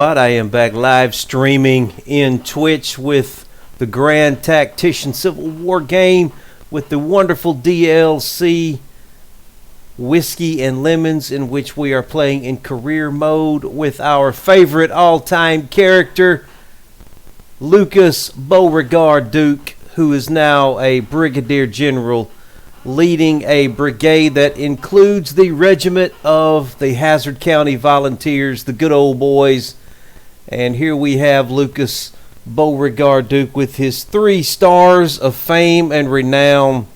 I am back live streaming in Twitch with the Grand Tactician Civil War game with the wonderful DLC Whiskey and Lemons, in which we are playing in career mode with our favorite all-time character, Lucas Beauregard Duke, who is now a brigadier general leading a brigade that includes the regiment of the Hazzard County Volunteers, the good old boys. And here we have Lucas Beauregard Duke with his 3 stars of fame and renown,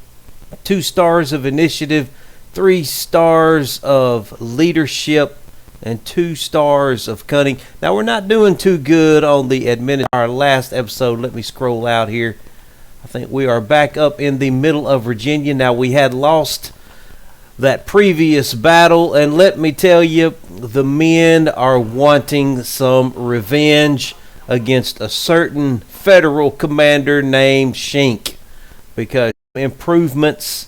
2 stars of initiative, 3 stars of leadership, and 2 stars of cunning. Now, we're not doing too good on the our last episode. Let me scroll out here. I think we are back up in the middle of Virginia. Now, we had lost that previous battle, and let me tell you, the men are wanting some revenge against a certain federal commander named Shink, because improvements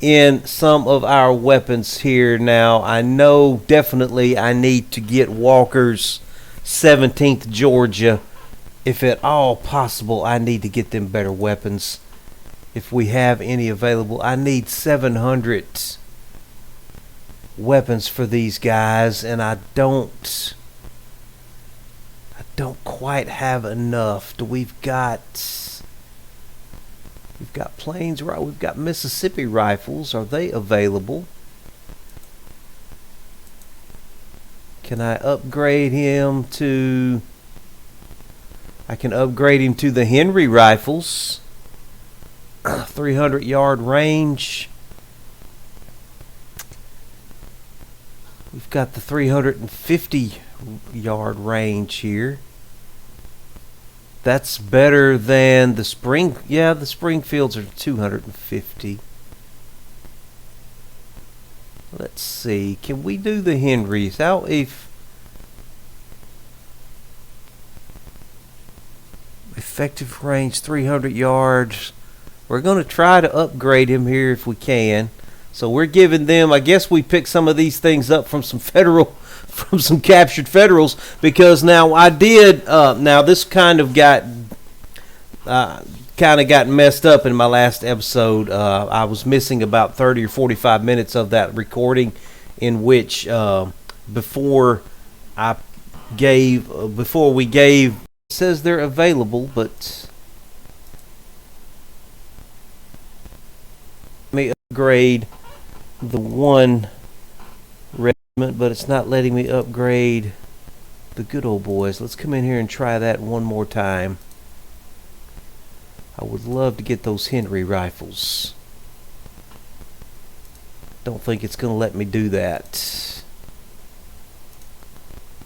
in some of our weapons here. Now, I know definitely I need to get Walker's 17th Georgia. If at all possible, I need to get them better weapons. If we have any available, I need 700 weapons for these guys, and I don't quite have enough. We've got planes, right? We've got Mississippi rifles. Are they available? Can I upgrade him to... I can upgrade him to the Henry rifles. 300-yard range. We've got the 350-yard range here. That's better than the Spring. Yeah, the Springfields are 250. Let's see. Can we do the Henrys? How if effective range 300 yards? We're going to try to upgrade him here if we can. So we're giving them, I guess we picked some of these things up from some captured Federals, because now I did, now this kind of got messed up in my last episode. I was missing about 30 or 45 minutes of that recording, in which before we gave, it says they're available, but let me upgrade the one regiment, but it's not letting me upgrade the good old boys. Let's come in here and try that one more time. I would love to get those Henry rifles. Don't think it's going to let me do that.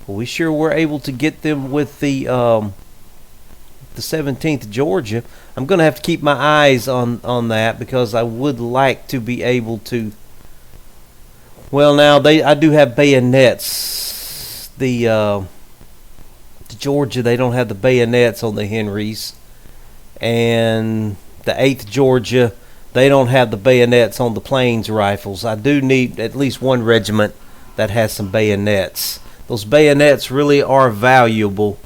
Well, we sure were able to get them with the 17th Georgia. I'm going to have to keep my eyes on that, because I would like to be able to. Well, now I do have bayonets. The Georgia, they don't have the bayonets on the Henrys, and the 8th Georgia, they don't have the bayonets on the plains rifles. I do need at least one regiment that has some bayonets. Those bayonets really are valuable,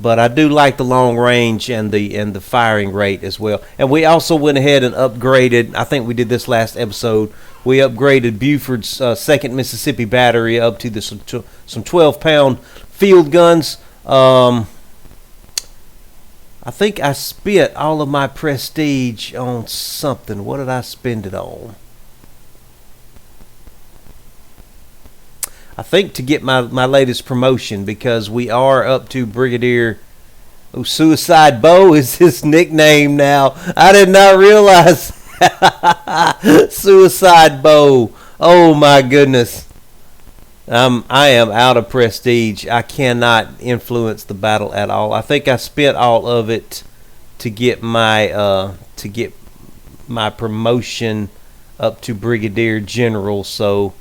but I do like the long range and the firing rate as well. And we also went ahead and upgraded, I think we did this last episode, we upgraded Buford's 2nd Mississippi Battery up to some 12-pound field guns. I think I spent all of my prestige on something. What did I spend it on? I think to get my latest promotion, because we are up to Brigadier. Oh, Suicide Bo is his nickname now. I did not realize. Suicide Bo. Oh my goodness. I am out of prestige. I cannot influence the battle at all. I think I spent all of it to get my promotion up to Brigadier General. So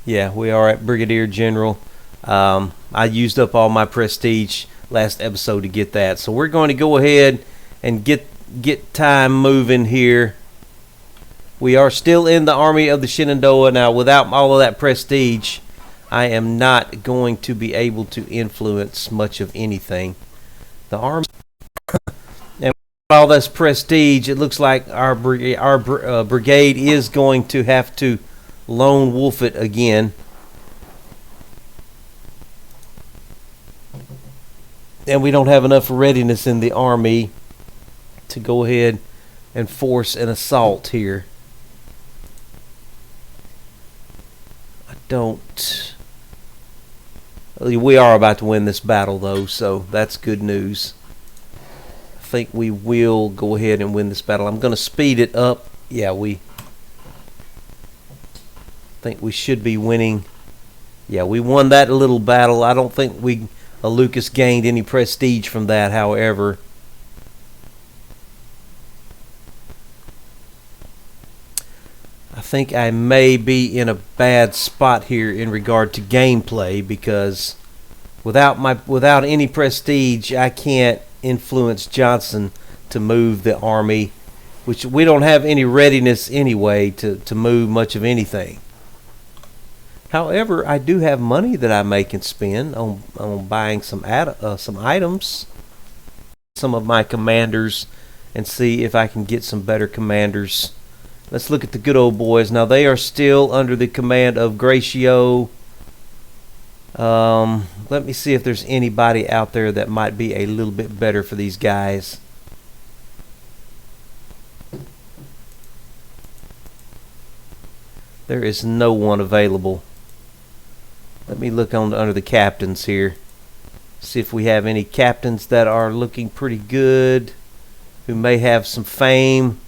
yeah, we are at Brigadier General. I used up all my prestige last episode to get that. So we're going to go ahead and get time moving here. We are still in the Army of the Shenandoah. Now, without all of that prestige, I am not going to be able to influence much of anything. The Army, and with all this prestige, it looks like our brigade is going to have to lone wolf it again. And we don't have enough readiness in the Army to go ahead and force an assault here. I don't. We are about to win this battle, though, so that's good news. I think we will go ahead and win this battle. I'm going to speed it up. Yeah, we think we should be winning. Yeah, we won that little battle. I don't think Lucas gained any prestige from that, however. I think I may be in a bad spot here in regard to gameplay, because without any prestige, I can't influence Johnson to move the army, which we don't have any readiness anyway to move much of anything. However, I do have money that I may can spend on buying some items, some of my commanders, and see if I can get some better commanders. Let's look at the good old boys. Now, they are still under the command of Gratio. Let me see if there's anybody out there that might be a little bit better for these guys. There is no one available. Let me look under the captains here. See if we have any captains that are looking pretty good, who may have some fame.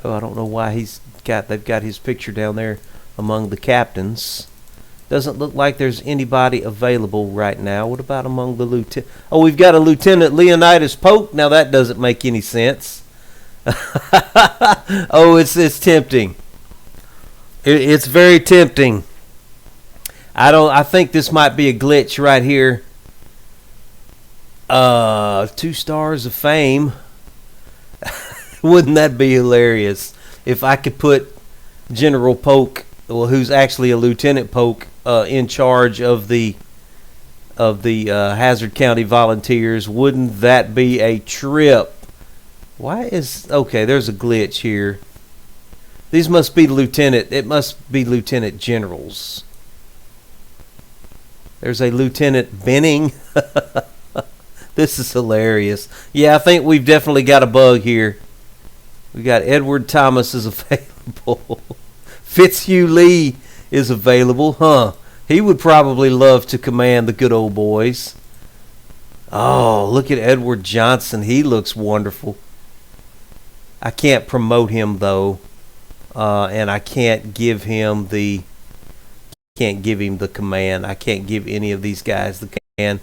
Oh, I don't know why they've got his picture down there among the captains. Doesn't look like there's anybody available right now. What about among the lieutenant? Oh, we've got a Lieutenant Leonidas Polk. Now that doesn't make any sense. Oh, it's tempting. It's very tempting. I think this might be a glitch right here. 2 stars of fame. Wouldn't that be hilarious if I could put General Polk, well, who's actually a Lieutenant Polk, in charge of the Hazzard County Volunteers? Wouldn't that be a trip? Okay, there's a glitch here. These must be it must be lieutenant generals. There's a Lieutenant Benning. This is hilarious. Yeah, I think we've definitely got a bug here. We got Edward Thomas is available. Fitzhugh Lee is available. Huh. He would probably love to command the good old boys. Oh, look at Edward Johnson. He looks wonderful. I can't promote him, though. And I can't give him the command. I can't give any of these guys the command.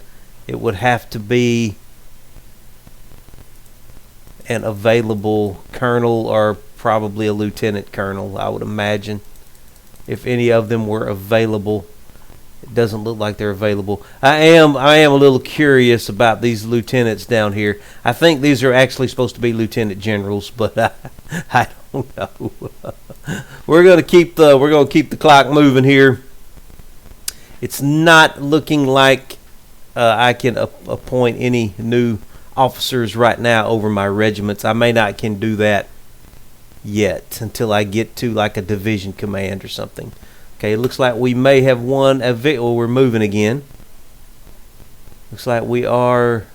It would have to be an available colonel, or probably a lieutenant colonel, I would imagine, if any of them were available. It doesn't look like they're available. I am a little curious about these lieutenants down here. I think these are actually supposed to be lieutenant generals, but I don't know. We're going to keep the clock moving here. It's not looking like I can appoint any new officers right now over my regiments. I may not can do that yet until I get to like a division command or something. Okay, it looks like we may have won a victory. Well, we're moving again. Looks like we are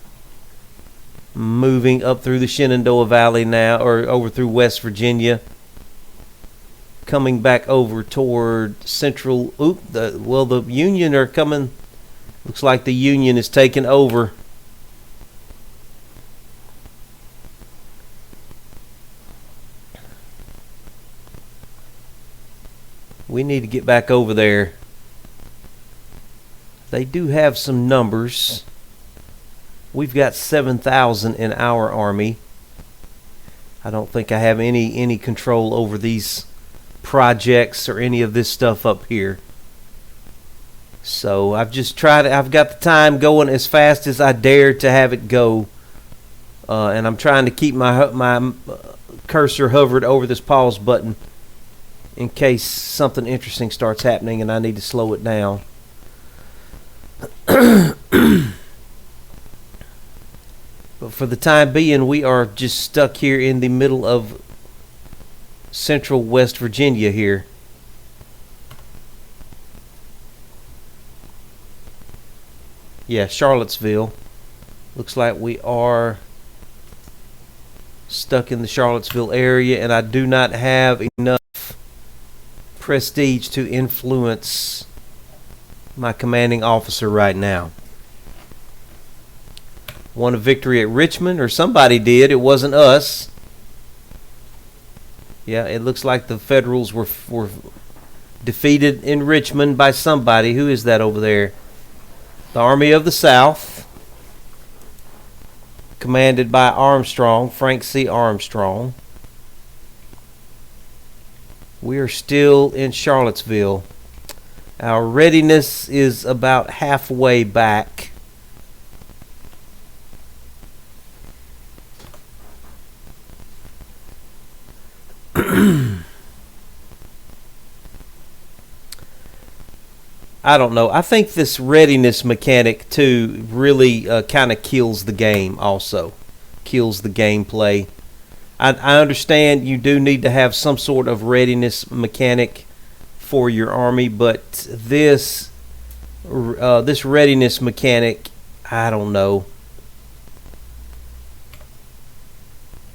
moving up through the Shenandoah Valley now, or over through West Virginia, coming back over toward central. The Union are coming. Looks like the Union is taking over. We need to get back over there. They do have some numbers. We've got 7,000 in our army. I don't think I have any control over these projects or any of this stuff up here. So I've just tried. I've got the time going as fast as I dare to have it go, and I'm trying to keep my cursor hovered over this pause button in case something interesting starts happening and I need to slow it down. But for the time being, we are just stuck here in the middle of central West Virginia here. Yeah, Charlottesville. Looks like we are stuck in the Charlottesville area, and I do not have enough prestige to influence my commanding officer right now. Won a victory at Richmond, or somebody did. It wasn't us. Yeah, it looks like the Federals were defeated in Richmond by somebody. Who is that over there? The Army of the South, commanded by Armstrong, Frank C. Armstrong. We are still in Charlottesville. Our readiness is about halfway back. I don't know. I think this readiness mechanic too really kind of kills the game. Also, kills the gameplay. I understand you do need to have some sort of readiness mechanic for your army, but this readiness mechanic, I don't know.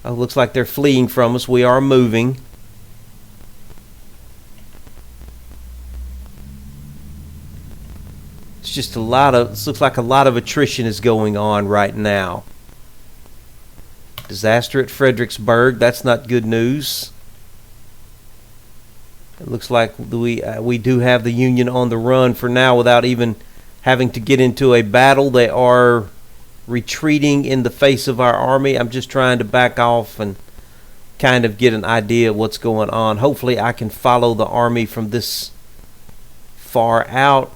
Oh, looks like they're fleeing from us. We are moving. It's just a lot of, it looks like a lot of attrition is going on right now. Disaster at Fredericksburg. That's not good news. It looks like we do have the Union on the run for now without even having to get into a battle. They are retreating in the face of our army. I'm just trying to back off and kind of get an idea of what's going on. Hopefully I can follow the army from this far out.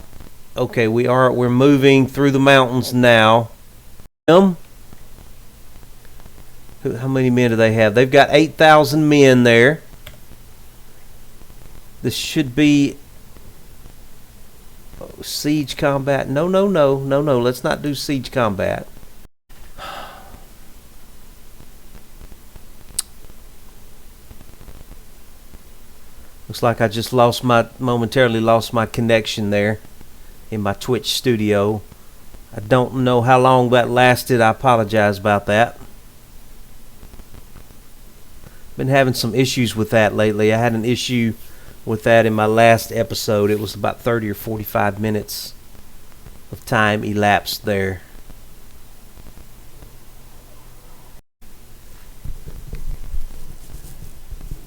Okay, we're moving through the mountains now. How many men do they have? They've got 8,000 men there. This should be siege combat. No. Let's not do siege combat. Looks like I just momentarily lost my connection there in my Twitch studio. I don't know how long that lasted. I apologize about that. Been having some issues with that lately. I had an issue with that in my last episode. It was about 30 or 45 minutes of time elapsed there.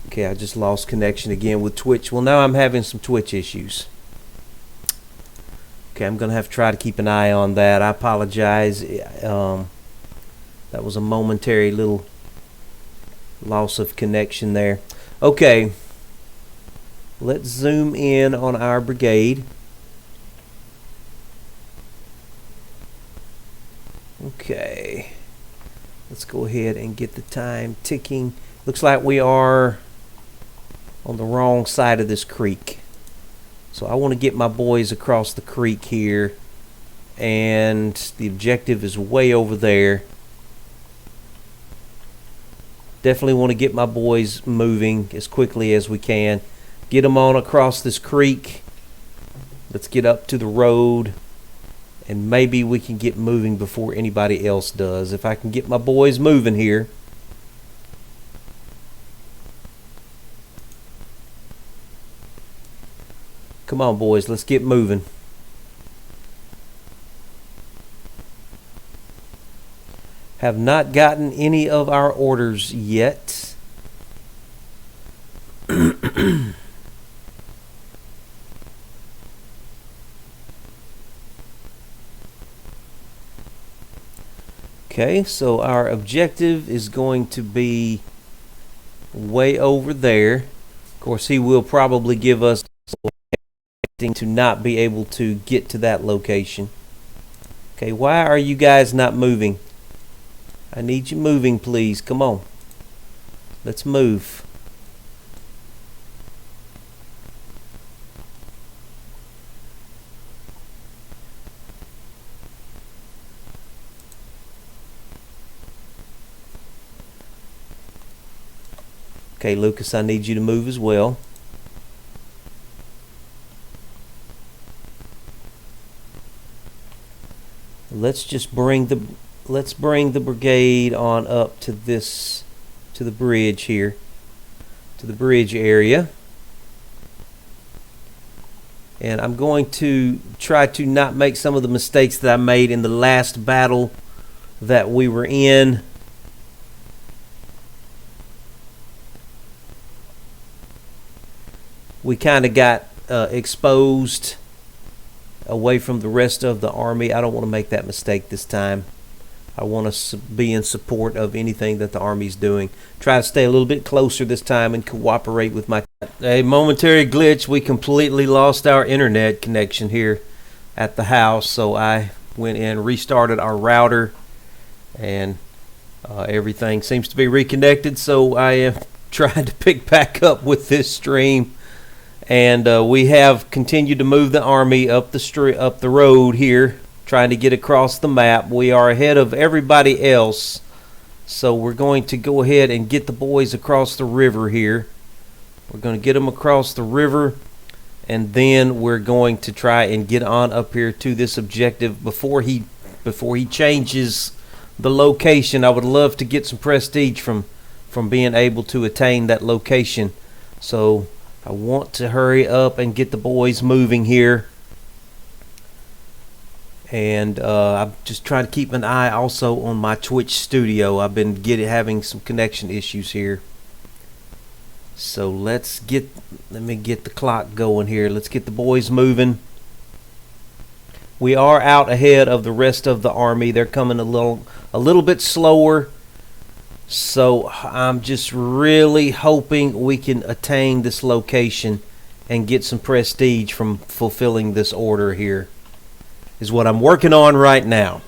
Okay, I just lost connection again with Twitch. Well, now I'm having some Twitch issues. Okay, I'm going to have to try to keep an eye on that. I apologize. That was a momentary little loss of connection there. Okay, let's zoom in on our brigade. Okay, let's go ahead and get the time ticking. Looks like we are on the wrong side of this creek. So I want to get my boys across the creek here, and the objective is way over there. Definitely want to get my boys moving as quickly as we can. Get them on across this creek. Let's get up to the road, and maybe we can get moving before anybody else does. If I can get my boys moving here. Come on, boys, let's get moving. Have not gotten any of our orders yet. Okay, so our objective is going to be way over there. Of course, he will probably give us to not be able to get to that location. Okay, why are you guys not moving? I need you moving, please. Come on. Let's move. Okay, Lucas, I need you to move as well. Let's bring the brigade on up to the bridge here, to the bridge area. And I'm going to try to not make some of the mistakes that I made in the last battle that we were in. We kind of got exposed away from the rest of the army. I don't want to make that mistake this time. I want to be in support of anything that the army's doing. Try to stay a little bit closer this time and cooperate with my... A momentary glitch. We completely lost our internet connection here at the house, so I went and restarted our router, and everything seems to be reconnected, so I have tried to pick back up with this stream. And we have continued to move the army up the road here, trying to get across the map. We are ahead of everybody else, so we're going to go ahead and get the boys across the river here. We're going to get them across the river, and then we're going to try and get on up here to this objective before he changes the location. I would love to get some prestige from being able to attain that location, so I want to hurry up and get the boys moving here. And I'm just trying to keep an eye also on my Twitch studio. I've been having some connection issues here. So let me get the clock going here. Let's get the boys moving. We are out ahead of the rest of the army. They're coming a little bit slower. So I'm just really hoping we can attain this location and get some prestige from fulfilling this order here, is what I'm working on right now.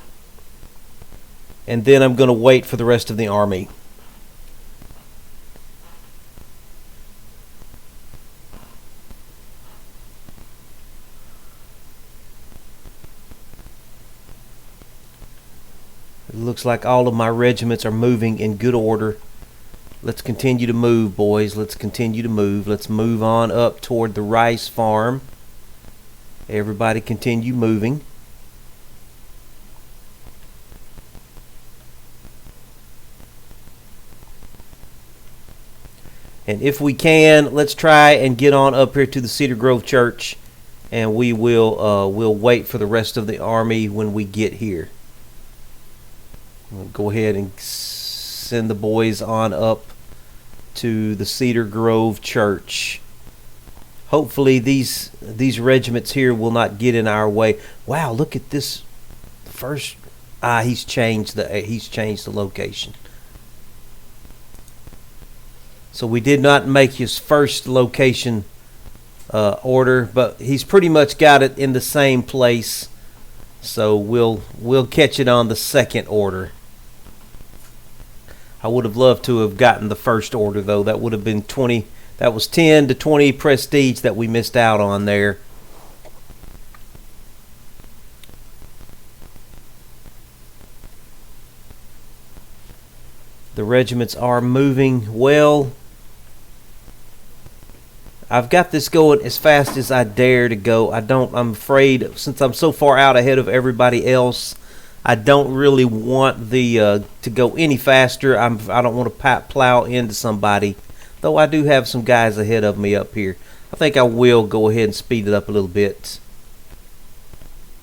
And then I'm going to wait for the rest of the army. It looks like all of my regiments are moving in good order. Let's continue to move, boys. Let's continue to move. Let's move on up toward the rice farm. Everybody continue moving. And if we can, let's try and get on up here to the Cedar Grove Church, and we will we'll wait for the rest of the army when we get here. We'll go ahead and send the boys on up to the Cedar Grove Church. Hopefully these regiments here will not get in our way. Wow, look at this first. He's changed the location. So we did not make his first location order, but he's pretty much got it in the same place. So we'll catch it on the second order. I would have loved to have gotten the first order, though. That would have been 20. That was 10 to 20 prestige that we missed out on there. The regiments are moving well. I've got this going as fast as I dare to go. I'm afraid, since I'm so far out ahead of everybody else, I don't really want to go any faster. I don't want to plow into somebody, though I do have some guys ahead of me up here. I think I will go ahead and speed it up a little bit,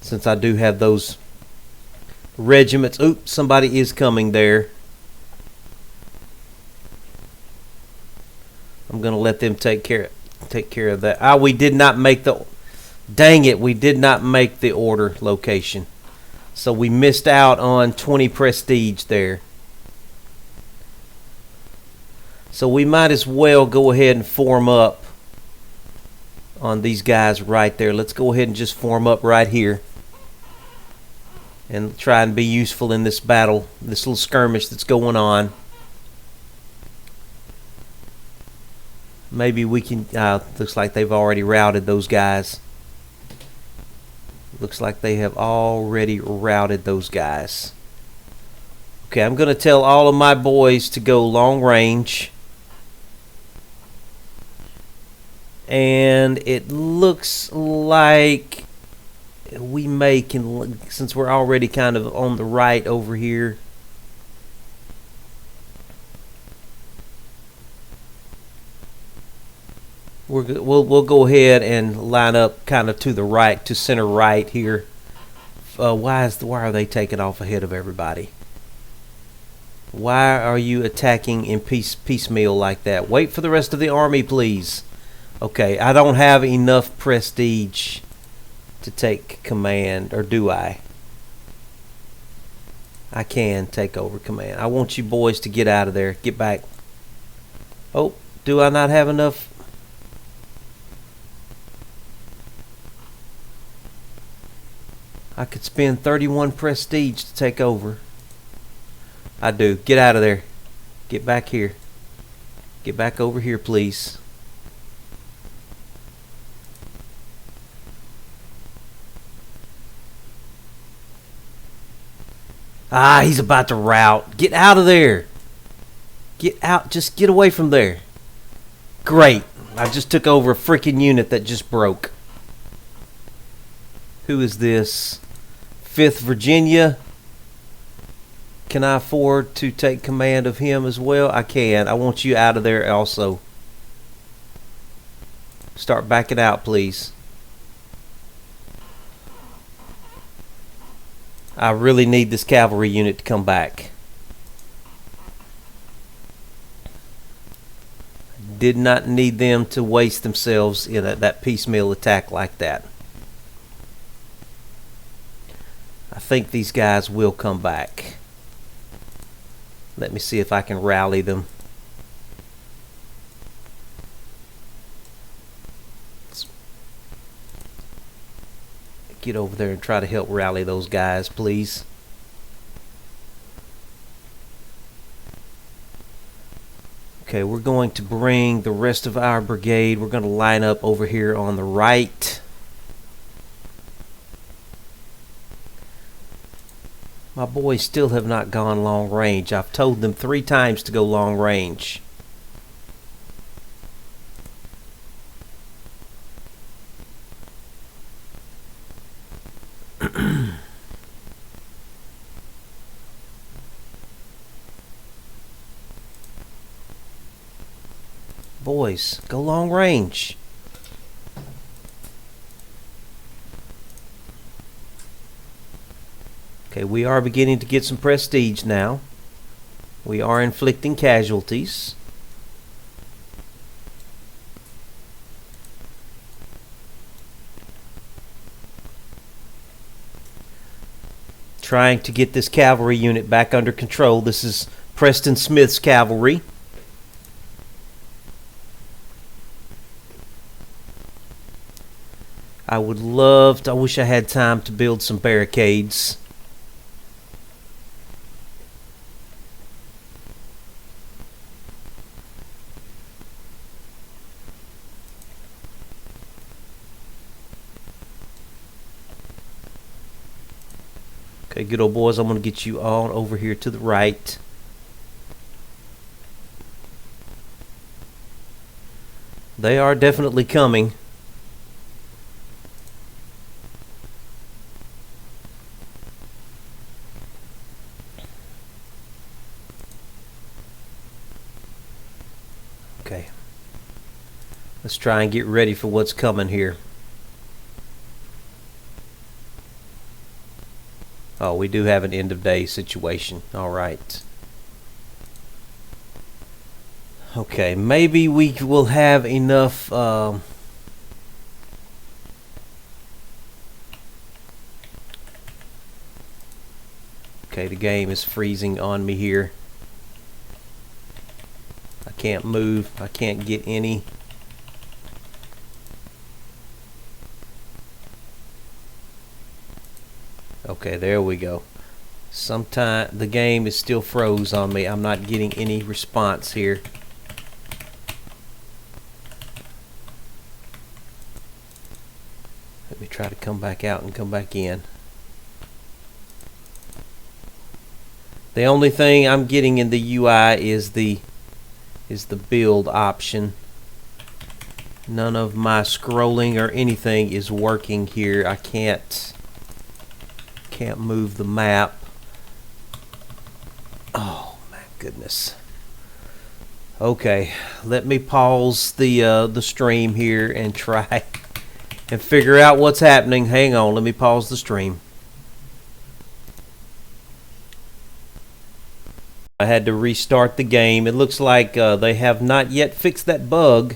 since I do have those regiments. Oops, somebody is coming there. I'm going to let them take care of that. We did not make the... Dang it, we did not make the order location. So we missed out on 20 prestige there. So we might as well go ahead and form up on these guys right there. Let's go ahead and just form up right here and try and be useful in this battle, this little skirmish that's going on. Maybe we can, looks like they've already routed those guys. Looks like they have already routed those guys. Okay, I'm going to tell all of my boys to go long range. And it looks like we can, since we're already kind of on the right over here. We'll go ahead and line up kind of to the right, to center right here. Why are they taking off ahead of everybody? Why are you attacking in piecemeal like that? Wait for the rest of the army, please. Okay, I don't have enough prestige to take command, or do I? I can take over command. I want you boys to get out of there. Get back. Oh, do I not have enough? I could spend 31 prestige to take over. I do. Get out of there. Get back here. Get back over here, please. Ah, he's about to rout. Get out of there. Get out. Just get away from there. Great. I just took over a freaking unit that just broke. Who is this? 5th Virginia. Can I afford to take command of him as well? I can. I want you out of there also. Start backing out, please. I really need this cavalry unit to come back. Did not need them to waste themselves in that piecemeal attack like that. I think these guys will come back. Let me see if I can rally them. Let's get over there and try to help rally those guys, please. Okay, we're going to bring the rest of our brigade. We're going to line up over here on the right. My boys still have not gone long range. I've told them 3 times to go long range. Boys, go long range. Okay, we are beginning to get some prestige now. We are inflicting casualties. Trying to get this cavalry unit back under control. This is Preston Smith's cavalry. I would love to, I wish I had time to build some barricades. Okay, good old boys, I'm going to get you all over here to the right. They are definitely coming. Okay. Let's try and get ready for what's coming here. Oh, we do have an end of day situation. All right. Okay, maybe we will have enough. Okay, the game is freezing on me here. I can't move. I can't get any. Okay, there we go. Sometime the game is still froze on me. I'm not getting any response here. Let me try to come back out and come back in. The only thing I'm getting in the UI is the build option. None of my scrolling or anything is working here. I can't move the map. Oh my goodness. Okay, let me pause the stream here and try and figure out what's happening. Hang on, let me pause the stream. I had to restart the game. It looks like they have not yet fixed that bug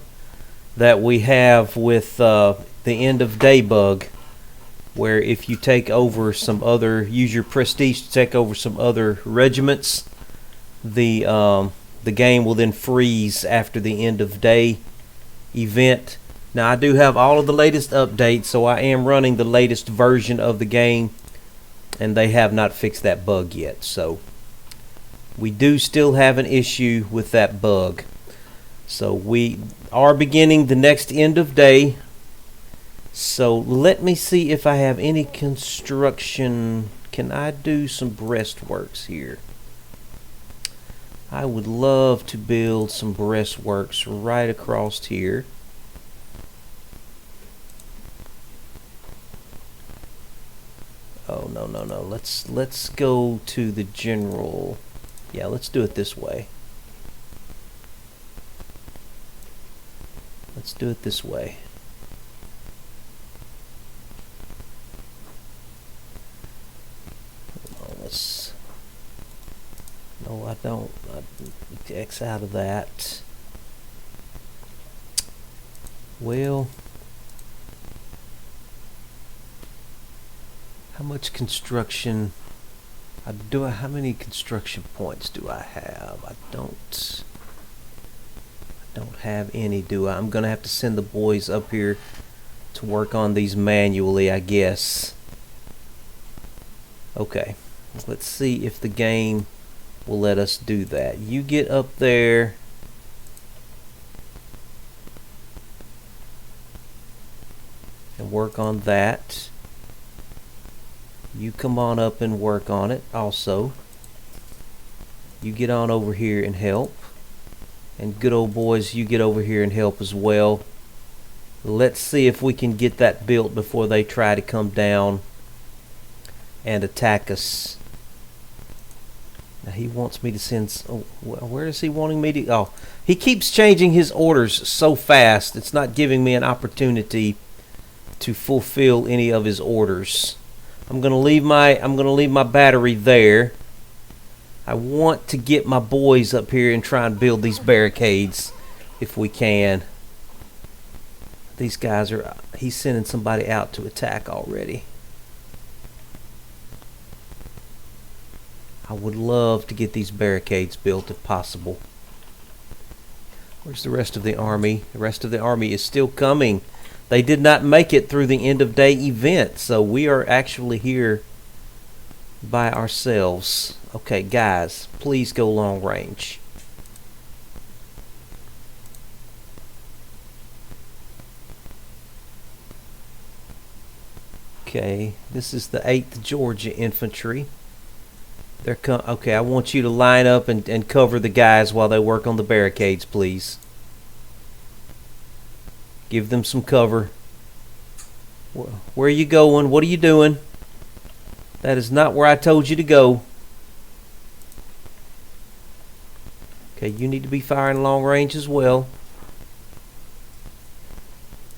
that we have with the end of day bug, where if you take over some other, use your prestige to take over some other regiments, the game will then freeze after the end of day event. Now I do have all of the latest updates, so I am running the latest version of the game, and they have not fixed that bug yet. So we do still have an issue with that bug. So we are beginning the next end of day. So let me see if I have any construction. Can I do some breastworks here? I would love to build some breastworks right across here. Oh, no. Let's go to the general. Yeah, let's do it this way. Let's do it this way. No, I don't. I X out of that. Well, how much construction? How many construction points do I have? I don't have any, do I? I'm gonna have to send the boys up here to work on these manually, I guess. Okay, let's see if the game will let us do that. You get up there. And work on that. You come on up and work on it also. You get on over here and help. And good old boys, you get over here and help as well. Let's see if we can get that built before they try to come down and attack us. Now he wants me to send. Oh, where is he wanting me to? Oh, he keeps changing his orders so fast. It's not giving me an opportunity to fulfill any of his orders. I'm gonna leave my battery there. I want to get my boys up here and try and build these barricades if we can. These guys are. He's sending somebody out to attack already. I would love to get these barricades built if possible. Where's the rest of the army? The rest of the army is still coming. They did not make it through the end of day event, so we are actually here by ourselves. Okay, guys, please go long range. Okay, this is the 8th Georgia Infantry. Okay, I want you to line up and cover the guys while they work on the barricades, please. Give them some cover. Where are you going? What are you doing? That is not where I told you to go. Okay, you need to be firing long range as well.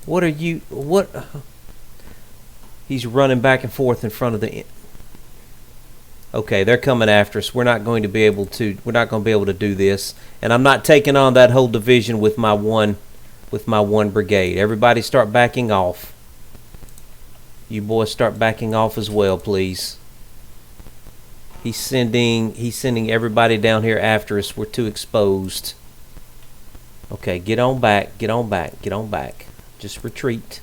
What are you... What... He's running back and forth in front of the... Okay, they're coming after us. We're not going to be able to do this. And I'm not taking on that whole division with my one brigade. Everybody start backing off. You boys start backing off as well, please. He's sending everybody down here after us. We're too exposed. Okay, get on back, get on back, get on back. Just retreat.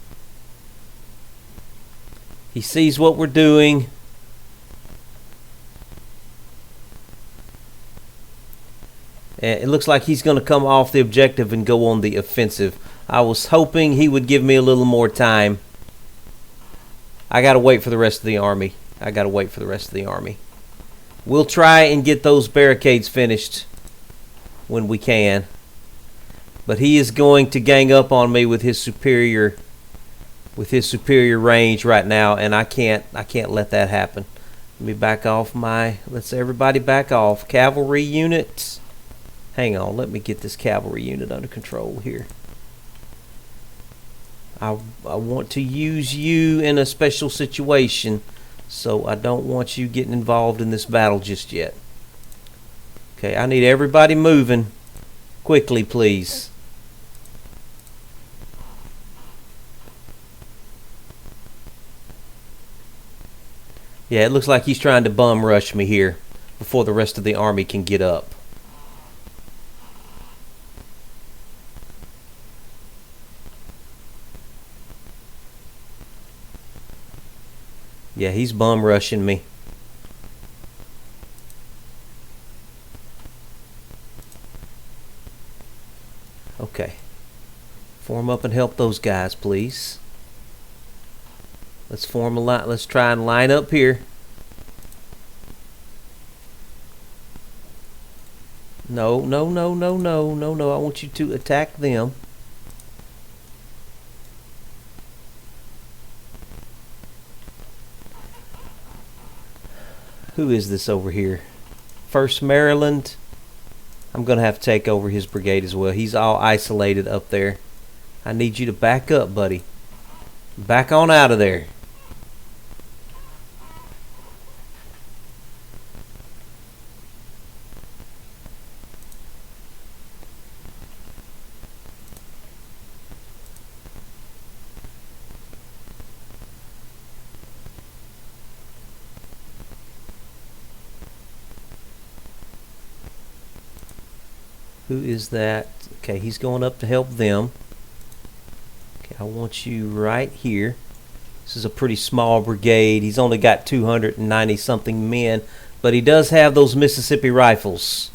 He sees what we're doing. And it looks like he's going to come off the objective and go on the offensive. I was hoping he would give me a little more time. I got to wait for the rest of the army. I got to wait for the rest of the army. We'll try and get those barricades finished when we can. But he is going to gang up on me with his superior range right now, and I can't let that happen. Let me back off let's everybody back off. Cavalry units. Hang on, let me get this cavalry unit under control here. I want to use you in a special situation, so I don't want you getting involved in this battle just yet. Okay, I need everybody moving quickly, please. Yeah, it looks like he's trying to bum rush me here before the rest of the army can get up. Yeah, he's bum rushing me. Okay. Form up and help those guys, please. Let's form a line. Let's try and line up here. No. I want you to attack them. Who is this over here? 1st Maryland. I'm going to have to take over his brigade as well. He's all isolated up there. I need you to back up, buddy. Back on out of there. Who is that? Okay, he's going up to help them. Okay, I want you right here. This is a pretty small brigade. He's only got 290 something men, but he does have those Mississippi rifles.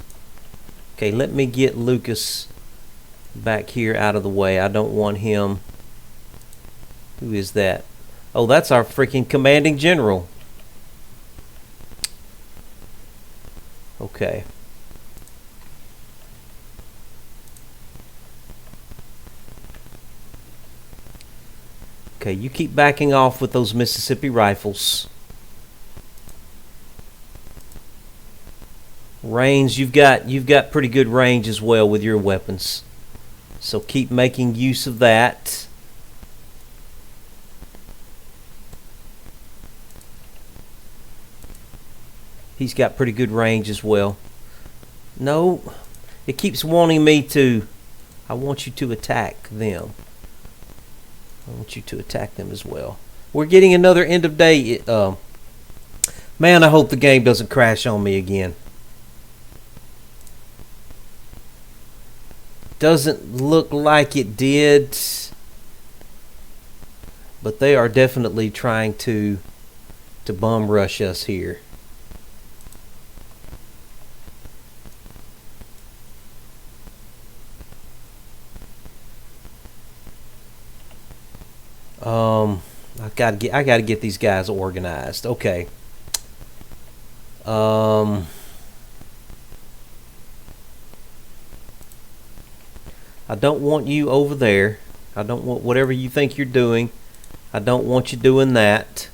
Okay, let me get Lucas back here out of the way. I don't want him. Who is that? Oh, that's our freaking commanding general. Okay. Okay, you keep backing off with those Mississippi rifles. Range, you've got pretty good range as well with your weapons. So keep making use of that. He's got pretty good range as well. No, it keeps wanting me to. I want you to attack them. I want you to attack them as well. We're getting another end of day. Man, I hope the game doesn't crash on me again. Doesn't look like it did. But they are definitely trying to bum rush us here. I gotta get these guys organized. Okay. I don't want you over there. I don't want whatever you think you're doing. I don't want you doing that.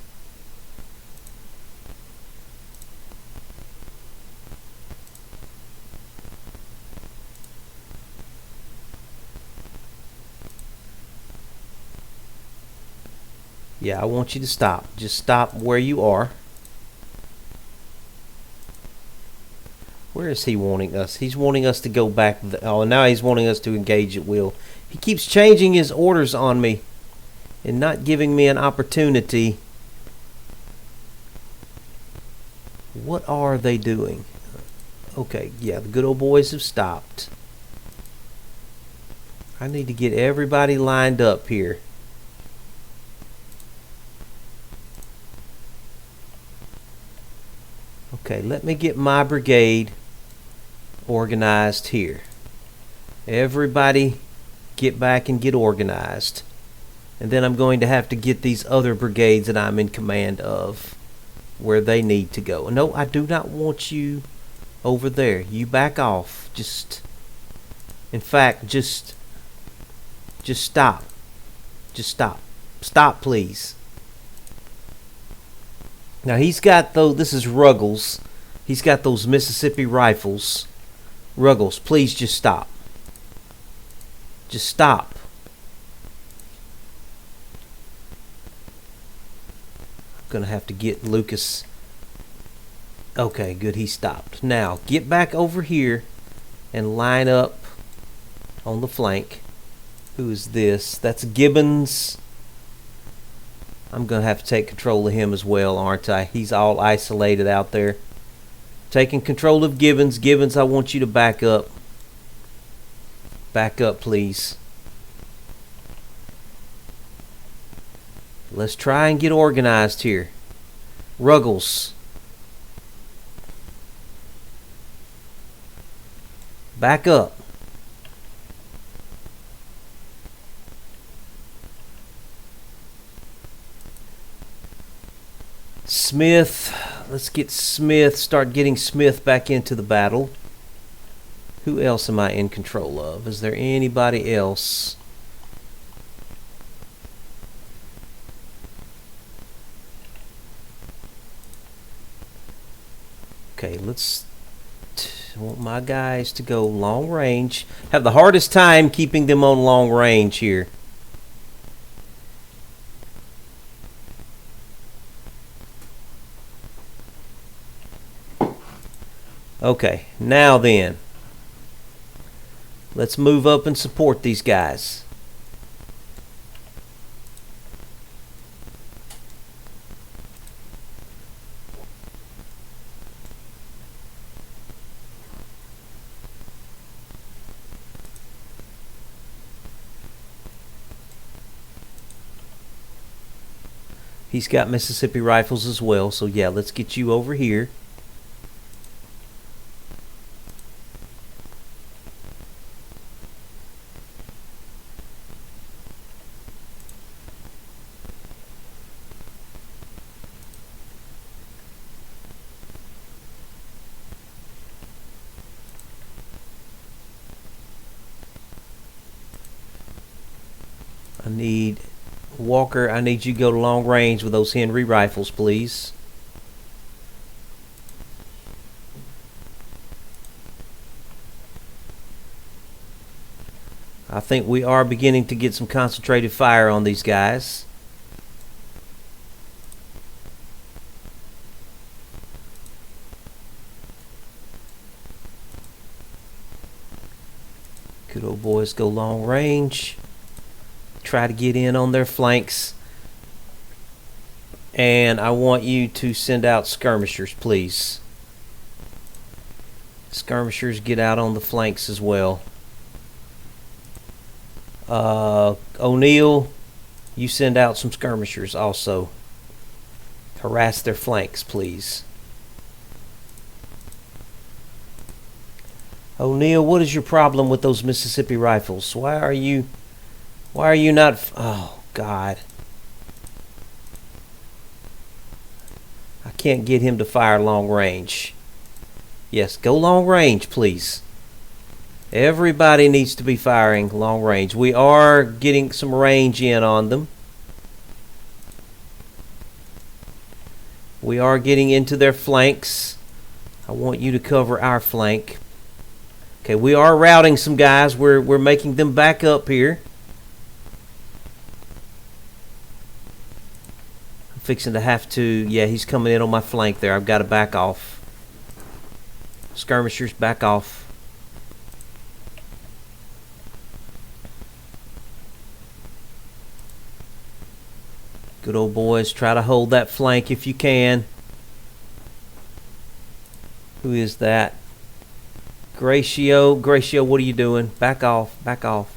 Yeah, I want you to stop. Just stop where you are. Where is he wanting us? He's wanting us to go back. Oh, now he's wanting us to engage at will. He keeps changing his orders on me and not giving me an opportunity. What are they doing? Okay, yeah, the good old boys have stopped. I need to get everybody lined up here. Okay, let me get my brigade organized here. Everybody get back and get organized. And then I'm going to have to get these other brigades that I'm in command of where they need to go. No, I do not want you over there. You back off. In fact, just stop. Just stop. Stop, please. Now he's got this is Ruggles. He's got those Mississippi rifles. Ruggles, please just stop. Just stop. I'm gonna have to get Lucas. Okay, good, he stopped. Now get back over here and line up on the flank. Who is this? That's Gibbons. I'm going to have to take control of him as well, aren't I? He's all isolated out there. Taking control of Gibbons. Gibbons, I want you to back up. Back up, please. Let's try and get organized here. Ruggles. Back up. Smith, let's get Smith, start getting Smith back into the battle. Who else am I in control of? Is there anybody else? Okay, I want my guys to go long range. Have the hardest time keeping them on long range here. Okay, now then, let's move up and support these guys. He's got Mississippi rifles as well, so yeah, let's get you over here. I need Walker, I need you to go to long range with those Henry rifles, please. I think we are beginning to get some concentrated fire on these guys. Good old boys go long range. Try to get in on their flanks. And I want you to send out skirmishers, please. Skirmishers, get out on the flanks as well. O'Neill, you send out some skirmishers also. Harass their flanks, please. O'Neill, what is your problem with those Mississippi rifles? Why are you not... Oh, God. I can't get him to fire long range. Yes, go long range, please. Everybody needs to be firing long range. We are getting some range in on them. We are getting into their flanks. I want you to cover our flank. Okay, we are routing some guys. We're making them back up here. Fixing to have to, yeah, he's coming in on my flank there. I've got to back off. Skirmishers, back off. Good old boys, try to hold that flank if you can. Who is that? Gratio, what are you doing? Back off, back off.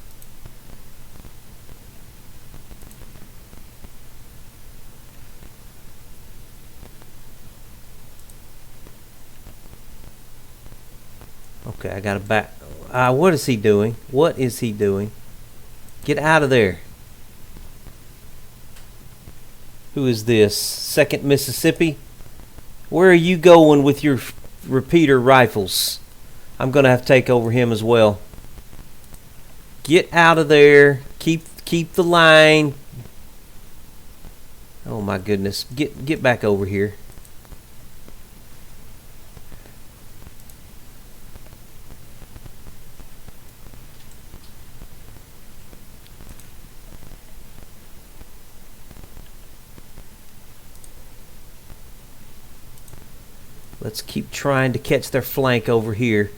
Okay, I got to back. What is he doing? What is he doing? Get out of there. Who is this? 2nd Mississippi? Where are you going with your repeater rifles? I'm going to have to take over him as well. Get out of there. Keep the line. Oh my goodness. Get back over here. Let's keep trying to catch their flank over here.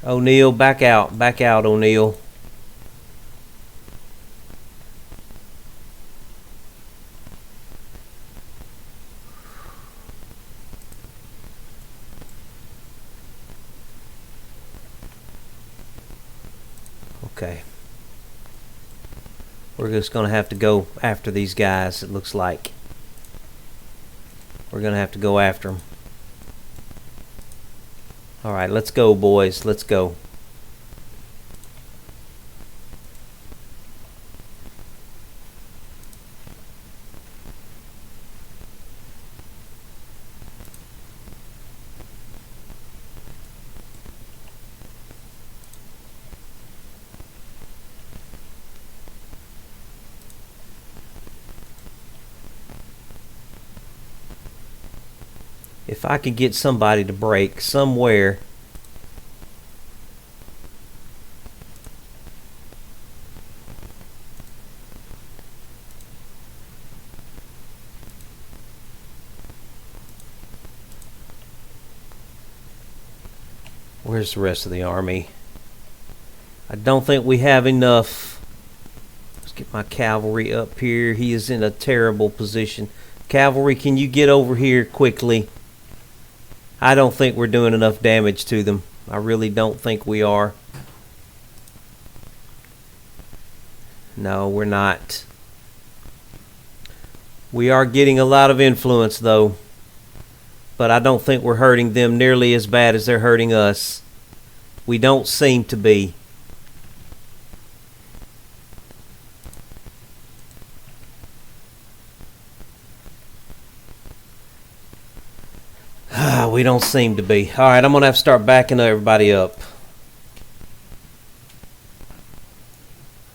O'Neal, back out. Back out, O'Neal. Okay. We're just going to have to go after these guys, it looks like. We're going to have to go after them. All right, let's go, boys. Let's go. If I could get somebody to break somewhere. Where's the rest of the army? I don't think we have enough. Let's get my cavalry up here. He is in a terrible position. Cavalry, can you get over here quickly? I don't think we're doing enough damage to them. I really don't think we are. No, we're not. We are getting a lot of influence, though. But I don't think we're hurting them nearly as bad as they're hurting us. We don't seem to be. We don't seem to be. All right, I'm going to have to start backing everybody up.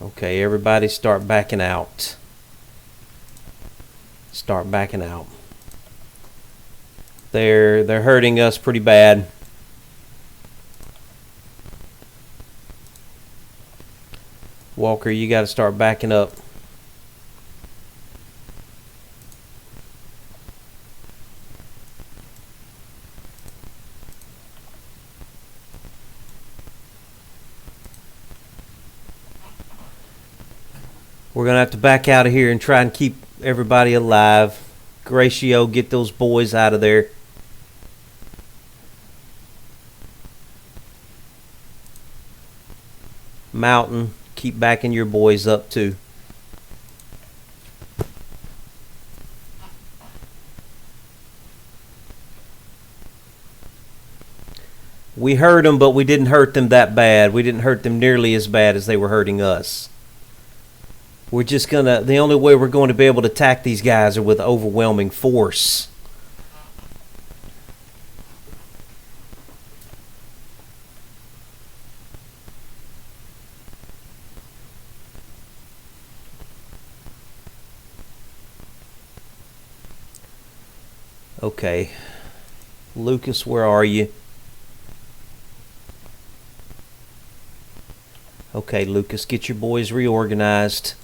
Okay, everybody start backing out. Start backing out. They're hurting us pretty bad. Walker, you got to start backing up. We're going to have to back out of here and try and keep everybody alive. Horatio, get those boys out of there. Mountain, keep backing your boys up too. We hurt them, but we didn't hurt them that bad. We didn't hurt them nearly as bad as they were hurting us. We're just gonna, the only way we're going to be able to attack these guys are with overwhelming force. Okay. Lucas, where are you? Okay, Lucas, get your boys reorganized.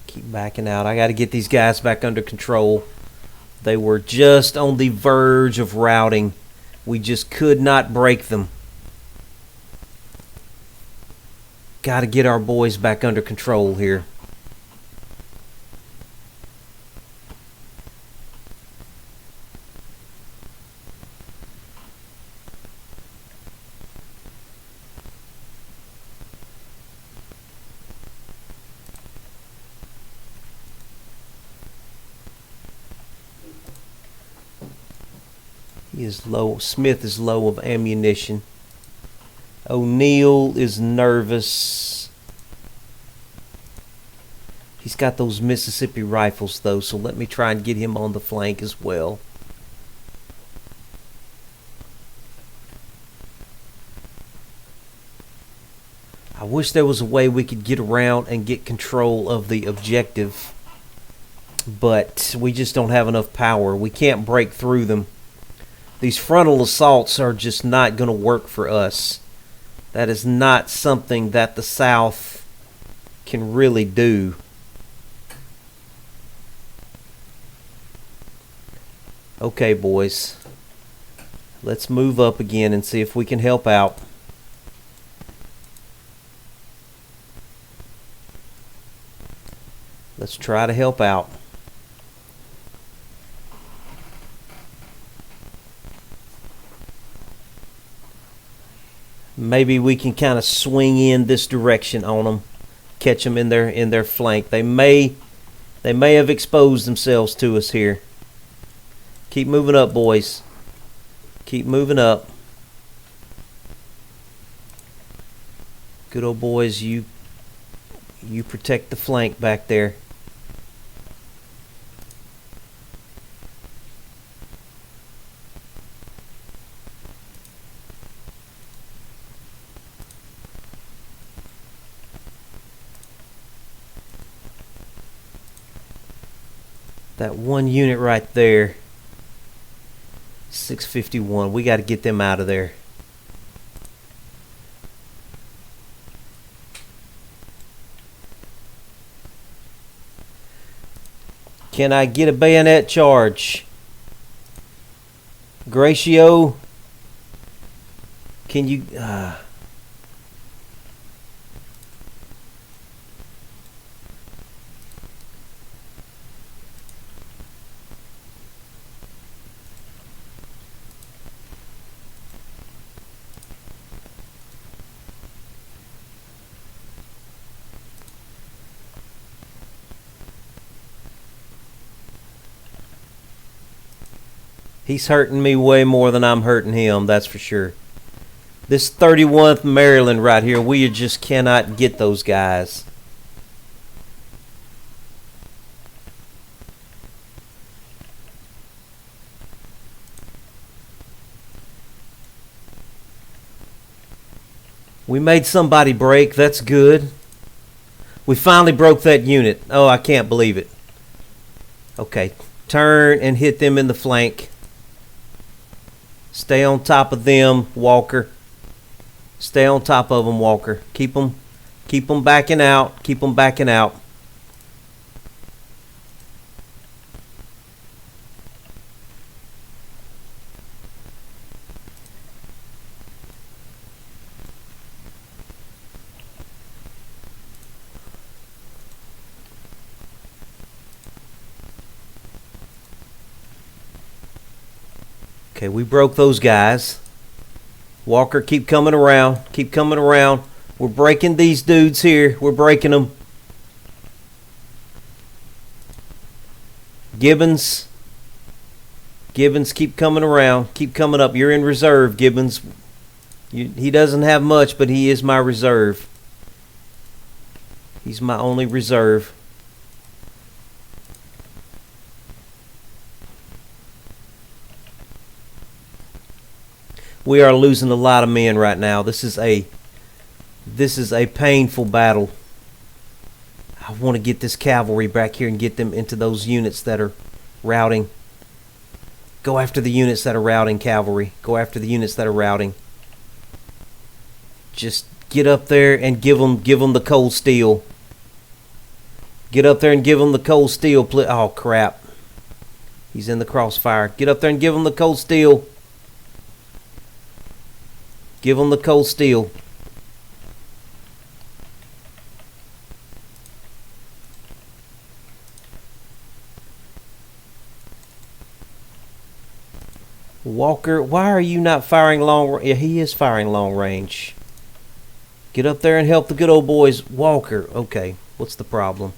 Keep backing out. I got to get these guys back under control. They were just on the verge of routing. We just could not break them. Got to get our boys back under control here. He is low. Smith is low of ammunition. O'Neill is nervous. He's got those Mississippi rifles, though, so let me try and get him on the flank as well. I wish there was a way we could get around and get control of the objective, but we just don't have enough power. We can't break through them. These frontal assaults are just not going to work for us. That is not something that the South can really do. Okay, boys. Let's move up again and see if we can help out. Let's try to help out. Maybe we can kind of swing in this direction on them, catch them in their flank. They may have exposed themselves to us here. Keep moving up, boys. Keep moving up. Good old boys, you protect the flank back there. That one unit right there, 651, we got to get them out of there. Can I get a bayonet charge? Gratio, can you... He's hurting me way more than I'm hurting him, that's for sure. This 31st Maryland right here, we just cannot get those guys. We made somebody break, that's good. We finally broke that unit. Oh, I can't believe it. Okay, turn and hit them in the flank. Stay on top of them, Walker. Stay on top of them, Walker. Keep them backing out. Keep them backing out. Okay, we broke those guys. Walker, keep coming around. Keep coming around. We're breaking these dudes here. We're breaking them. Gibbons. Gibbons, keep coming around. Keep coming up. You're in reserve, Gibbons. He doesn't have much, but he is my reserve. He's my only reserve. We are losing a lot of men right now. This is a painful battle. I want to get this cavalry back here and get them into those units that are routing. Go after the units that are routing, cavalry. Go after the units that are routing. Just get up there and give them the cold steel. Get up there and give them the cold steel. Oh, crap. He's in the crossfire. Get up there and give them the cold steel. Give them the cold steel. Walker, why are you not firing long? Yeah, he is firing long range. Get up there and help the good old boys. Walker, okay. What's the problem?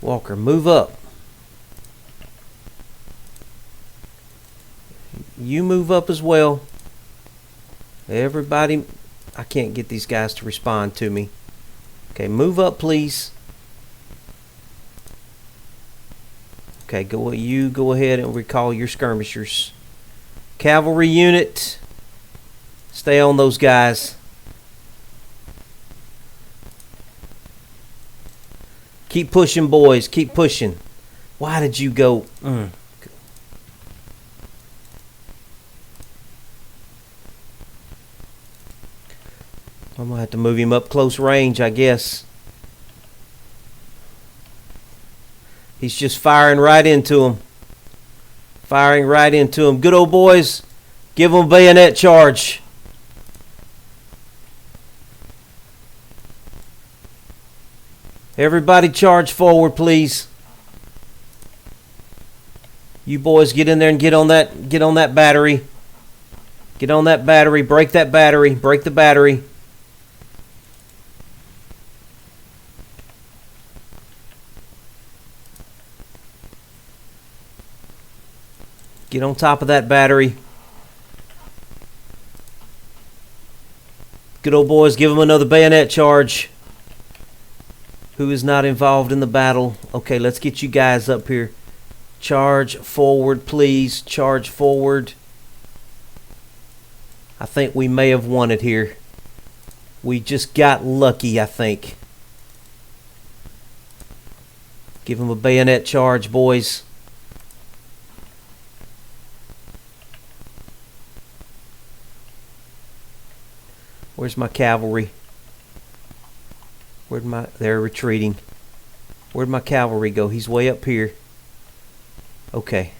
Walker, move up. You move up as well. Everybody, I can't get these guys to respond to me. Okay, move up, please. Okay, you go ahead and recall your skirmishers. Cavalry unit, stay on those guys. Keep pushing, boys. Keep pushing. Why did you go? I'm going to have to move him up close range, I guess. He's just firing right into him. Firing right into him. Good old boys. Give them a bayonet charge. Everybody charge forward, please. You boys get in there and get on that battery. Get on that battery. Break that battery. Break the battery. Get on top of that battery. Good old boys, give them another bayonet charge. Who is not involved in the battle? Okay, let's get you guys up here. Charge forward, please. Charge forward. I think we may have won it here. We just got lucky, I think. Give them a bayonet charge, boys. Where's my cavalry? They're retreating. Where'd my cavalry go? He's way up here. Okay.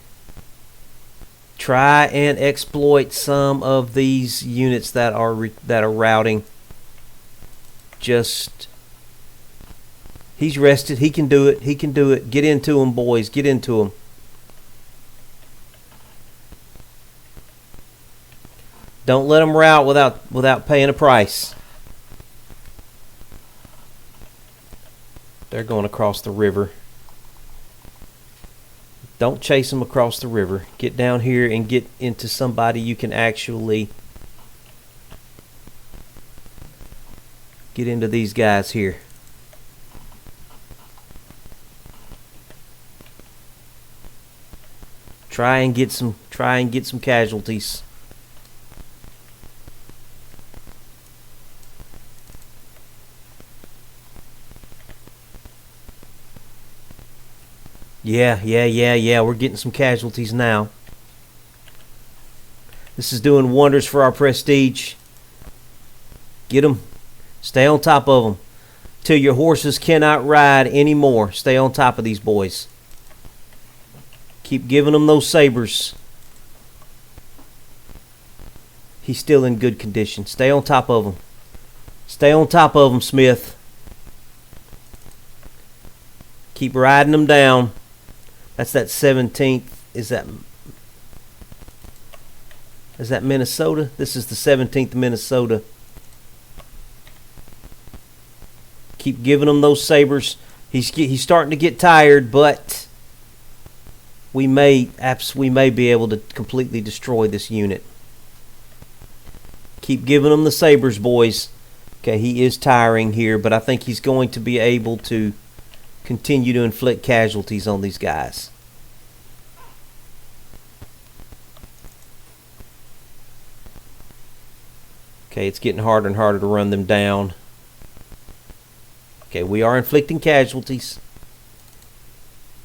Try and exploit some of these units that are routing. He's rested. He can do it. He can do it. Get into him, boys. Get into him. Don't let them rout without paying a price. They're going across the river. Don't chase them across the river. Get down here and get into somebody you can actually get into these guys here. Try and get some casualties. Yeah. We're getting some casualties now. This is doing wonders for our prestige. Get them. Stay on top of them. Till your horses cannot ride anymore. Stay on top of these boys. Keep giving them those sabers. He's still in good condition. Stay on top of them. Stay on top of them, Smith. Keep riding them down. That's that 17th. Is that Minnesota? This is the 17th Minnesota. Keep giving them those sabers. He's starting to get tired, but we may be able to completely destroy this unit. Keep giving them the sabers, boys. Okay, he is tiring here, but I think he's going to be able to continue to inflict casualties on these guys. Okay, it's getting harder and harder to run them down. Okay, we are inflicting casualties.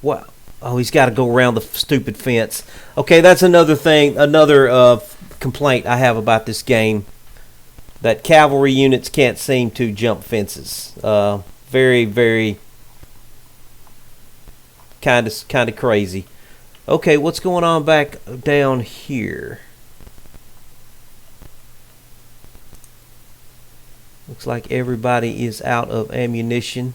What? Oh, he's got to go around the stupid fence. Okay, that's another thing, another complaint I have about this game. That cavalry units can't seem to jump fences. Very, very kind of crazy. Okay, what's going on back down here? Looks like everybody is out of ammunition.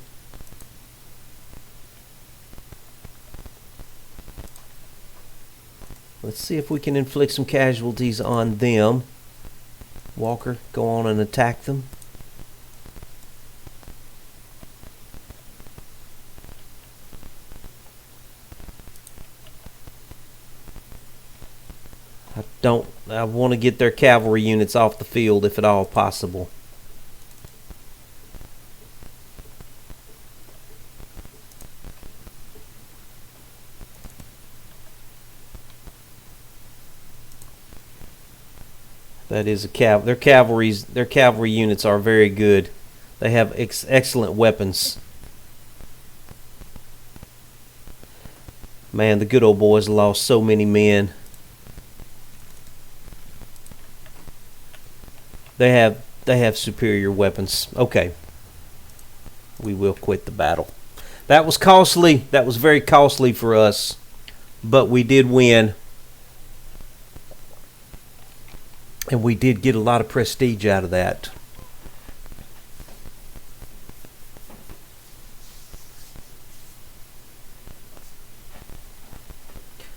Let's see if we can inflict some casualties on them. Walker, go on and attack them. I want to get their cavalry units off the field if at all possible. That is their cavalry units are very good. They have excellent weapons. Man, the good old boys lost so many men. They have superior weapons. Okay. We will quit the battle. That was costly. That was very costly for us, but we did win. And we did get a lot of prestige out of that.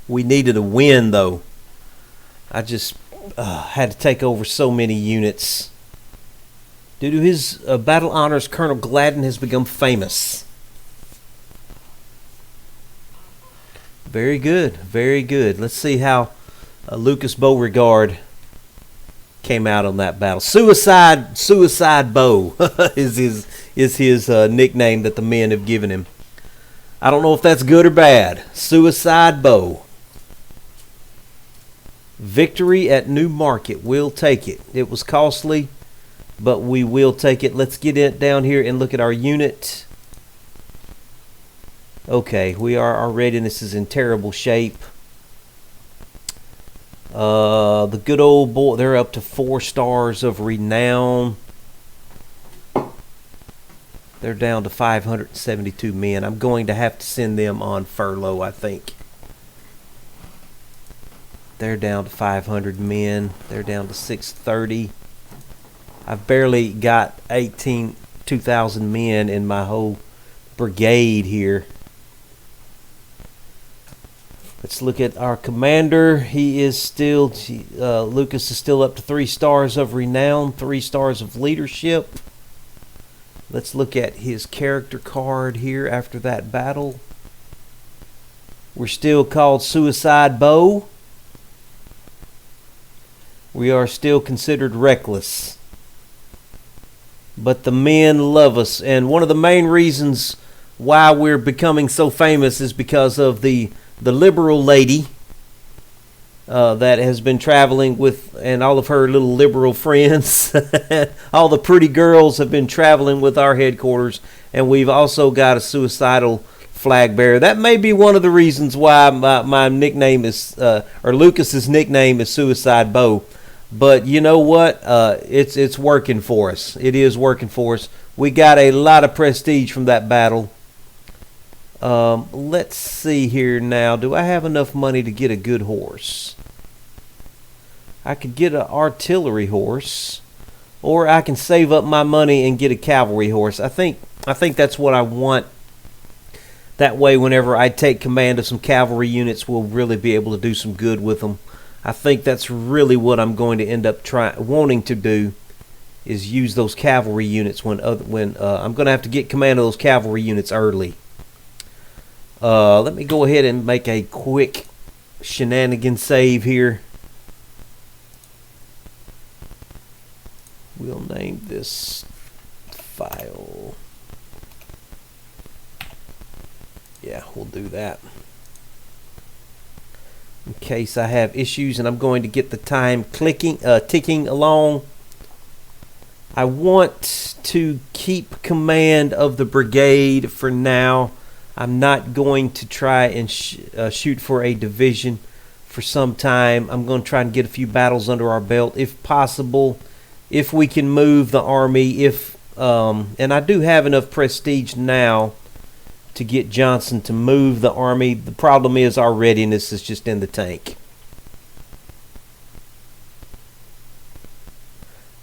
We needed a win, though. I just had to take over so many units. Due to his battle honors, Colonel Gladden has become famous. Very good, very good. Let's see how Lucas Beauregard came out on that battle. Suicide Beau is his nickname that the men have given him. I don't know if that's good or bad. Suicide Beau. Victory at New Market. We'll take it. It was costly, but we will take it. Let's get it down here and look at our unit. Okay, our readiness is in terrible shape. The good old boy, they're up to 4 stars of renown. They're down to 572 men. I'm going to have to send them on furlough, I think. They're down to 500 men. They're down to 630. I've barely got 2,000 men in my whole brigade here. Let's look at our commander. He is still, Lucas is still up to 3 stars of renown, 3 stars of leadership. Let's look at his character card here after that battle. We're still called Suicide Beau. We are still considered reckless. But the men love us. And one of the main reasons why we're becoming so famous is because of the liberal lady that has been traveling with, and all of her little liberal friends. All the pretty girls have been traveling with our headquarters, and we've also got a suicidal flag bearer. That may be one of the reasons why my nickname is, or Lucas's nickname is Suicide Beau. But you know what? It's working for us. It is working for us. We got a lot of prestige from that battle. Let's see here now. Do I have enough money to get a good horse? I could get an artillery horse, or I can save up my money and get a cavalry horse. I think that's what I want. That way, whenever I take command of some cavalry units, we'll really be able to do some good with them. I think that's really what I'm going to end up wanting to do, is use those cavalry units when I'm going to have to get command of those cavalry units early. Let me go ahead and make a quick shenanigan save here. We'll name this file. Yeah, we'll do that. In case I have issues, and I'm going to get the time ticking along. I want to keep command of the brigade for now. I'm not going to try and shoot for a division for some time. I'm going to try and get a few battles under our belt, if possible. If we can move the army, and I do have enough prestige now to get Johnson to move the army. The problem is our readiness is just in the tank.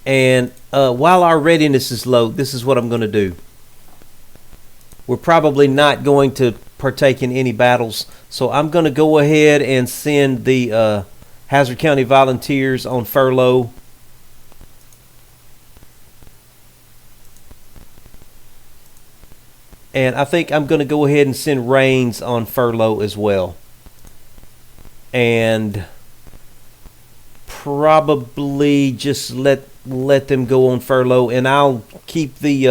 And while our readiness is low, this is what I'm going to do. We're probably not going to partake in any battles, so I'm going to go ahead and send the Hazzard County Volunteers on furlough. And I think I'm going to go ahead and send Rains on furlough as well. And probably just let them go on furlough, and I'll keep the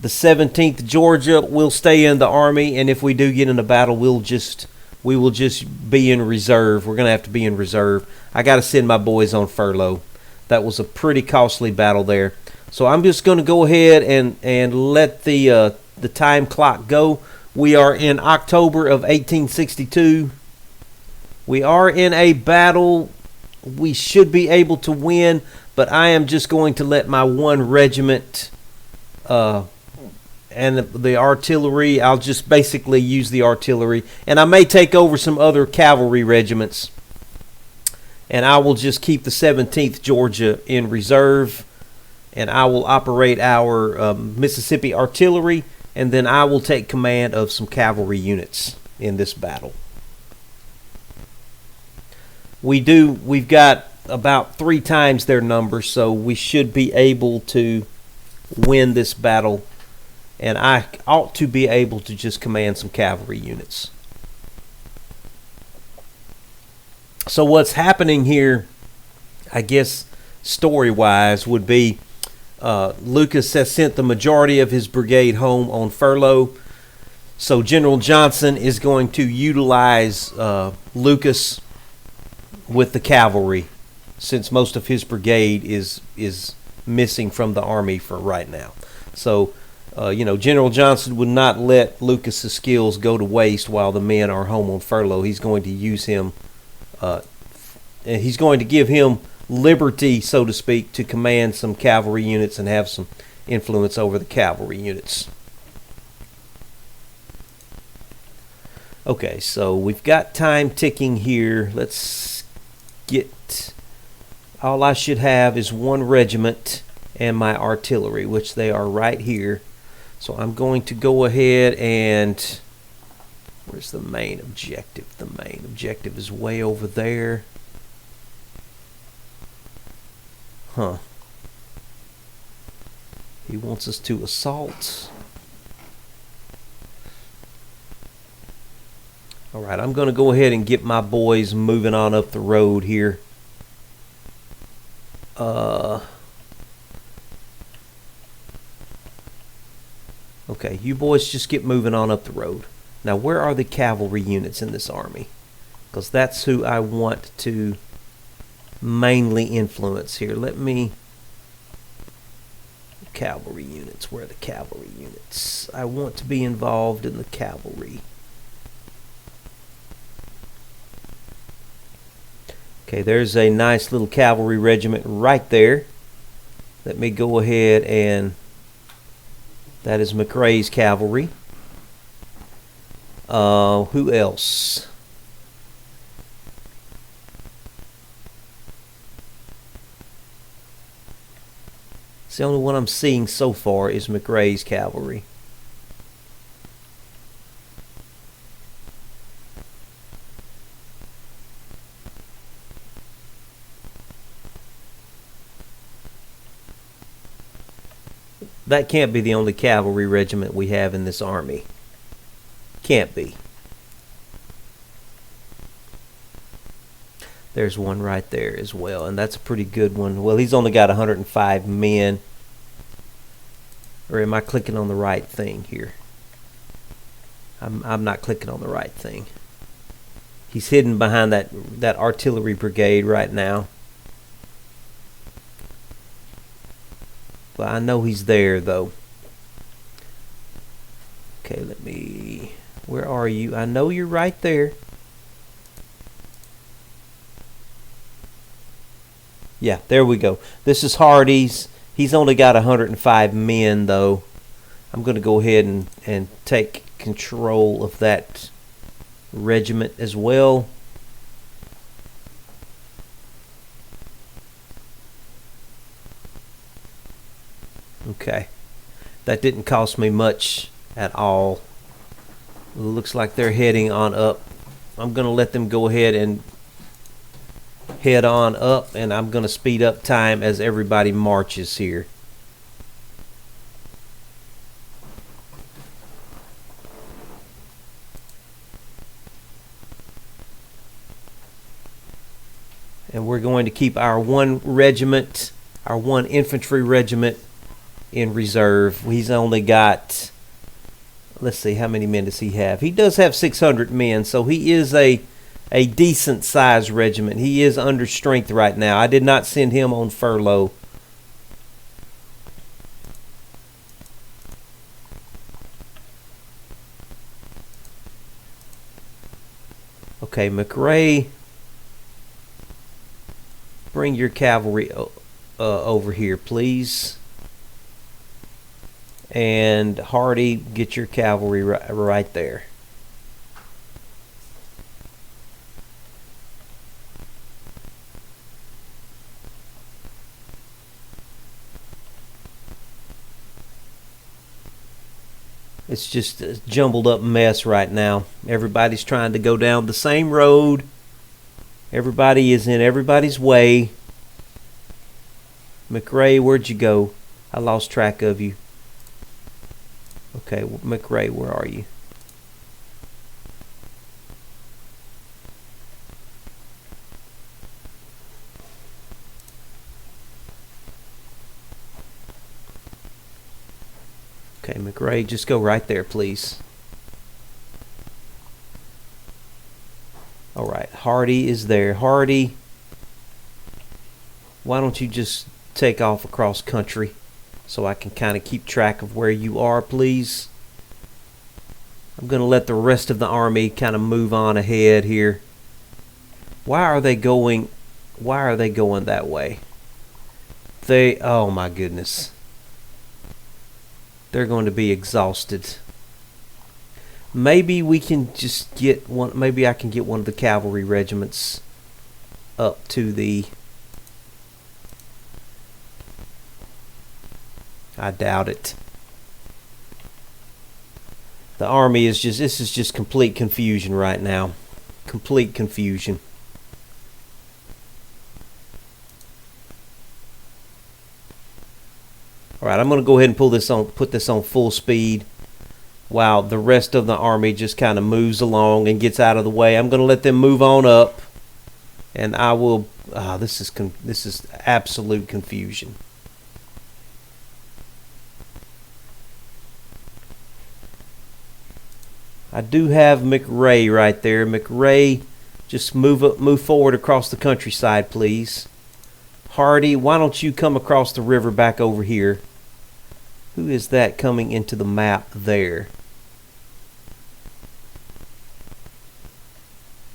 17th Georgia. Will stay in the Army, and if we do get in a battle, we will just be in reserve. We're gonna have to be in reserve. I got to send my boys on furlough. That was a pretty costly battle there. So I'm just going to go ahead and let the time clock go. We are in October of 1862. We are in a battle we should be able to win, but I am just going to let my one regiment and the artillery, I'll just basically use the artillery, and I may take over some other cavalry regiments, and I will just keep the 17th Georgia in reserve, and I will operate our Mississippi artillery, and then I will take command of some cavalry units in this battle. We've got about 3 times their number, so we should be able to win this battle, and I ought to be able to just command some cavalry units. So what's happening here, I guess story-wise, would be Lucas has sent the majority of his brigade home on furlough, so General Johnson is going to utilize Lucas with the cavalry, since most of his brigade is missing from the army for right now. So, General Johnson would not let Lucas's skills go to waste while the men are home on furlough. He's going to use him, and he's going to give him liberty, so to speak, to command some cavalry units and have some influence over the cavalry units. Okay, so we've got time ticking here. Let's get, all I should have is 1 regiment and my artillery, which they are right here. So I'm going to go ahead and, where's the main objective? The main objective is way over there. Huh. He wants us to assault. Alright, I'm going to go ahead and get my boys moving on up the road here. Okay, you boys just get moving on up the road. Now, where are the cavalry units in this army? Because that's who I want to mainly influence here. Let me... Cavalry units. Where are the cavalry units? I want to be involved in the cavalry. Okay, there's a nice little cavalry regiment right there. Let me go ahead and... That is McRae's cavalry. Who else? It's the only one I'm seeing so far is McRae's cavalry. That can't be the only cavalry regiment we have in this army. Can't be. There's one right there as well, and that's a pretty good one. Well, he's only got 105 men. Or am I clicking on the right thing here? I'm not clicking on the right thing. He's hidden behind that artillery brigade right now. But I know he's there, though. Okay, let me... Where are you? I know you're right there. Yeah, there we go. This is Hardy's. He's only got 105 men, though. I'm going to go ahead and take control of that regiment as well. Okay, that didn't cost me much at all. It looks like they're heading on up. I'm going to let them go ahead and head on up, and I'm going to speed up time as everybody marches here. And we're going to keep our one regiment, our one infantry regiment in reserve. He's only got, let's see, how many men does he have? He does have 600 men, so he is a decent sized regiment. He is under strength right now. I did not send him on furlough. Okay, McRae, bring your cavalry over here, please. And Hardy, get your cavalry right there. It's just a jumbled up mess right now. Everybody's trying to go down the same road. Everybody is in everybody's way. McRae, where'd you go? I lost track of you. Okay, McRae, where are you? Okay, McRae, just go right there, please. All right, Hardy is there. Hardy, why don't you just take off across country so I can kind of keep track of where you are, please? I'm going to let the rest of the army kind of move on ahead here. Why are they going that way? Oh my goodness. They're going to be exhausted. Maybe we can just get one. Maybe I can get one of the cavalry regiments up to the. I doubt it. The army is just. This is just complete confusion right now. Complete confusion. All right, I'm going to go ahead and put this on full speed while the rest of the army just kind of moves along and gets out of the way. I'm going to let them move on up, and I will. This is absolute confusion. I do have McRae right there. McRae, just move forward across the countryside, please. Hardy, why don't you come across the river back over here? Who is that coming into the map there?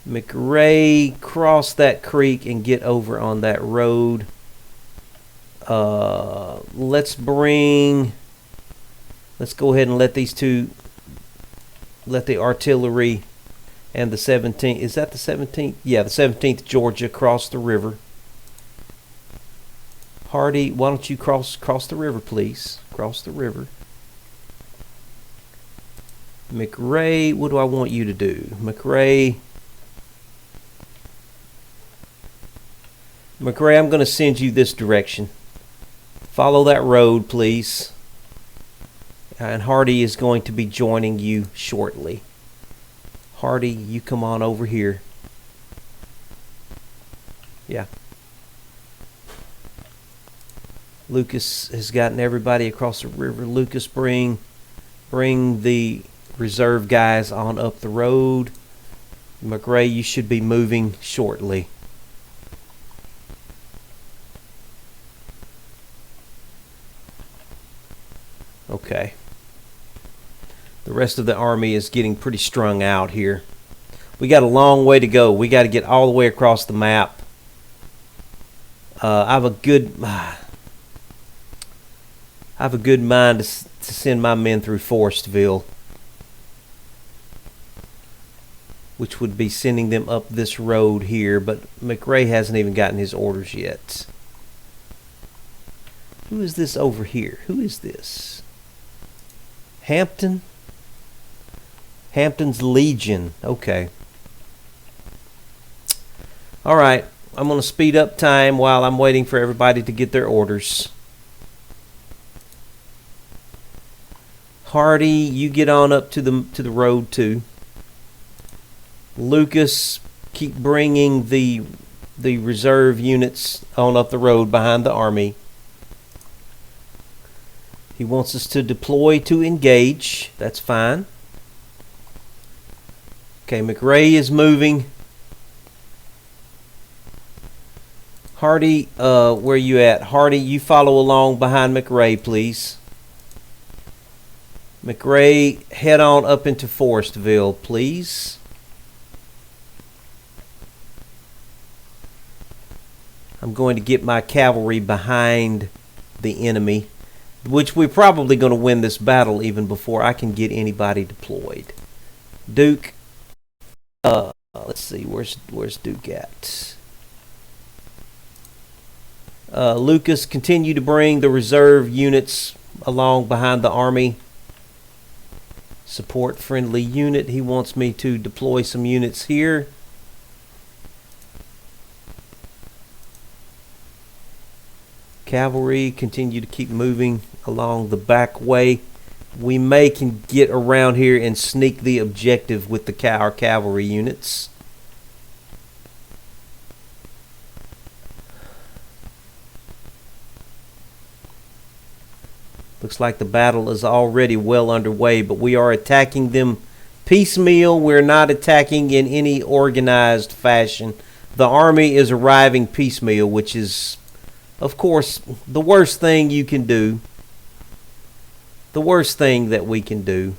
McRae, cross that creek and get over on that road. Let's go ahead and let these two, let the artillery and the 17th, is that the 17th? Yeah, the 17th Georgia cross the river. Hardy, why don't you cross the river, please? Cross the river. McRae, what do I want you to do? McRae, I'm going to send you this direction. Follow that road, please. And Hardy is going to be joining you shortly. Hardy, you come on over here. Yeah. Lucas has gotten everybody across the river. Lucas, bring the reserve guys on up the road. McRae, you should be moving shortly. Okay. The rest of the army is getting pretty strung out here. We got a long way to go. We got to get all the way across the map. I have a good mind to send my men through Forestville, which would be sending them up this road here, but McRae hasn't even gotten his orders yet. Who is this over here? Who is this? Hampton? Hampton's Legion. Okay. All right. I'm going to speed up time while I'm waiting for everybody to get their orders. Hardy, you get on up to the road too. Lucas, keep bringing the the reserve units on up the road behind the army. He wants us to deploy to engage. That's fine. Okay, McRae is moving. Hardy, where you at? Hardy, you follow along behind McRae, please. McRae, head on up into Forestville, please. I'm going to get my cavalry behind the enemy, which we're probably going to win this battle even before I can get anybody deployed. Duke, let's see, where's Duke at? Lucas, continue to bring the reserve units along behind the army. Support friendly unit. He wants me to deploy some units here. Cavalry, continue to keep moving along the back way. We can get around here and sneak the objective with our cavalry units. Looks like the battle is already well underway, but we are attacking them piecemeal. We're not attacking in any organized fashion. The army is arriving piecemeal, which is, of course, the worst thing you can do. The worst thing that we can do.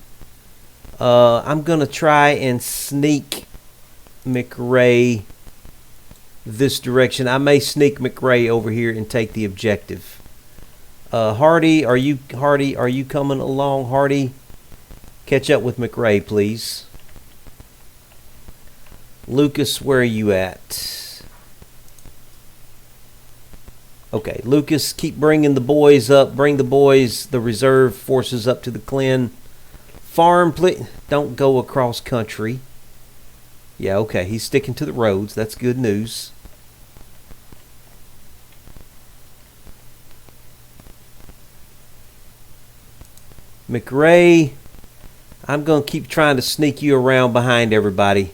I'm going to try and sneak McRae this direction. I may sneak McRae over here and take the objective. Hardy, are you coming along? Hardy, catch up with McRae, please. Lucas, where are you at? Okay, Lucas, keep bringing the boys up. Bring the reserve forces up to the Glen farm. Please don't go across country. Yeah, okay, he's sticking to the roads. That's good news. McRae, I'm going to keep trying to sneak you around behind everybody.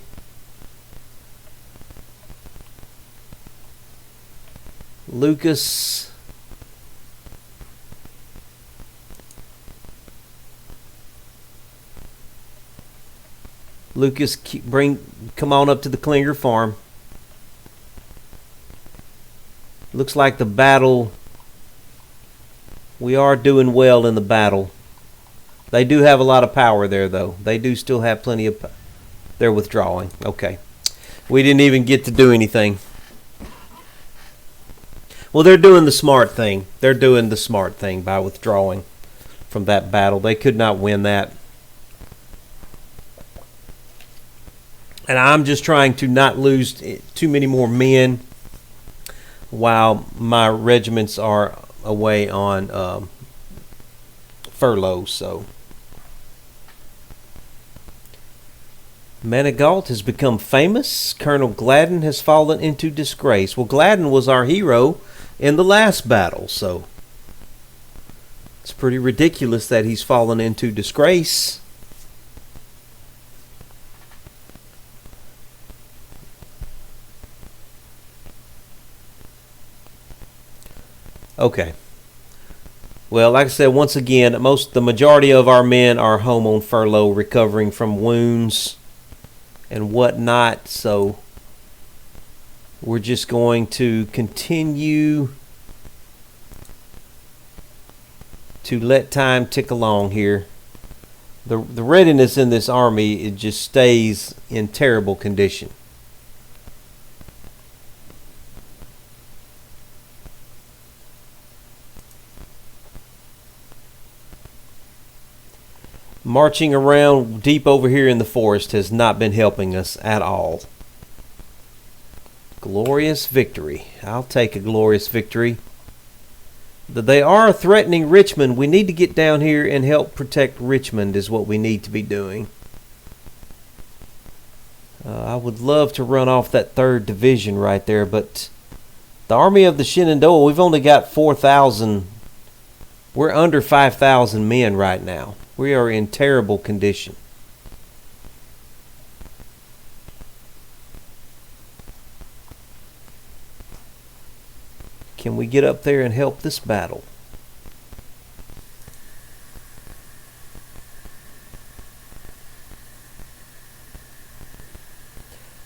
Lucas. Lucas, come on up to the Klinger farm. Looks like the battle, we are doing well in the battle. They do have a lot of power there, though. They do still have plenty of they're withdrawing. Okay. We didn't even get to do anything. Well, they're doing the smart thing. They're doing the smart thing by withdrawing from that battle. They could not win that. And I'm just trying to not lose too many more men while my regiments are away on furlough, so. Manigault has become famous. Colonel Gladden has fallen into disgrace. Well, Gladden was our hero in the last battle, so it's pretty ridiculous that he's fallen into disgrace. Okay. Well, like I said, once again, the majority of our men are home on furlough, recovering from wounds and whatnot. So we're just going to continue to let time tick along here. The readiness in this army, it just stays in terrible condition. Marching around deep over here in the forest has not been helping us at all. Glorious victory. I'll take a glorious victory. They are threatening Richmond. We need to get down here and help protect Richmond is what we need to be doing. I would love to run off that 3rd Division right there, but the Army of the Shenandoah, we've only got 4,000. We're under 5,000 men right now. We are in terrible condition. Can we get up there and help this battle?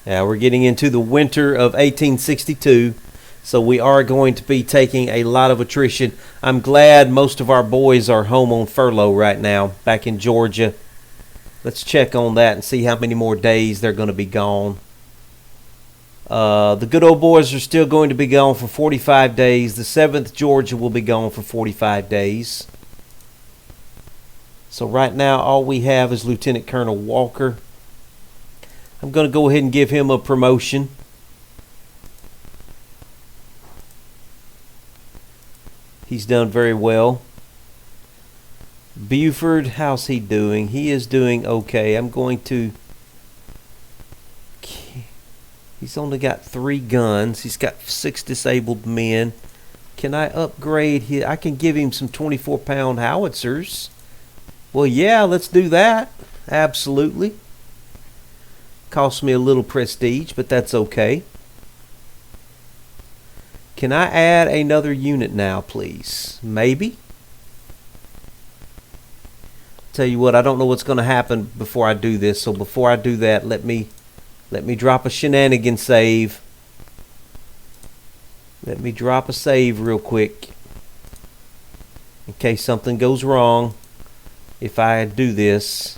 Now we're getting into the winter of 1862, so we are going to be taking a lot of attrition. I'm glad most of our boys are home on furlough right now, back in Georgia. Let's check on that and see how many more days they're going to be gone. The good old boys are still going to be gone for 45 days. The 7th Georgia will be gone for 45 days. So right now all we have is Lieutenant Colonel Walker. I'm going to go ahead and give him a promotion. He's done very well. Buford, how's he doing? He is doing okay. I'm going to... He's only got 3 guns. He's got 6 disabled men. Can I upgrade his... I can give him some 24-pound howitzers. Well, yeah, let's do that. Absolutely. Cost me a little prestige, but that's okay. Can I add another unit now, please? Maybe. Tell you what, I don't know what's going to happen before I do this. So before I do that, let me drop a shenanigan save. Let me drop a save real quick, in case something goes wrong. If I do this,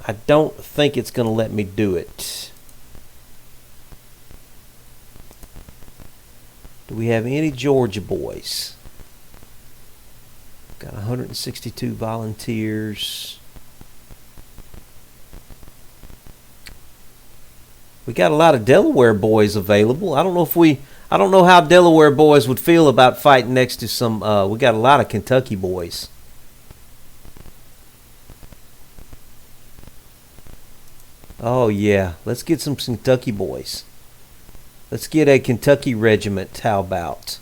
I don't think it's going to let me do it. Do we have any Georgia boys? Got 162 volunteers. We got a lot of Delaware boys available. I don't know how Delaware boys would feel about fighting next to some we got a lot of Kentucky boys. Oh yeah, let's get some Kentucky boys. Let's get a Kentucky regiment. How about?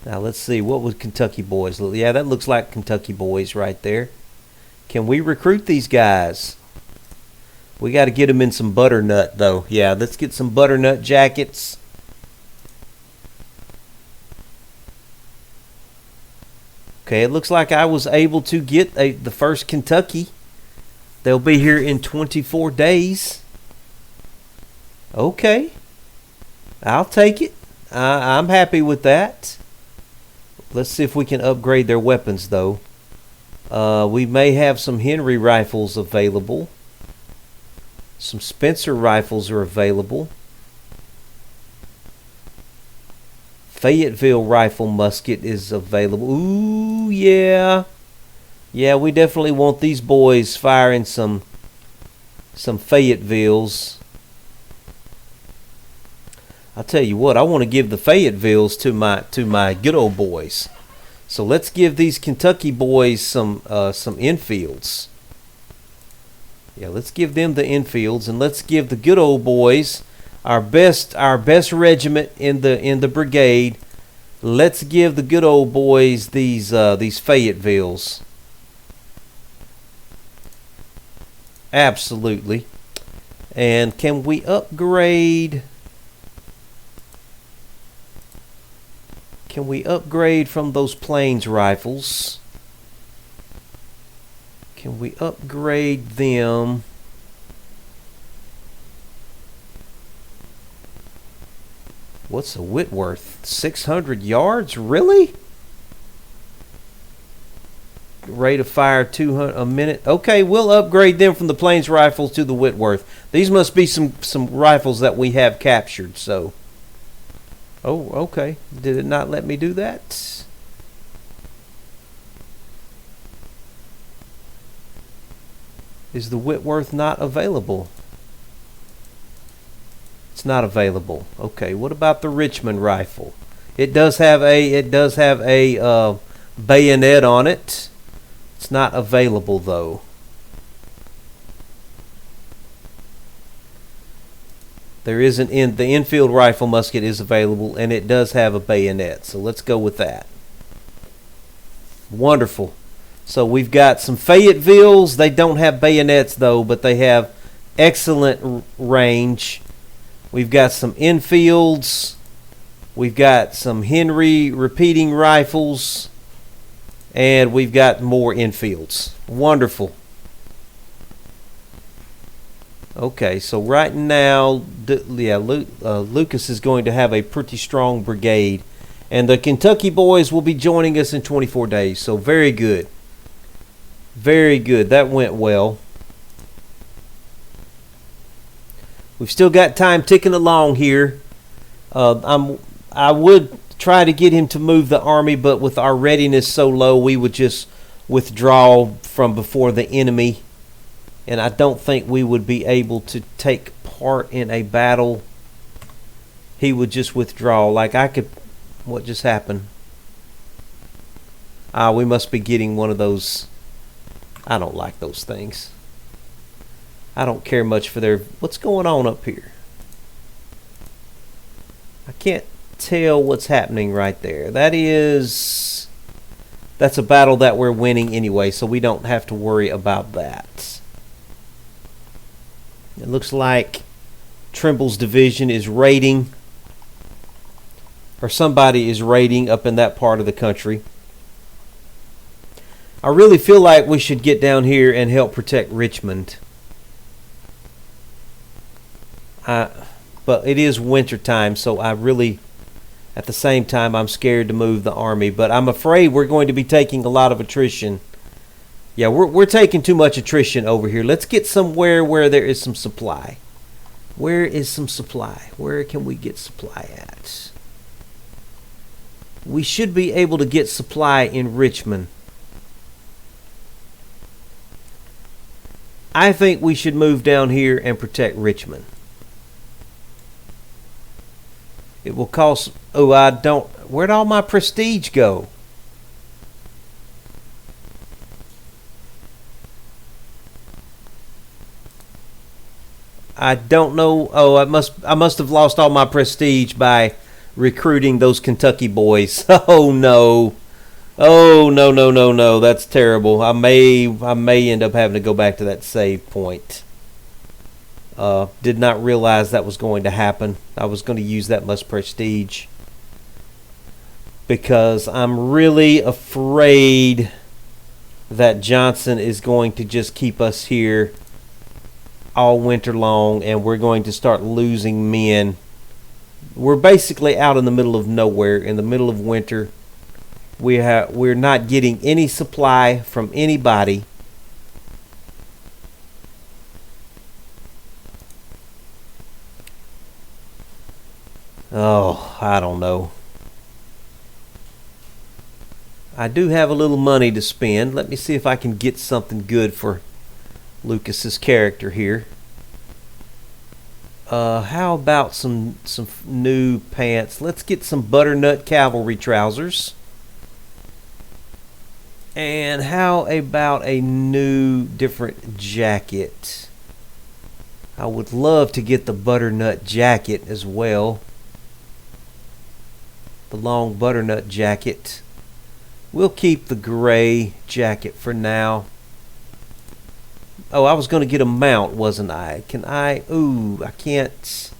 Now let's see, what would Kentucky boys look? Yeah, that looks like Kentucky boys right there. Can we recruit these guys? We got to get them in some butternut though. Yeah, let's get some butternut jackets. Okay, it looks like I was able to get the first Kentucky. They'll be here in 24 days. Okay. I'll take it. I'm happy with that. Let's see if we can upgrade their weapons, though. We may have some Henry rifles available. Some Spencer rifles are available. Fayetteville rifle musket is available. Ooh, yeah. Yeah, we definitely want these boys firing some Fayettevilles. I'll tell you what, I want to give the Fayettevilles to my good old boys. So let's give these Kentucky boys some infields. Yeah, let's give them the infields, and let's give the good old boys our best regiment in the brigade. Let's give the good old boys these Fayettevilles. Absolutely. And can we upgrade? Can we upgrade from those plains rifles? Can we upgrade them? What's a Whitworth? 600 yards? Really? Rate of fire 200 a minute. Okay, we'll upgrade them from the plains rifles to the Whitworth. These must be some rifles that we have captured. So, oh, okay. Did it not let me do that? Is the Whitworth not available? It's not available. Okay, what about the Richmond rifle? It does have a bayonet on it. It's not available though. There isn't the infield rifle musket is available, and it does have a bayonet. So let's go with that. Wonderful. So we've got some Fayettevilles. They don't have bayonets though, but they have excellent range. We've got some Enfields. We've got some Henry repeating rifles. And we've got more Enfields. Wonderful. Okay, so right now, Lucas is going to have a pretty strong brigade. And the Kentucky boys will be joining us in 24 days. So very good. Very good. That went well. We've still got time ticking along here. I would try to get him to move the army, but with our readiness so low, we would just withdraw from before the enemy. And I don't think we would be able to take part in a battle. He would just withdraw. Like I could... What just happened? We must be getting one of those... I don't like those things. I don't care much for their... What's going on up here? I can't tell what's happening right there. That's a battle that we're winning anyway, so we don't have to worry about that. It looks like Trimble's division is raiding, or somebody is raiding up in that part of the country. I really feel like we should get down here and help protect Richmond. But it is winter time, so I really, at the same time, I'm scared to move the army. But I'm afraid we're going to be taking a lot of attrition. Yeah, we're taking too much attrition over here. Let's get somewhere where there is some supply. Where is some supply? Where can we get supply at? We should be able to get supply in Richmond. I think we should move down here and protect Richmond. It will cost... Oh, I don't... Where'd all my prestige go? I don't know. Oh, I must have lost all my prestige by recruiting those Kentucky boys. Oh, no. Oh, no, no, no, no. That's terrible. I may end up having to go back to that save point. Did not realize that was going to happen. I was going to use that much prestige because I'm really afraid that Johnson is going to just keep us here all winter long, and we're going to start losing men. We're basically out in the middle of nowhere, in the middle of winter. We're not getting any supply from anybody. Oh, I don't know. I do have a little money to spend. Let me see if I can get something good for Lucas's character here. How about some new pants? Let's get some butternut cavalry trousers. And how about a new different jacket? I would love to get the butternut jacket as well. The long butternut jacket. We'll keep the gray jacket for now. Oh, I was going to get a mount, wasn't I? Can I? Ooh, I can't.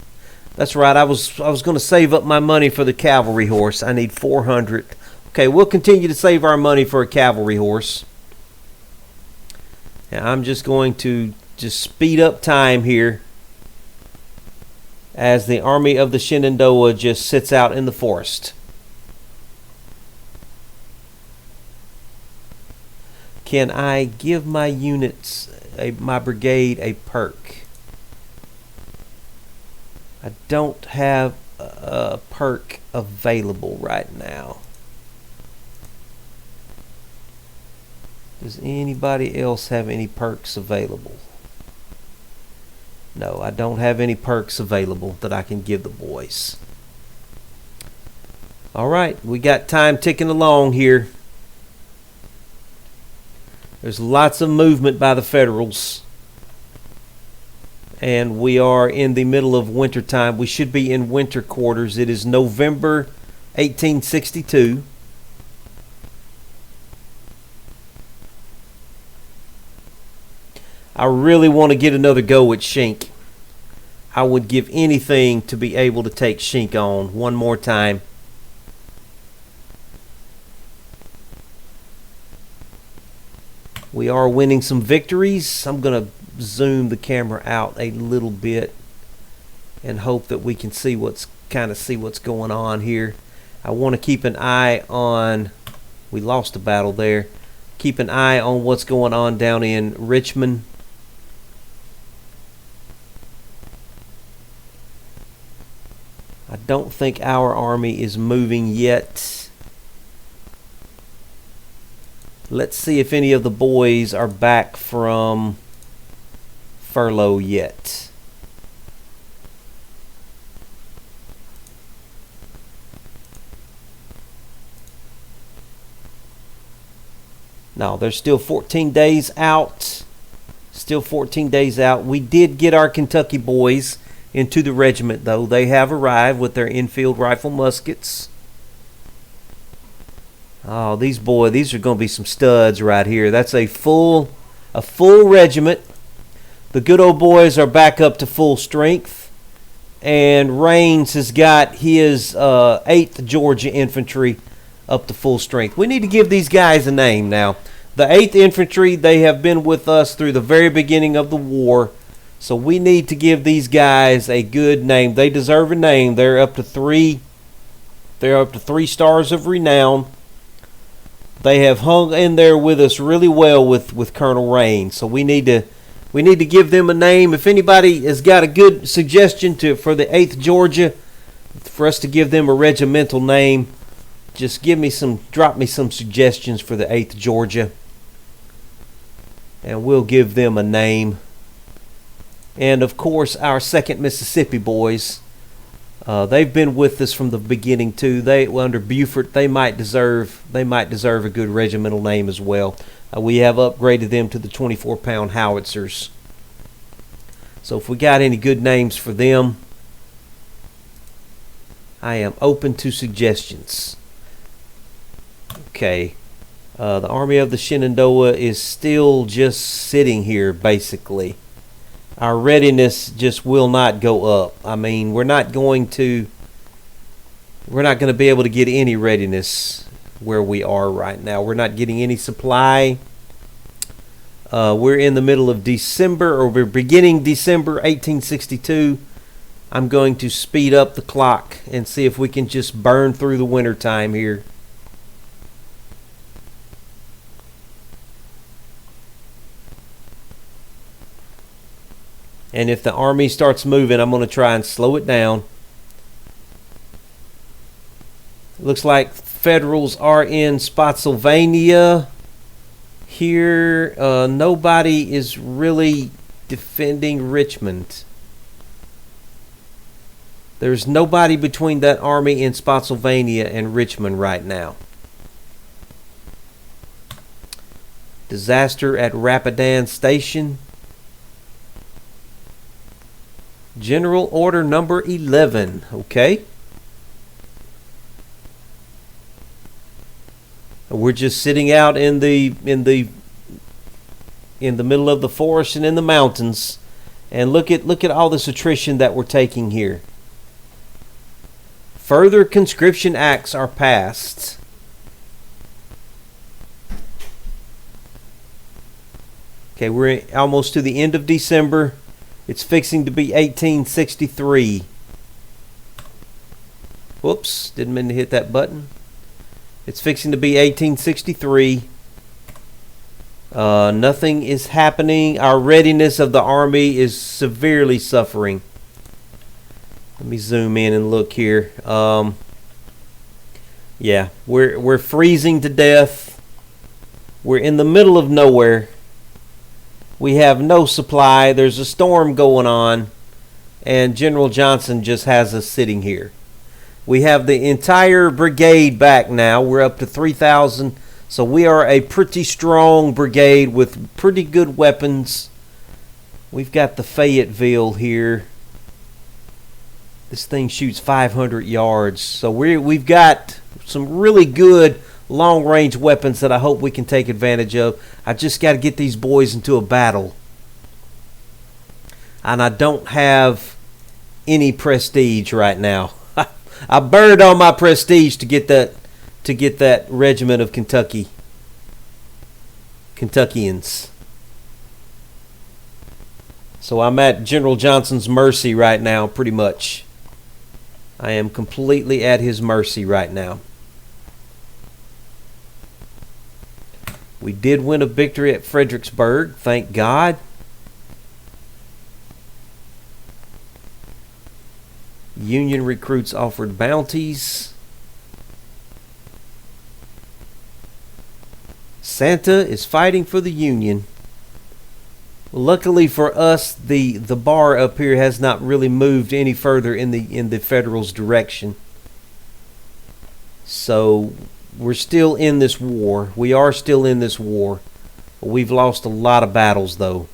That's right. I was going to save up my money for the cavalry horse. I need 400. Okay, we'll continue to save our money for a cavalry horse. And I'm just going to just speed up time here as the army of the Shenandoah just sits out in the forest. Can I give my units, my brigade, a perk? I don't have a perk available right now. Does anybody else have any perks available? No, I don't have any perks available that I can give the boys. All right, we got time ticking along here. There's lots of movement by the Federals. And we are in the middle of winter time. We should be in winter quarters. It is November 1862. I really want to get another go at Schenck. I would give anything to be able to take Shink on one more time. We are winning some victories. I'm going to zoom the camera out a little bit and hope that we can see what's going on here. I want to keep an eye on, we lost a battle there. Keep an eye on what's going on down in Richmond. I don't think our army is moving yet. Let's see if any of the boys are back from furlough yet. No, they're still 14 days out. Still 14 days out. We did get our Kentucky boys into the regiment, though. They have arrived with their infield rifle muskets. Oh, these are going to be some studs right here. That's a full regiment. The good old boys are back up to full strength. And Raines has got his 8th Georgia Infantry up to full strength. We need to give these guys a name now. The 8th Infantry, they have been with us through the very beginning of the war. So we need to give these guys a good name. They deserve a name. They're up to 3 stars of renown. They have hung in there with us really well with Colonel Raines. So we need to give them a name. If anybody has got a good suggestion for the 8th Georgia, for us to give them a regimental name, just drop me some suggestions for the 8th Georgia, and we'll give them a name. And of course, our 2nd Mississippi boys, they've been with us from the beginning too. Under Buford, they might deserve a good regimental name as well. We have upgraded them to the 24-pound howitzers. So if we got any good names for them, I am open to suggestions. Okay, the Army of the Shenandoah is still just sitting here, basically. Our readiness just will not go up. I mean, we're not going to be able to get any readiness where we are right now. We're not getting any supply. We're in the middle of December, or we're beginning December 1862. I'm going to speed up the clock and see if we can just burn through the winter time here. And if the army starts moving, I'm going to try and slow it down. Looks like Federals are in Spotsylvania. Here, nobody is really defending Richmond. There's nobody between that army in Spotsylvania and Richmond right now. Disaster at Rapidan Station. General Order number 11. Okay. We're just sitting out in the middle of the forest and in the mountains, and look at all this attrition that we're taking here. Further conscription acts are passed. Okay, we're almost to the end of December. It's fixing to be 1863. Whoops, didn't mean to hit that button. It's fixing to be 1863. Nothing is happening. Our readiness of the army is severely suffering. Let me zoom in and look here. Yeah, we're freezing to death. We're in the middle of nowhere. We have no supply. There's a storm going on, and General Johnson just has us sitting here. We have the entire brigade back now. We're up to 3,000. So we are a pretty strong brigade with pretty good weapons. We've got the Fayetteville here. This thing shoots 500 yards. So we've got some really good long-range weapons that I hope we can take advantage of. I just got to get these boys into a battle. And I don't have any prestige right now. I burned all my prestige to get that regiment of Kentuckians. So I'm at General Johnson's mercy right now, pretty much. I am completely at his mercy right now. We did win a victory at Fredericksburg, thank God. Union recruits offered bounties. Santa is fighting for the Union. Luckily for us, the bar up here has not really moved any further in the Federals' direction. So we're still in this war. We are still in this war. We've lost a lot of battles, though.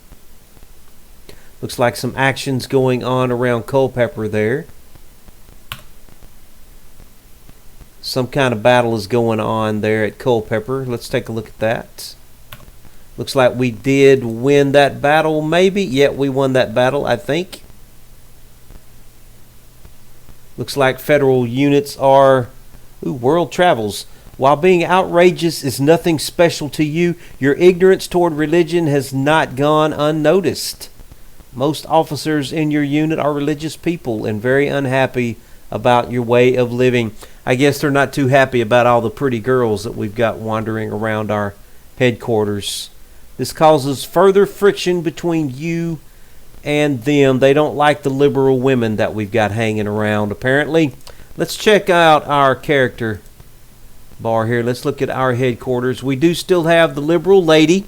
Looks like some actions going on around Culpeper there. Some kind of battle is going on there at Culpeper. Let's take a look at that. Looks like we did win that battle, maybe. Yeah, we won that battle, I think. Looks like Federal units are... Ooh, world travels. While being outrageous is nothing special to you, your ignorance toward religion has not gone unnoticed. Most officers in your unit are religious people and very unhappy about your way of living. I guess they're not too happy about all the pretty girls that we've got wandering around our headquarters. This causes further friction between you and them. They don't like the liberal women that we've got hanging around, apparently. Let's check out our character bar here. Let's look at our headquarters. We do still have the liberal lady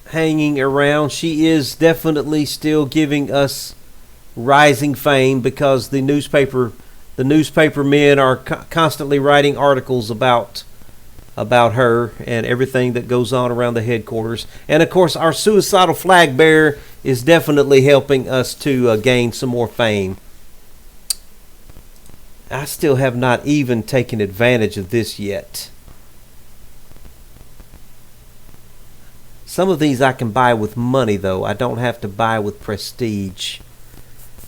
hanging around. She is definitely still giving us rising fame because the newspaper men are constantly writing articles about her and everything that goes on around the headquarters. And of course, our suicidal flag bearer is definitely helping us to gain some more fame. I still have not even taken advantage of this yet. Some of these I can buy with money, though. I don't have to buy with prestige.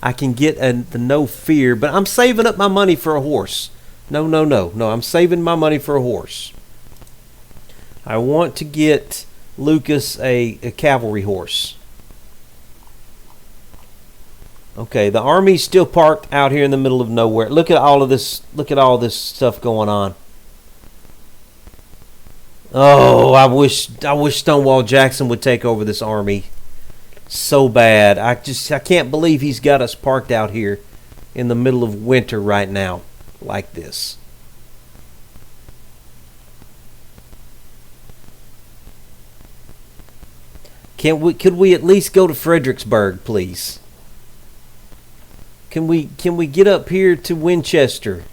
I can get the no fear, but I'm saving up my money for a horse. No, I'm saving my money for a horse. I want to get Lucas a cavalry horse. Okay, the army's still parked out here in the middle of nowhere. Look at all of this. Look at all this stuff going on. Oh, I wish Stonewall Jackson would take over this army so bad. I can't believe he's got us parked out here in the middle of winter right now like this. Could we at least go to Fredericksburg, please? Can we get up here to Winchester?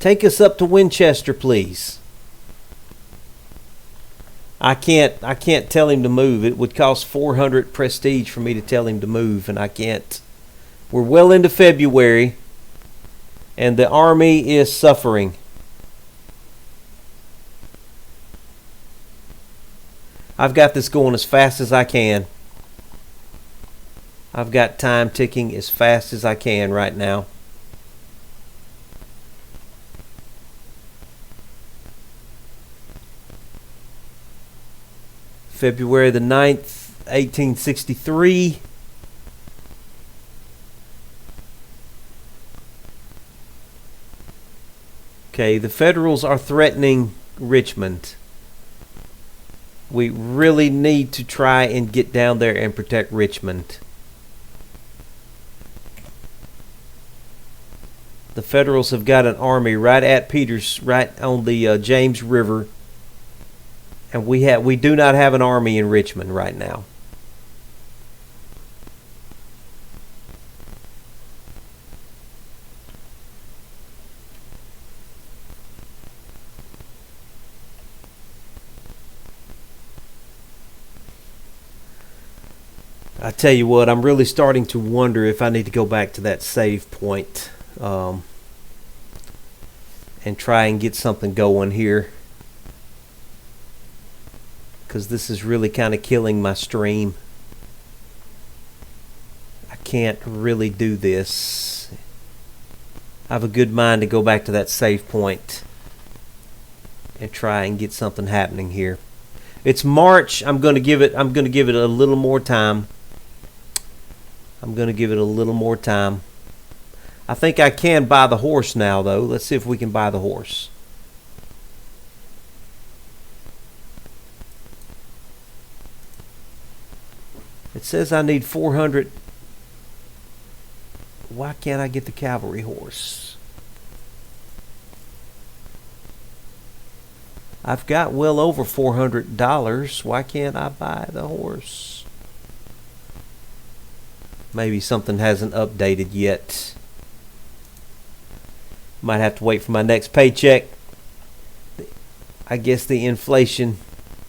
Take us up to Winchester, please. I can't tell him to move. It would cost 400 prestige for me to tell him to move, and I can't. We're well into February, and the army is suffering. I've got this going as fast as I can. I've got time ticking as fast as I can right now. February the 9th, 1863. Okay, the Federals are threatening Richmond. We really need to try and get down there and protect Richmond. The Federals have got an army right at Peters, right on the James River. And we do not have an army in Richmond right now. I tell you what, I'm really starting to wonder if I need to go back to that save point and try and get something going here, because this is really kind of killing my stream. can't really do this. I have a good mind to go back to that save point and try and get something happening here. It's March. I'm going to give it a little more time. I'm going to give it a little more time. I think I can buy the horse now, though. Let's see if we can buy the horse. It says I need 400. Why can't I get the cavalry horse? I've got well over $400. Why can't I buy the horse? Maybe something hasn't updated yet. Might have to wait for my next paycheck. I guess the inflation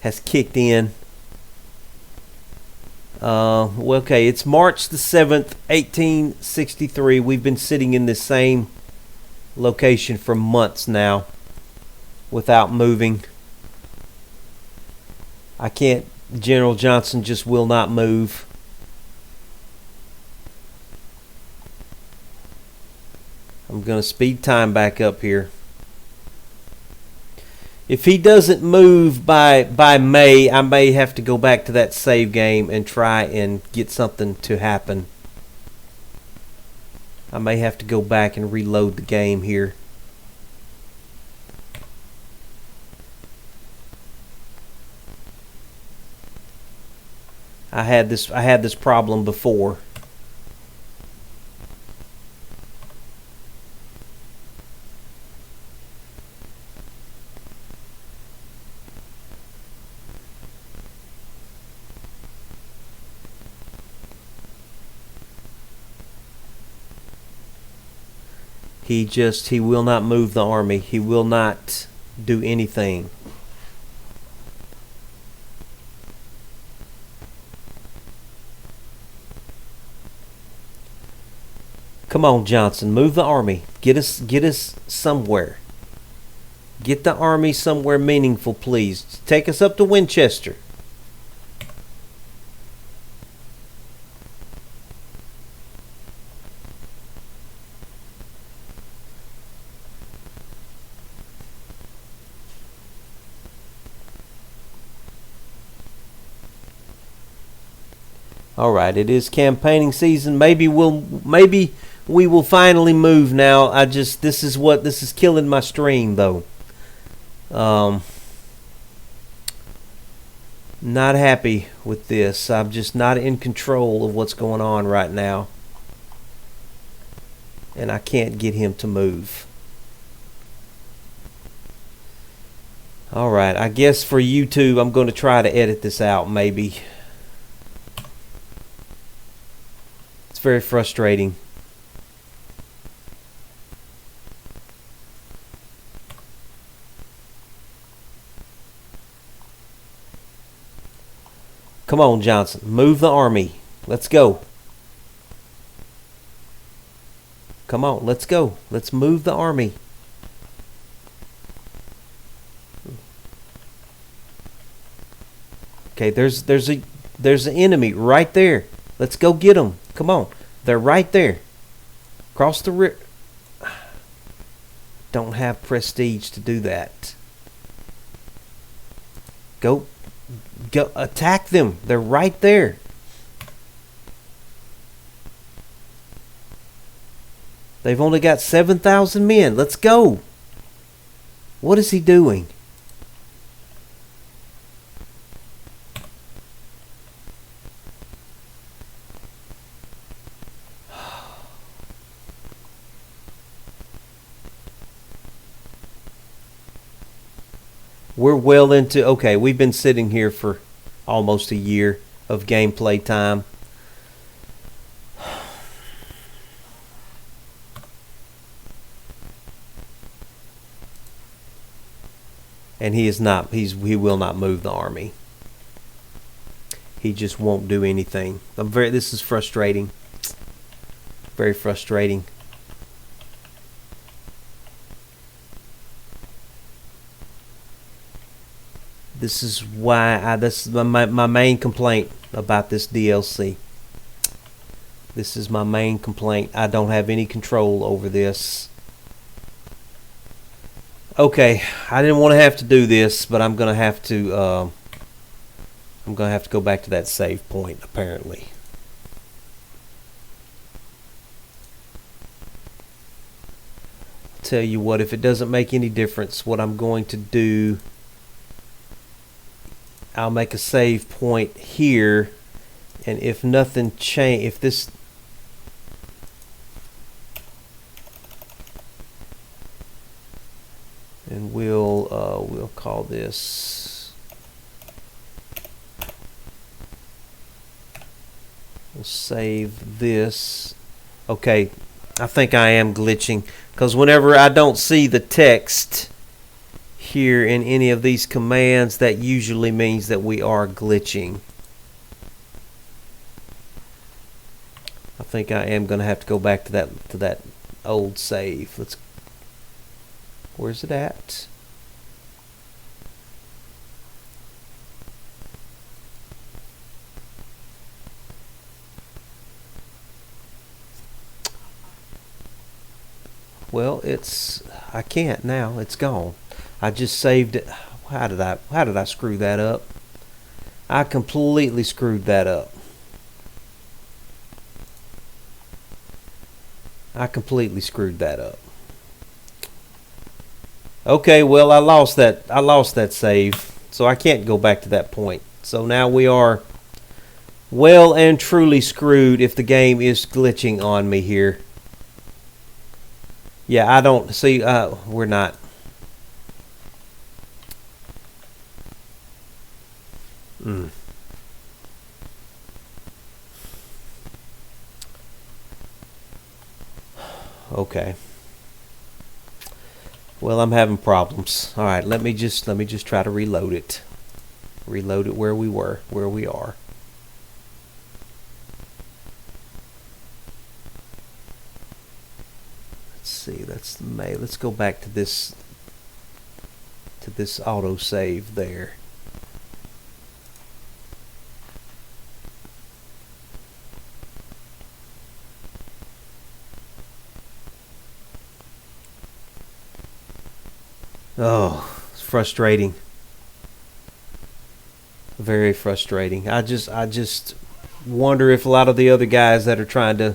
has kicked in. Well, okay, it's March the 7th, 1863. We've been sitting in this same location for months now without moving. I can't. General Johnson just will not move. I'm going to speed time back up here. If he doesn't move by May, I may have to go back to that save game and try and get something to happen. I may have to go back and reload the game here. I had this problem before. He will not move the army. He will not do anything. Come on, Johnson, move the army. Get us somewhere. Get the army somewhere meaningful, please. Take us up to Winchester. All right, it is campaigning season. Maybe we will finally move now. This is killing my stream though. Not happy with this. I'm just not in control of what's going on right now. And I can't get him to move. All right, I guess for YouTube I'm going to try to edit this out maybe. It's very frustrating. Come on, Johnson. Move the army. Let's go. Come on, let's go. Let's move the army. Okay, there's an enemy right there. Let's go get them. Come on. They're right there. Cross the river. Don't have prestige to do that. Go attack them. They're right there. They've only got 7,000 men. Let's go. What is he doing? We're well into, okay, we've been sitting here for almost a year of gameplay time. And he will not move the army. He just won't do anything. This is frustrating. Very frustrating. This is why this is my main complaint about this DLC. This is my main complaint. I don't have any control over this. Okay, I didn't want to have to do this, but I'm gonna have to go back to that save point, apparently. I'll tell you what, if it doesn't make any difference, what I'm going to do, I'll make a save point here, and if nothing if this, and we'll call this, we'll save this. Okay, I think I am glitching, because whenever I don't see the text here in any of these commands, that usually means that we are glitching. I think I am going to have to go back to that old save. Where's it at? Well, I can't now. It's gone. I just saved it. How did I screw that up? I completely screwed that up. I completely screwed that up. Okay, well, I lost that save, so I can't go back to that point. So now we are well and truly screwed if the game is glitching on me here. Yeah, I don't see, we're not. Okay. Well, I'm having problems. All right, let me just try to reload it. Reload it where we are. Let's see. That's the May. Let's go back to this auto save there. Oh, it's frustrating. Very frustrating. I just wonder if a lot of the other guys that are trying to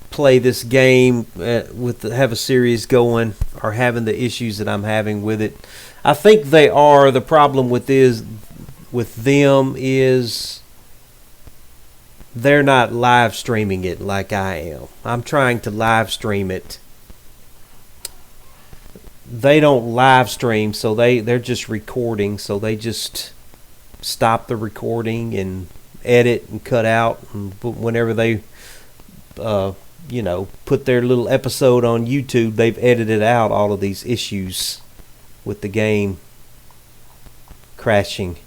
play this game have a series going are having the issues that I'm having with it. I think they are. The problem with them is they're not live streaming it like I am. I'm trying to live stream it. They don't live stream, so they're just recording, so they just stop the recording and edit and cut out, and whenever they put their little episode on YouTube, they've edited out all of these issues with the game crashing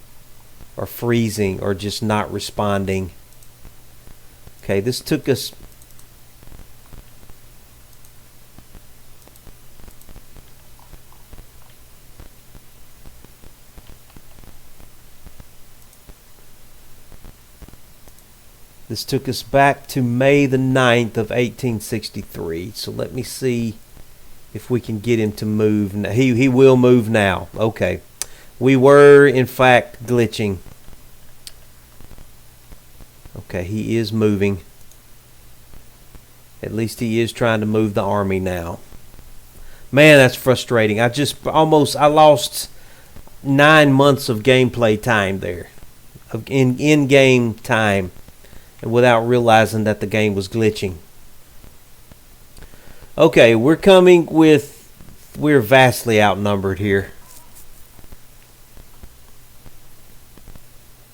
or freezing or just not responding. Okay, this took us back to May the 9th of 1863. So let me see if we can get him to move. He will move now. Okay. We were, in fact, glitching. Okay, he is moving. At least he is trying to move the army now. Man, that's frustrating. I lost 9 months of gameplay time there. In-game time. Without realizing that the game was glitching. Okay, we're vastly outnumbered here.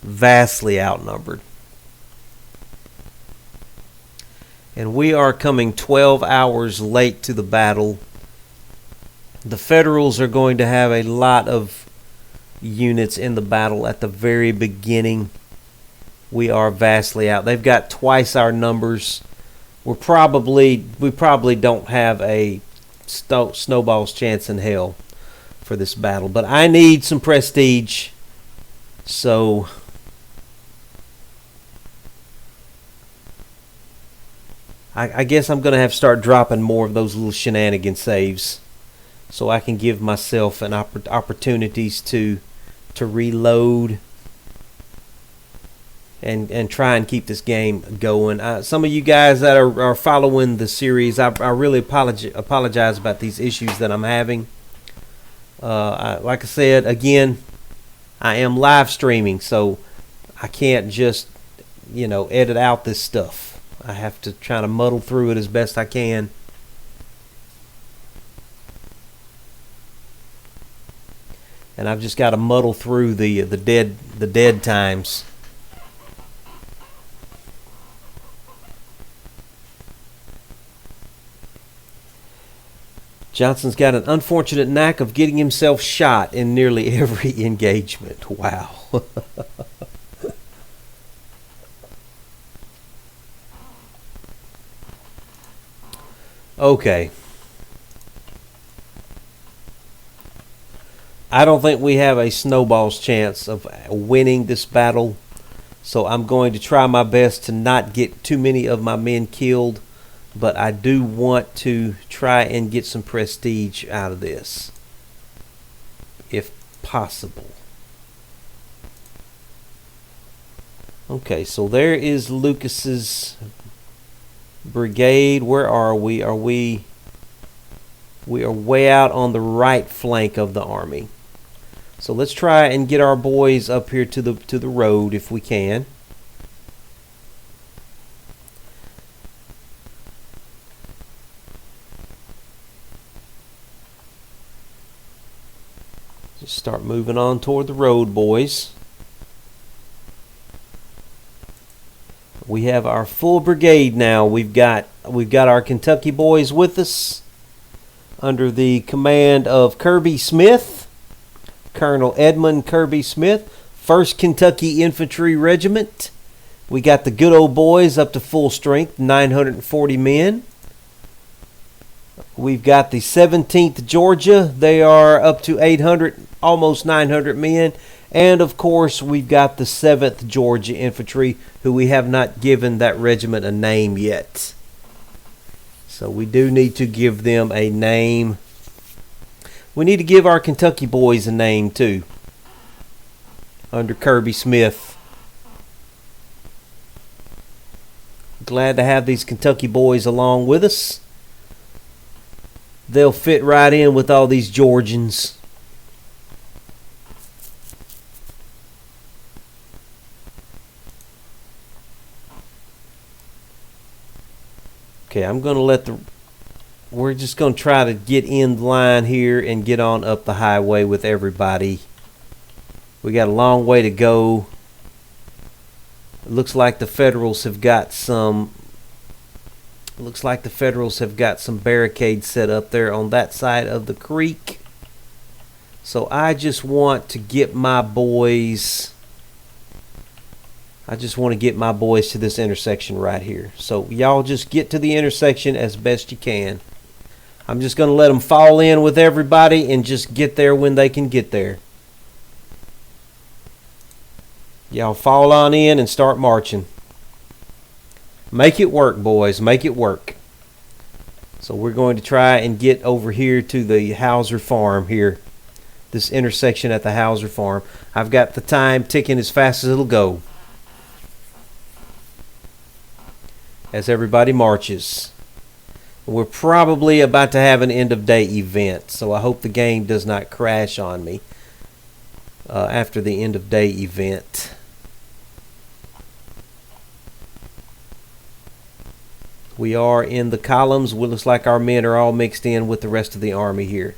Vastly outnumbered. And we are coming 12 hours late to the battle. The Federals are going to have a lot of units in the battle at the very beginning. We are vastly out. They've got twice our numbers. We probably don't have a snowball's chance in hell for this battle. But I need some prestige. So I guess I'm going to have to start dropping more of those little shenanigan saves so I can give myself an opportunities to reload and try and keep this game going. Some of you guys that are following the series, I really apologize about these issues that I'm having. Like I said, again, I am live streaming, so I can't just, edit out this stuff. I have to try to muddle through it as best I can. And I've just got to muddle through the dead times. Johnson's got an unfortunate knack of getting himself shot in nearly every engagement. Wow. Okay. I don't think we have a snowball's chance of winning this battle, so I'm going to try my best to not get too many of my men killed, but I do want to try and get some prestige out of this, if possible. Okay, so there is Lucas's brigade. Where are we? We are way out on the right flank of the army. So let's try and get our boys up here to the road if we can. Just start moving on toward the road, boys. We have our full brigade now. We've got our Kentucky boys with us under the command of Kirby Smith, Colonel Edmund Kirby Smith, 1st Kentucky Infantry Regiment. We got the good old boys up to full strength, 940 men. We've got the 17th Georgia. They are up to 800, almost 900 men. And, of course, we've got the 7th Georgia Infantry, who we have not given that regiment a name yet. So we do need to give them a name. We need to give our Kentucky boys a name, too, under Kirby Smith. Glad to have these Kentucky boys along with us. They'll fit right in with all these Georgians. Okay, I'm going to we're just going to try to get in line here and get on up the highway with everybody. We got a long way to go. It looks like the Federals have got some barricades set up there on that side of the creek. So I just want to get my boys to this intersection right here. So y'all just get to the intersection as best you can. I'm just going to let them fall in with everybody and just get there when they can get there. Y'all fall on in and start marching. Make it work, boys. Make it work. So we're going to try and get over here to the Hazzard Farm here. This intersection at the Hazzard Farm. I've got the time ticking as fast as it'll go. As everybody marches. We're probably about to have an end of day event, so I hope the game does not crash on me after the end of day event. We are in the columns. It looks like our men are all mixed in with the rest of the army here.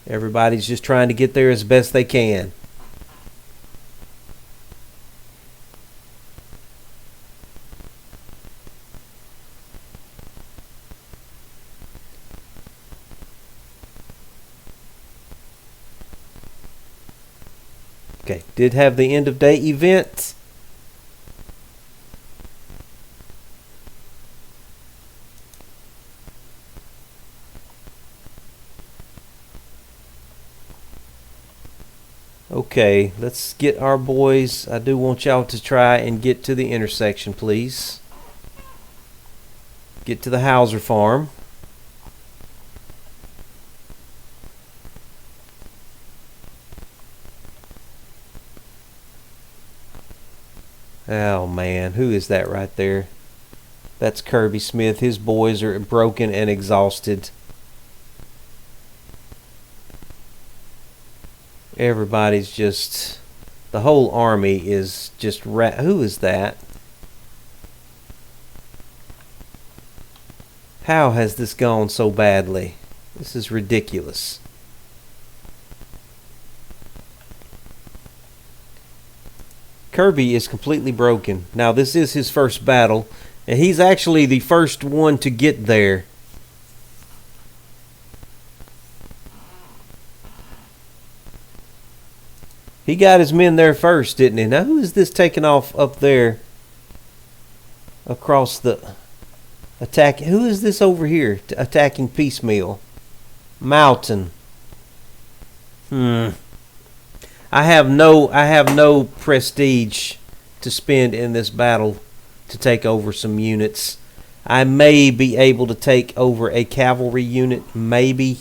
Everybody's just trying to get there as best they can. Okay, did have the end of day event. Okay, let's get our boys. I do want y'all to try and get to the intersection, please. get to the Hauser farm. Oh man, who is that right there? That's Kirby Smith. His boys are broken and exhausted. Everybody's just... the whole army is just... who is that? How has this gone so badly? This is ridiculous. Kirby is completely broken. Now this is his first battle, and he's actually the first one to get there. He got his men there first, didn't he? Now who is this taking off up there across the attack? Who is this over here attacking piecemeal? Mountain. I have no prestige to spend in this battle to take over some units. I may be able to take over a cavalry unit, maybe.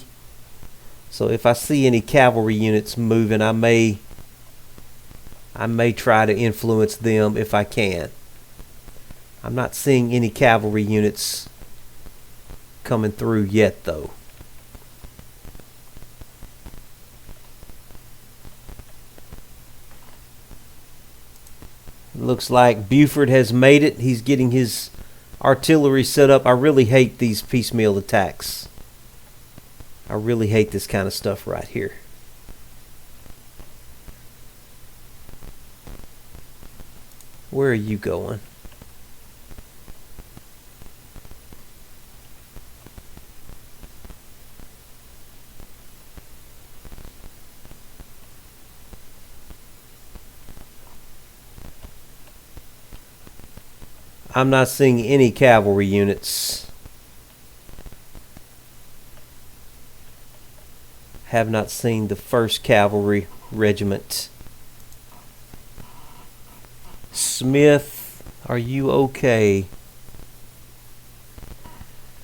So if I see any cavalry units moving, I may try to influence them if I can. I'm not seeing any cavalry units coming through yet, though. Looks like Buford has made it. He's getting his artillery set up. I really hate these piecemeal attacks. I really hate this kind of stuff right here. Where are you going? I'm not seeing any cavalry units. Have not seen the 1st Cavalry Regiment. Smith, are you okay?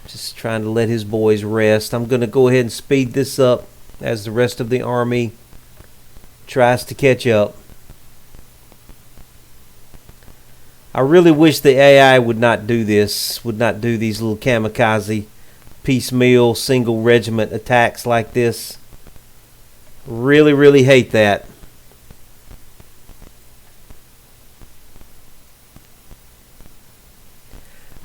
Just trying to let his boys rest. I'm going to go ahead and speed this up as the rest of the army tries to catch up. I really wish the AI would not do this, would not do these little kamikaze, piecemeal, single regiment attacks like this. Really, really hate that.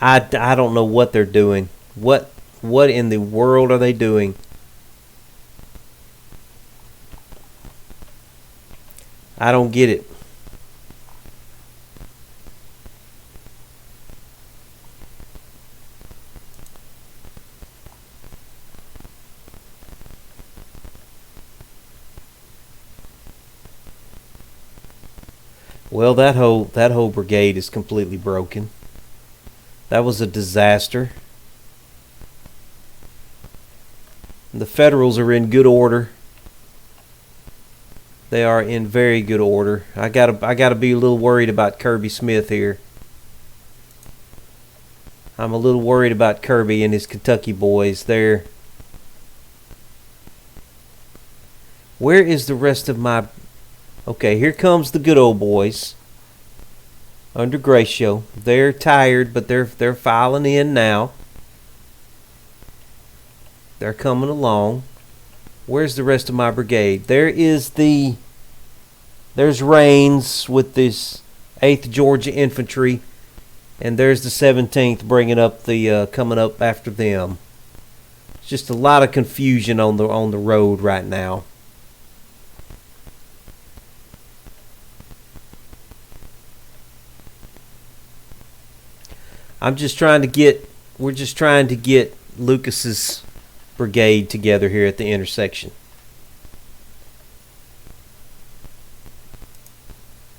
I don't know what they're doing. What in the world are they doing? I don't get it. Well, that whole brigade is completely broken. That was a disaster. The Federals are in good order. They are in very good order. I gotta be a little worried about Kirby Smith here. I'm a little worried about Kirby and his Kentucky boys. Where is the rest of my... Okay, here comes the good old boys under Gracio. They're tired, but they're filing in now. They're coming along. Where's the rest of my brigade? There's Rains with this 8th Georgia Infantry, and there's the 17th bringing up the coming up after them. It's just a lot of confusion on the road right now. We're just trying to get Lucas's brigade together here at the intersection.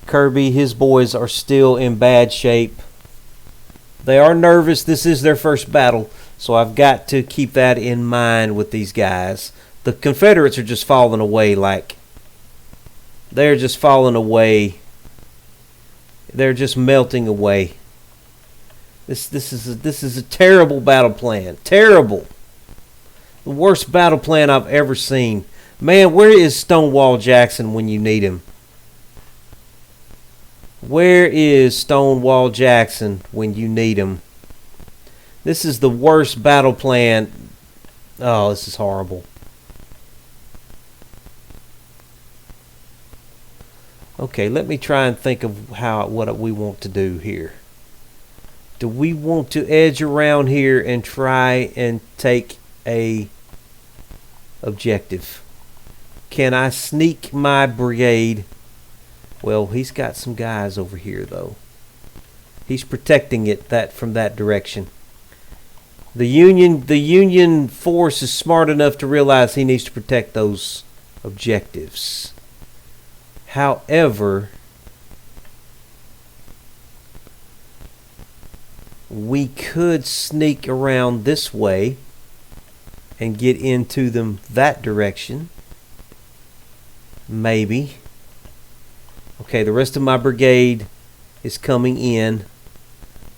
Kirby, his boys are still in bad shape. They are nervous. This is their first battle, so I've got to keep that in mind with these guys. The Confederates are just falling away they're just falling away. They're just melting away. This is a terrible battle plan. Terrible. The worst battle plan I've ever seen. Man, where is Stonewall Jackson when you need him? Where is Stonewall Jackson when you need him? This is the worst battle plan. Oh, this is horrible. Okay, let me try and think of what we want to do here. Do we want to edge around here and try and take a objective? Can I sneak my brigade? Well, he's got some guys over here though. He's protecting it from that direction. The Union force is smart enough to realize he needs to protect those objectives. However, we could sneak around this way and get into them that direction. Maybe. Okay, the rest of my brigade is coming in.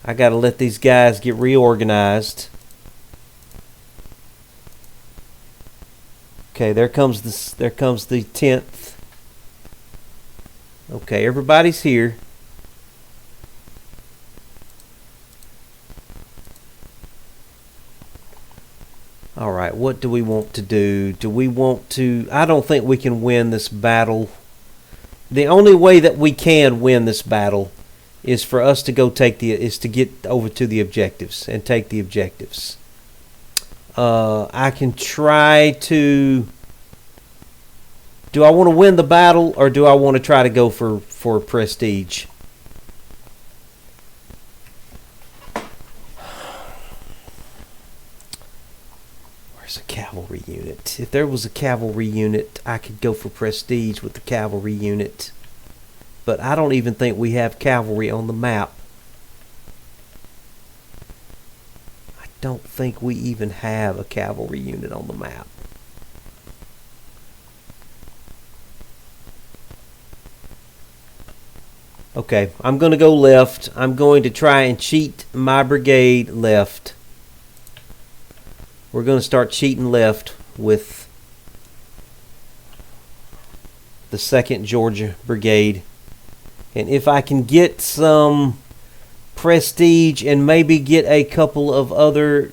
I got to let these guys get reorganized. Okay, there comes the 10th. Okay, everybody's here. All right, what do we want to do? Do we want to... I don't think we can win this battle. The only way that we can win this battle is for us to go is to get over to the objectives and take the objectives. I can try to... Do I want to win the battle or do I want to try to go for prestige? Where's a cavalry unit? If there was a cavalry unit, I could go for prestige with the cavalry unit. But I don't even think we have cavalry on the map. I don't think we even have a cavalry unit on the map. Okay, I'm going to go left. I'm going to try and cheat my brigade left. We're going to start cheating left with the 2nd Georgia Brigade. And if I can get some prestige and maybe get a couple of other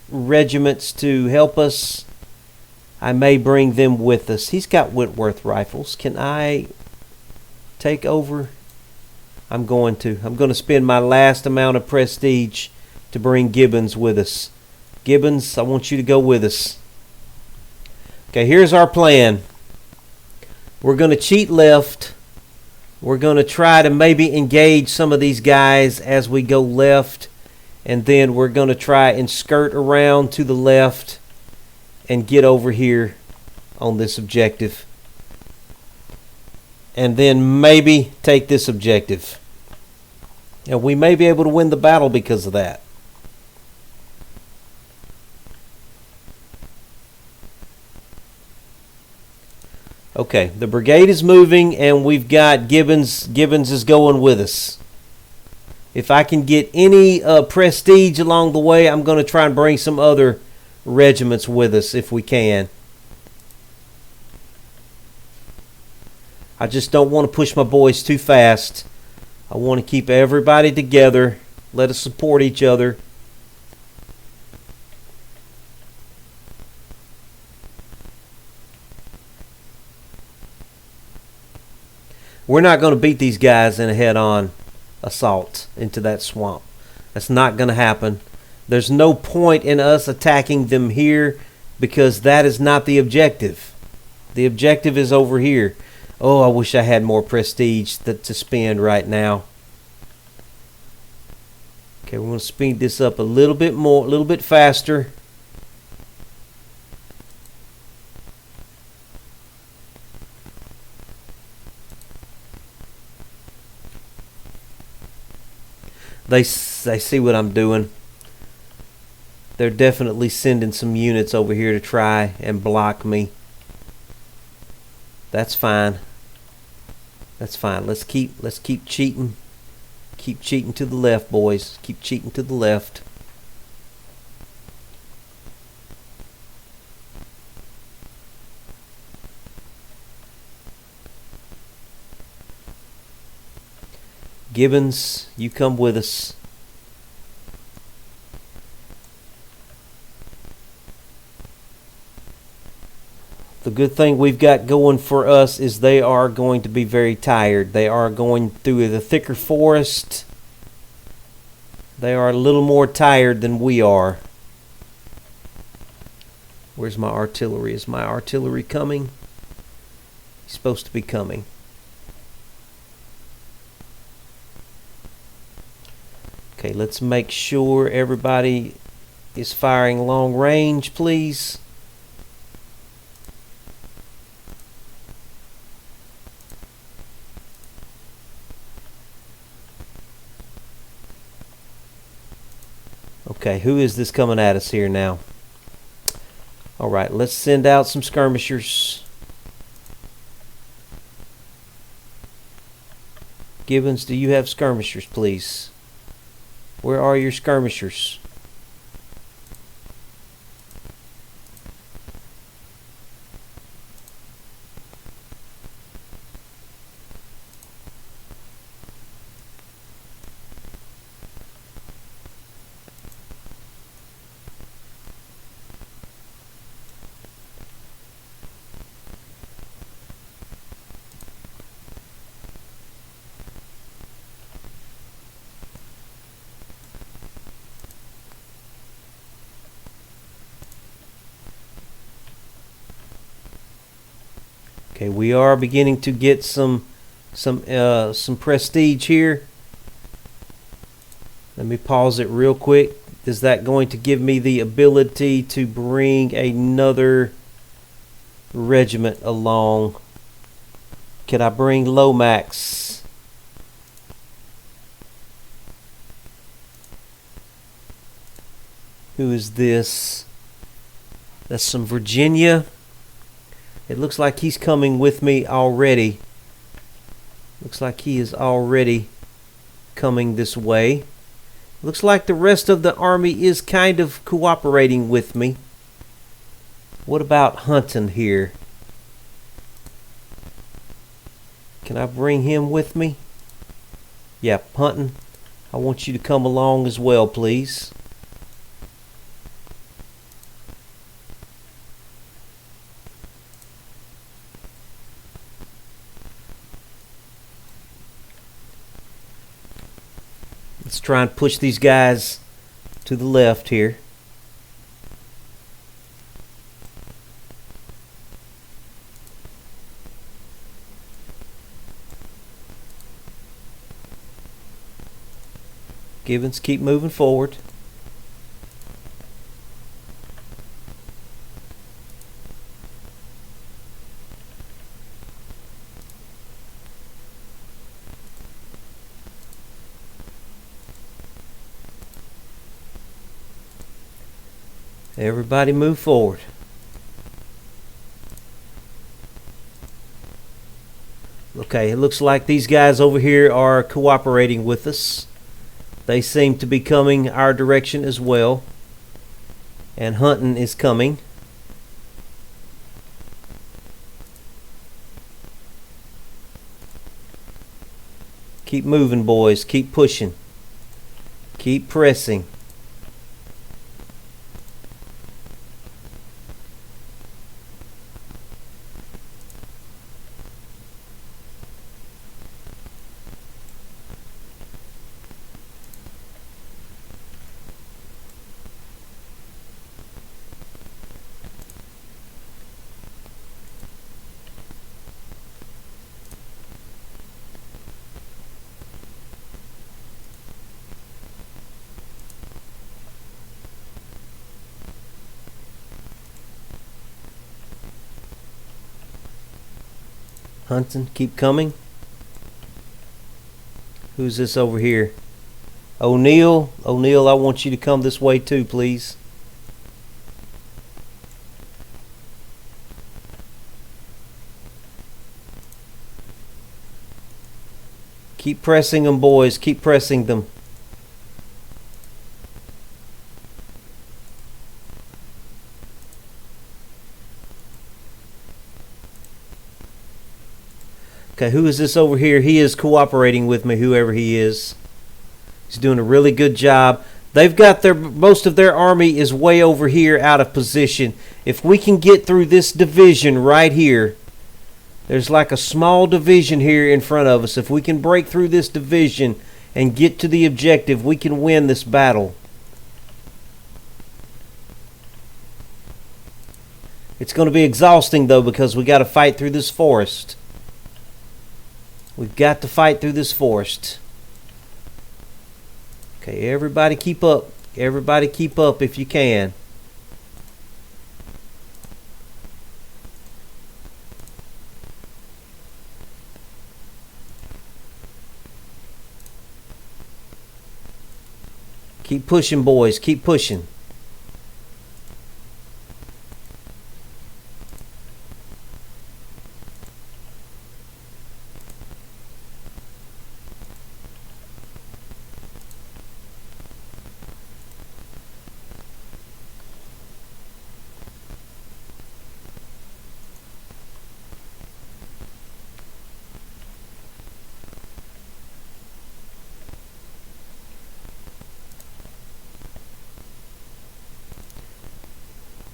regiments to help us, I may bring them with us. He's got Whitworth rifles. Can I take over? I'm going to spend my last amount of prestige to bring Gibbons with us. Gibbons, I want you to go with us. Okay, here's our plan. We're going to cheat left. We're going to try to maybe engage some of these guys as we go left. And then we're going to try and skirt around to the left and get over here on this objective. And then maybe take this objective. And we may be able to win the battle because of that. Okay, the brigade is moving and we've got Gibbons. Gibbons is going with us. If I can get any prestige along the way, I'm going to try and bring some other regiments with us if we can. I just don't want to push my boys too fast. I want to keep everybody together. Let us support each other. We're not going to beat these guys in a head-on assault into that swamp. That's not going to happen. There's no point in us attacking them here because that is not the objective. The objective is over here. Oh, I wish I had more prestige to spend right now. Okay, we're going to speed this up a little bit more, a little bit faster. They see what I'm doing. They're definitely sending some units over here to try and block me. That's fine. That's fine. Let's keep cheating. Keep cheating to the left, boys. Keep cheating to the left. Gibbons, you come with us. The good thing we've got going for us is they are going to be very tired. They are going through the thicker forest. They are a little more tired than we are. Where's my artillery? Is my artillery coming? He's supposed to be coming. Okay, let's make sure everybody is firing long range, please. Okay, who is this coming at us here now? All right, let's send out some skirmishers. Gibbons, do you have skirmishers, please? Where are your skirmishers? Okay, we are beginning to get some prestige here. Let me pause it real quick. Is that going to give me the ability to bring another regiment along? Can I bring Lomax? Who is this? That's some Virginia. It looks like he's coming with me already. Looks like he is already coming this way. Looks like the rest of the army is kind of cooperating with me. What about Hunton here? Can I bring him with me? Yeah, Hunton, I want you to come along as well, please. Let's try and push these guys to the left here. Gibbons, keep moving forward. Everybody move forward. Okay, it looks like these guys over here are cooperating with us. They seem to be coming our direction as well. And Hunton is coming. Keep moving, boys. Keep pushing. Keep pressing. Hunton, keep coming. Who's this over here? O'Neill. O'Neill, I want you to come this way too, please. Keep pressing them, boys. Keep pressing them. Okay, who is this over here? He is cooperating with me, whoever he is. He's doing a really good job. They've got most of their army is way over here out of position. If we can get through this division right here, there's like a small division here in front of us. If we can break through this division and get to the objective, we can win this battle. It's going to be exhausting though, because we got to fight through this forest. We've got to fight through this forest. Okay, everybody keep up. Everybody keep up if you can. Keep pushing, boys. Keep pushing.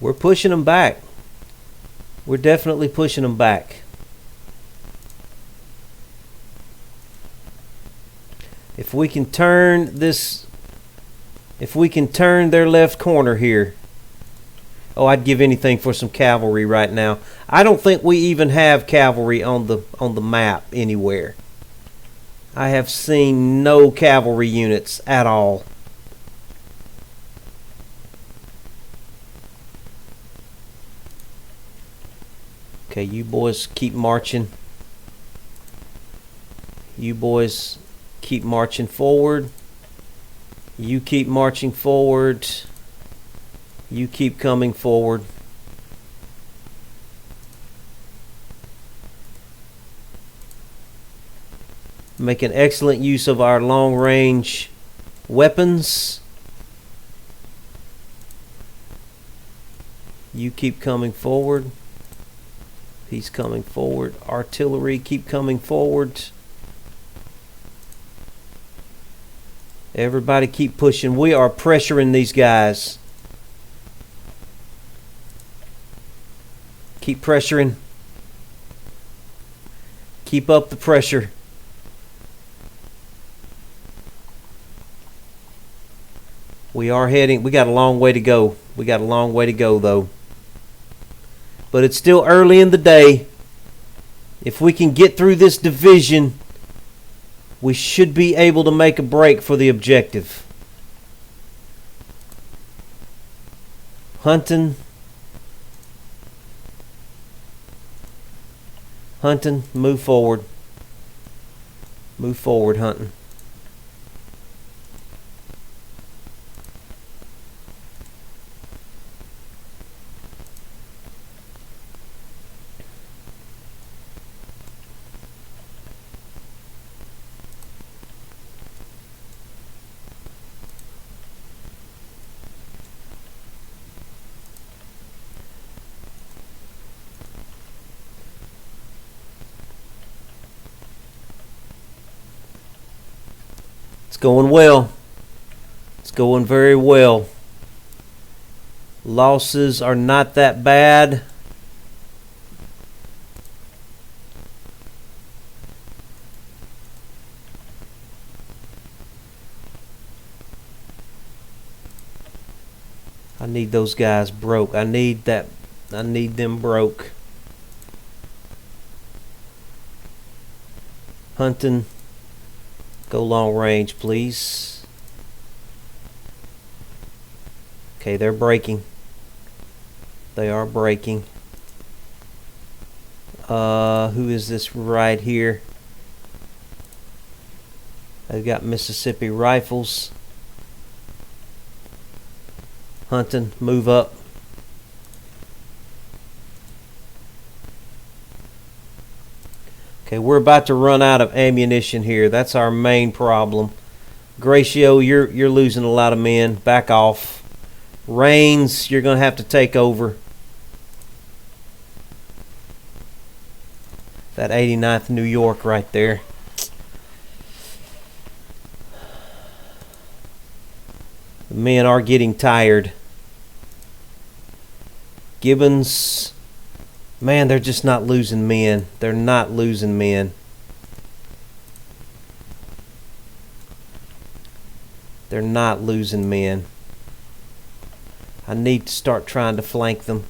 We're pushing them back. We're definitely pushing them back. If we can turn this, if we can turn their left corner here. Oh, I'd give anything for some cavalry right now. I don't think we even have cavalry on the map anywhere. I have seen no cavalry units at all. Okay, you boys keep marching. You boys keep marching forward. You keep marching forward. You keep coming forward. Making excellent use of our long-range weapons. You keep coming forward. He's coming forward. Artillery, keep coming forward. Everybody keep pushing. We are pressuring these guys. Keep pressuring. Keep up the pressure. We are heading. We got a long way to go. We got a long way to go though. But it's still early in the day. If we can get through this division, we should be able to make a break for the objective. Hunting. Hunting, move forward. Move forward, Hunting. It's going well. It's going very well. Losses are not that bad. I need those guys broke. I need them broke. Hunting. Go long range, please. Okay, they're breaking. They are breaking. Who is this right here? They've got Mississippi rifles. Hunting, move up. Okay, we're about to run out of ammunition here. That's our main problem. Gracio, you're losing a lot of men. Back off. Rains, you're going to have to take over. That 89th New York right there. The men are getting tired. Gibbons, man, they're just not losing men. They're not losing men. They're not losing men. I need to start trying to flank them.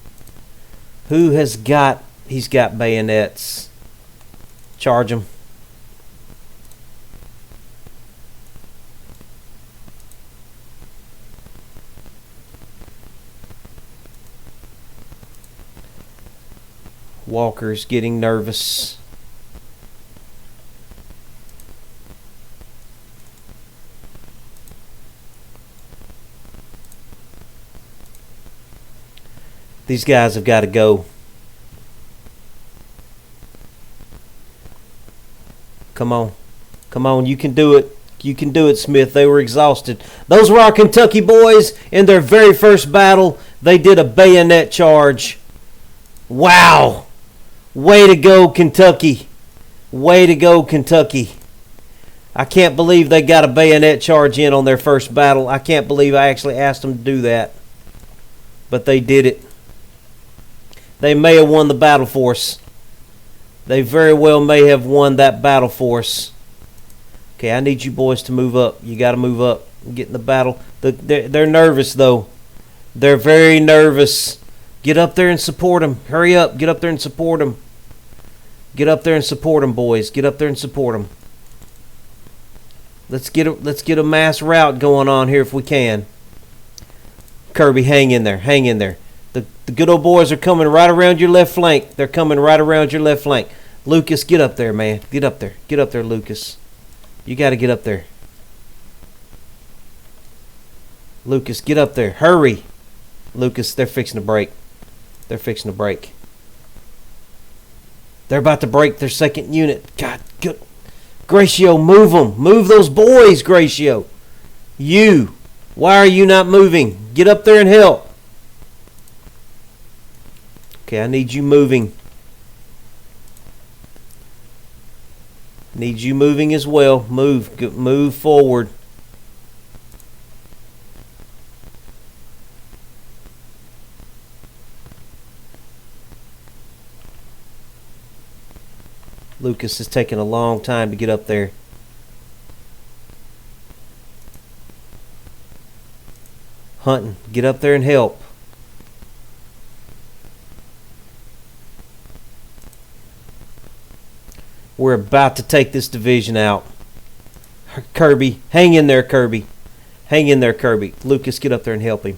Who has got... He's got bayonets. Charge him. Walker's getting nervous. These guys have got to go. Come on. Come on, you can do it. You can do it, Smith. They were exhausted. Those were our Kentucky boys in their very first battle. They did a bayonet charge. Wow. Way to go, Kentucky. Way to go, Kentucky. I can't believe they got a bayonet charge in on their first battle. I can't believe I actually asked them to do that. But they did it. They may have won the battle force. They very well may have won that battle force. Okay, I need you boys to move up. You got to move up and get in the battle. They're nervous, though. They're very nervous. Get up there and support them. Hurry up. Get up there and support them. Get up there and support them, boys. Get up there and support them. Let's get a mass rout going on here if we can. Kirby, hang in there. Hang in there. The good old boys are coming right around your left flank. They're coming right around your left flank. Lucas, get up there, man. Get up there. Get up there, Lucas. You got to get up there. Lucas, get up there. Hurry. Lucas, they're fixing to break. They're fixing to break. They're about to break their second unit. God, good. Gracio, move them. Move those boys, Gracio. You. Why are you not moving? Get up there and help. Okay, I need you moving. Need you moving as well. Move forward. Lucas is taking a long time to get up there. Hunting, get up there and help. We're about to take this division out. Kirby, hang in there, Kirby. Hang in there, Kirby. Lucas, get up there and help him.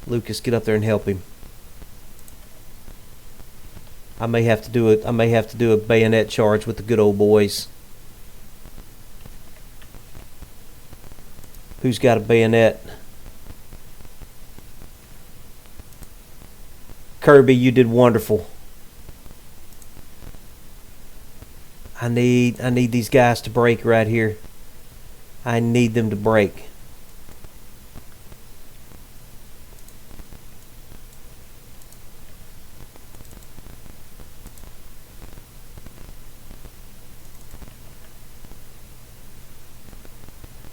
Lucas, get up there and help him. I may have to do it. I may have to do a bayonet charge with the good old boys. Who's got a bayonet? Kirby, you did wonderful. I need these guys to break right here. I need them to break.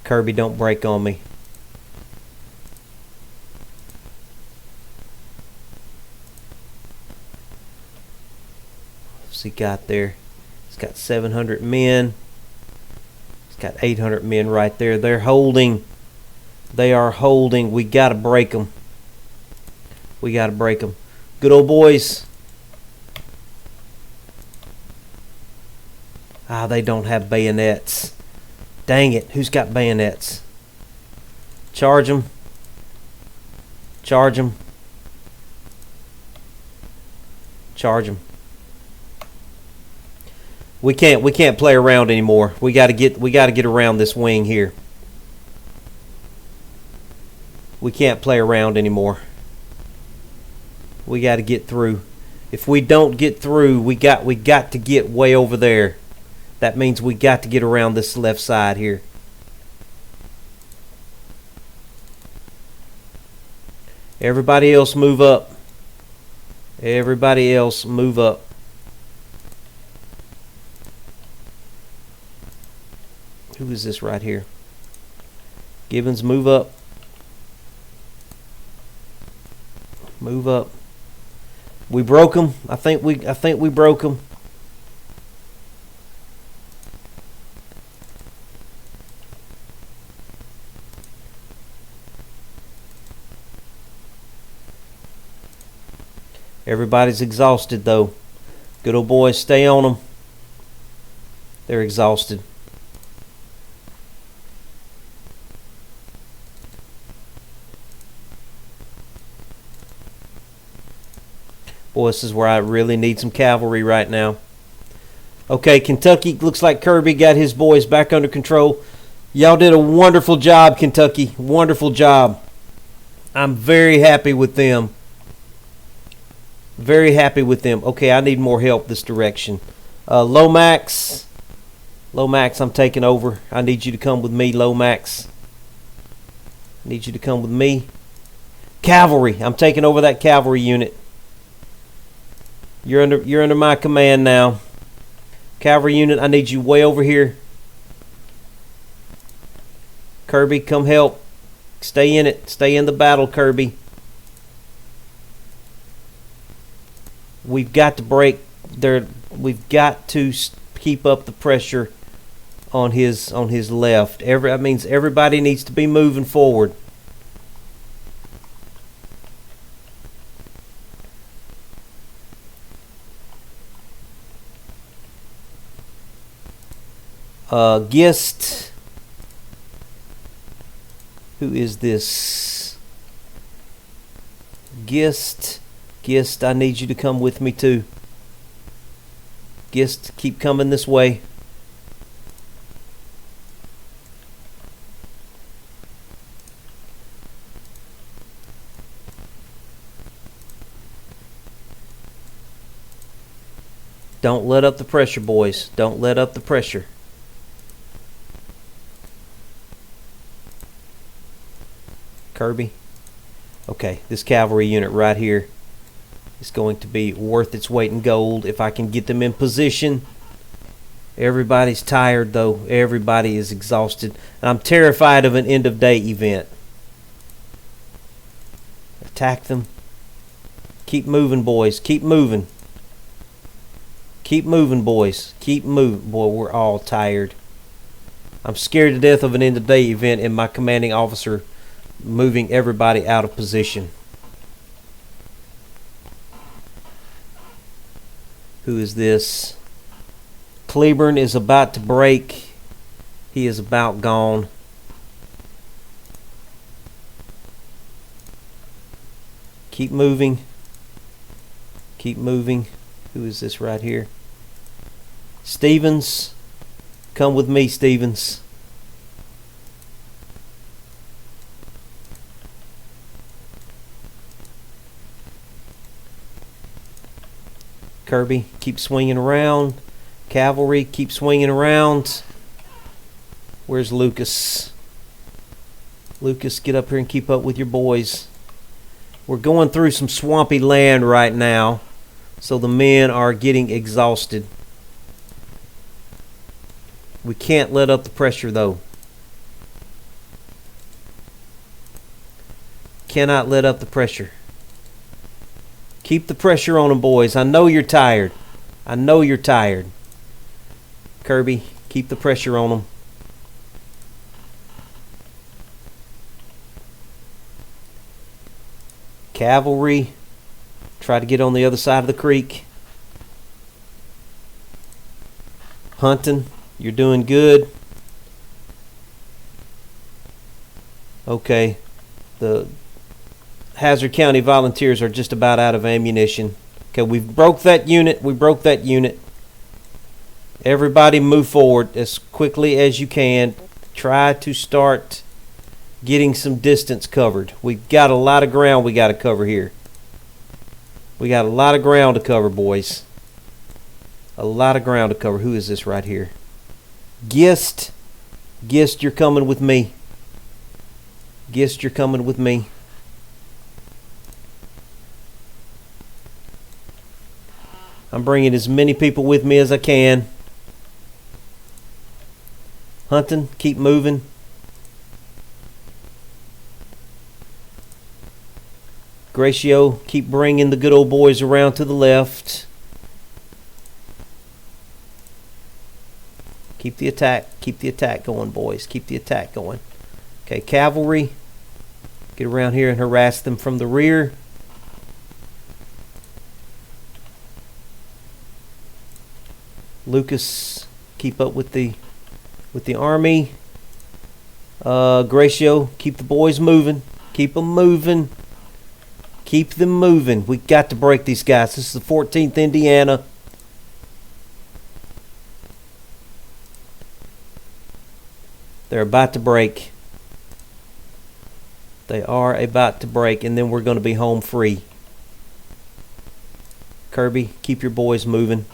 Kirby, don't break on me. What's he got there? He's got 700 men. He's got 800 men right there. They're holding. They are holding. We got to break them. We got to break them. Good old boys. Ah, they don't have bayonets. Dang it. Who's got bayonets? Charge them. Charge them. Charge them. We can't play around anymore. We got to get around this wing here. We can't play around anymore. We got to get through. If we don't get through, we got to get way over there. That means we got to get around this left side here. Everybody else move up. Everybody else move up. Who is this right here? Gibbons, move up. Move up. We broke them. I think we broke them. Everybody's exhausted though. Good old boys, stay on them. They're exhausted. Boy, this is where I really need some cavalry right now. Okay, Kentucky, looks like Kirby got his boys back under control. Y'all did a wonderful job, Kentucky. Wonderful job. I'm very happy with them. Very happy with them. Okay, I need more help this direction. Lomax. Lomax, I'm taking over. I need you to come with me, Lomax. I need you to come with me. Cavalry. I'm taking over that cavalry unit. You're under my command now. Cavalry unit, I need you way over here. Kirby, come help. Stay in it. Stay in the battle, Kirby. We've got to break there. We've got to keep up the pressure on his left. That means everybody needs to be moving forward. Gist. Who is this? Gist. Gist, I need you to come with me too. Gist, keep coming this way. Don't let up the pressure, boys. Don't let up the pressure. Kirby. Okay, this cavalry unit right here is going to be worth its weight in gold if I can get them in position. Everybody's tired though. Everybody is exhausted. And I'm terrified of an end of day event. Attack them. Keep moving, boys. Keep moving. Keep moving, boys. Keep moving. Boy, we're all tired. I'm scared to death of an end of day event and my commanding officer moving everybody out of position. Who is this? Cleburne is about to break. He is about gone. Keep moving. Keep moving. Who is this right here? Stevens. Come with me, Stevens. Kirby, keep swinging around. Cavalry, keep swinging around. Where's Lucas? Lucas, get up here and keep up with your boys. We're going through some swampy land right now, so the men are getting exhausted. We can't let up the pressure, though. Cannot let up the pressure. Keep the pressure on them, boys. I know you're tired. I know you're tired. Kirby, keep the pressure on them. Cavalry, try to get on the other side of the creek. Hunting, you're doing good. Okay, the Hazzard County volunteers are just about out of ammunition. Okay, we broke that unit. We broke that unit. Everybody move forward as quickly as you can. Try to start getting some distance covered. We've got a lot of ground we got to cover here. We got a lot of ground to cover, boys. A lot of ground to cover. Who is this right here? Gist. Gist, you're coming with me. Gist, you're coming with me. I'm bringing as many people with me as I can. Hunting, keep moving. Gracio, keep bringing the good old boys around to the left. Keep the attack going, boys. Keep the attack going. Okay, cavalry, get around here and harass them from the rear. Lucas, keep up with the army. Gracio, keep the boys moving. Keep them moving. Keep them moving. We got to break these guys. This is the 14th Indiana. They're about to break. They are about to break, and then we're going to be home free. Kirby, keep your boys moving.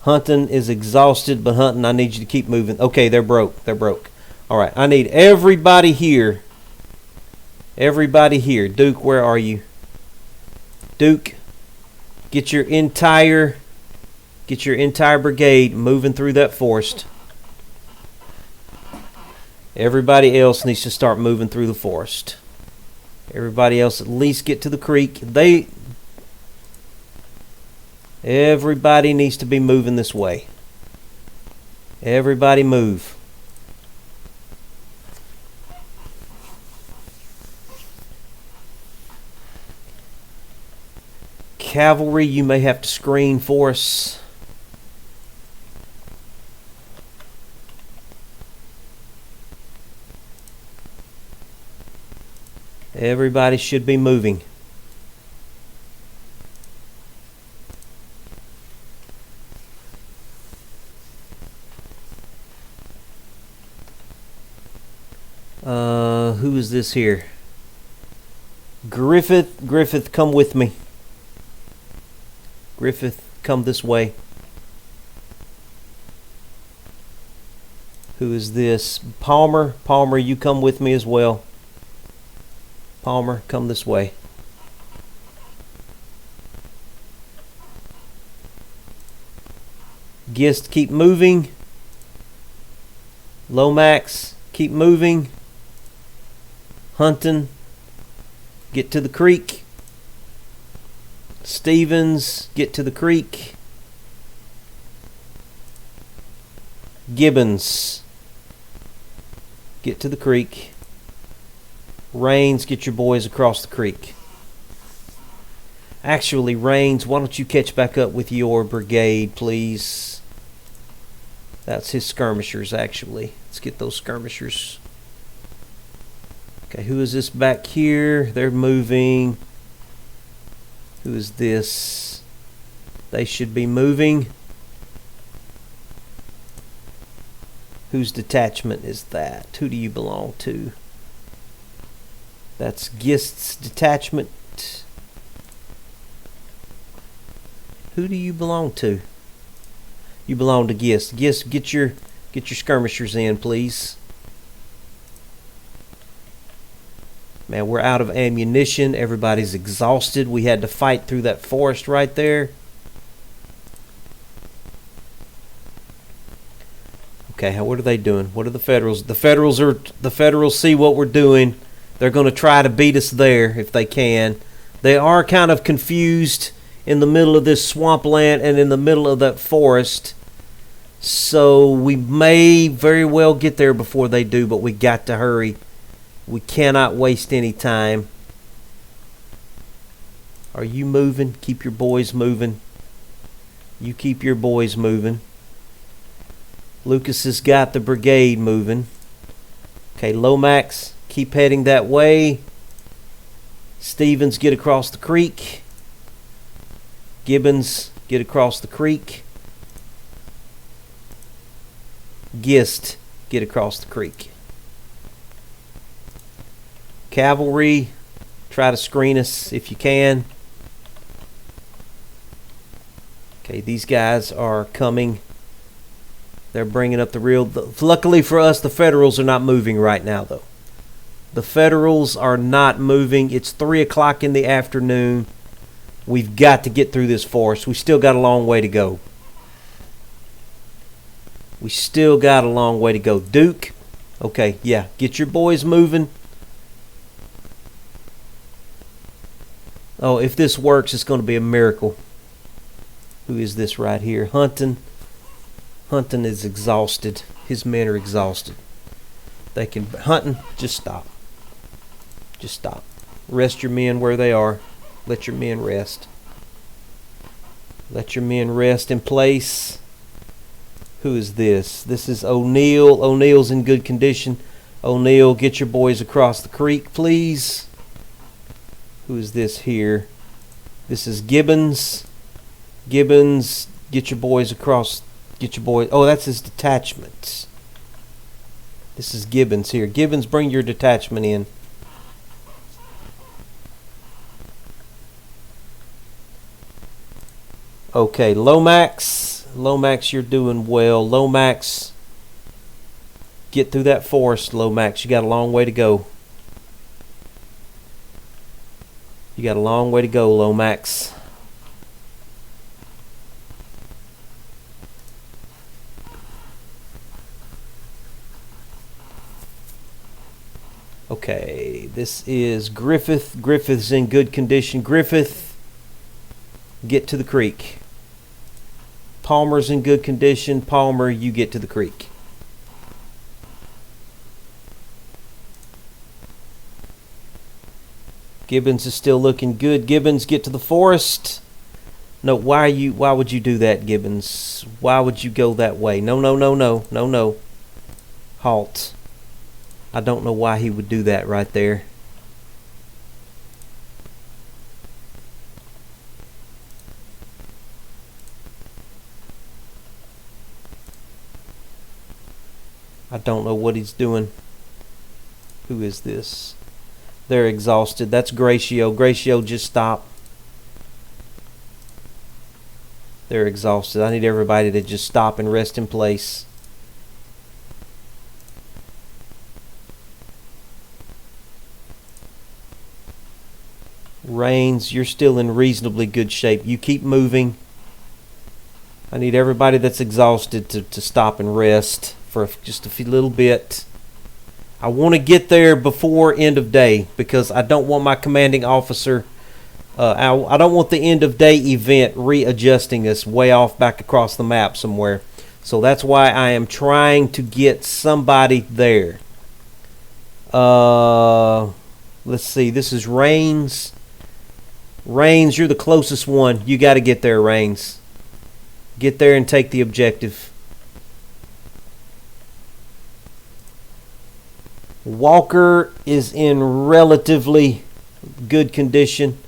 Hunting is exhausted, but Hunting, I need you to keep moving. Okay, they're broke. They're broke. All right, I need everybody here. Everybody here. Duke, where are you? Duke, get your entire brigade moving through that forest. Everybody else needs to start moving through the forest. Everybody else at least get to the creek. Everybody needs to be moving this way. Everybody move. Cavalry, you may have to screen for us. Everybody should be moving. Who is this here? Griffith, come with me. Griffith, come this way. Who is this? Palmer, you come with me as well. Palmer, come this way. Gist, keep moving. Lomax, keep moving. Hunting, get to the creek. Stevens, get to the creek. Gibbons, get to the creek. Rains, get your boys across the creek. Actually, Rains, why don't you catch back up with your brigade, please? That's his skirmishers, actually. Let's get those skirmishers. Okay, who is this back here? They're moving. Who is this? They should be moving. Whose detachment is that? Who do you belong to? That's Gist's detachment. Who do you belong to? You belong to Gist. Gist, get your skirmishers in, please. Man, we're out of ammunition. Everybody's exhausted. We had to fight through that forest right there. Okay, what are they doing? What are the Federals? The Federals see what we're doing. They're going to try to beat us there if they can. They are kind of confused in the middle of this swampland and in the middle of that forest. So we may very well get there before they do, but we got to hurry. We cannot waste any time. Are you moving? Keep your boys moving. You keep your boys moving. Lucas has got the brigade moving. Okay, Lomax, keep heading that way. Stevens, get across the creek. Gibbons, get across the creek. Gist, get across the creek. Cavalry, Try to screen us if you can. Okay, these guys are coming. They're bringing up the real. Luckily for us, the Federals are not moving right now, though. The Federals are not moving. It's 3 o'clock in the afternoon. We've got to get through this forest. We still got a long way to go. We still got a long way to go. Duke, okay, yeah, get your boys moving. Oh, if this works, it's going to be a miracle. Who is this right here? Hunton. Hunton is exhausted. His men are exhausted. They can... Hunton, just stop. Just stop. Rest your men where they are. Let your men rest. Let your men rest in place. Who is this? This is O'Neill. O'Neill's in good condition. O'Neill, get your boys across the creek, please. Who is this here? This is Gibbons. Gibbons, get your boys across. Get your boys. Oh, that's his detachment. This is Gibbons here. Gibbons, bring your detachment in. Okay, Lomax. Lomax, you're doing well. Lomax, get through that forest, Lomax. You got a long way to go. You got a long way to go, Lomax. Okay, this is Griffith. Griffith's in good condition. Griffith, get to the creek. Palmer's in good condition. Palmer, you get to the creek. Gibbons is still looking good. Gibbons, get to the forest. No, why would you do that, Gibbons? Why would you go that way? No, no, no, no, no, no. Halt. I don't know why he would do that right there. I don't know what he's doing. Who is this? They're exhausted. That's Gratio. Gratio, just stop. They're exhausted. I need everybody to just stop and rest in place. Rains, you're still in reasonably good shape. You keep moving. I need everybody that's exhausted to stop and rest for just a little bit. I want to get there before end of day because I don't want my commanding officer, I don't want the end of day event readjusting us way off back across the map somewhere. So that's why I am trying to get somebody there. Let's see. This is Rains. Rains, you're the closest one. You got to get there, Rains. Get there and take the objective. Walker is in relatively good condition.